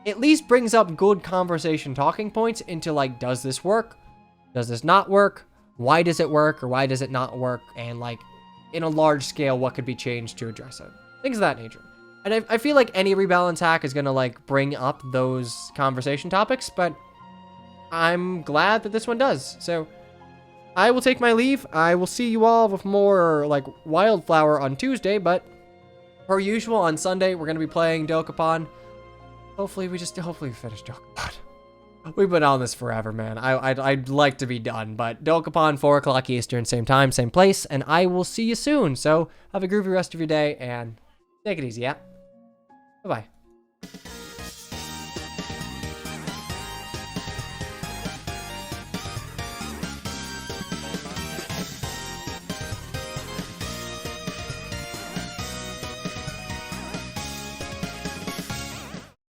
At least brings up good conversation talking points into, like, does this work? Does this not work? Why does it work, or why does it not work? And, like, in a large scale, what could be changed to address it? Things of that nature. And I feel like any rebalance hack is going to, like, bring up those conversation topics, but I'm glad that this one does. So I will take my leave. I will see you all with more, like, Wildflower on Tuesday, but per usual, on Sunday, we're going to be playing Dokapon. Hopefully we finish Dokapon. We've been on this forever, man. I'd like to be done, but Dokapon, 4 o'clock Eastern, same time, same place, and I will see you soon. So have a groovy rest of your day, and take it easy, yeah? Bye-bye.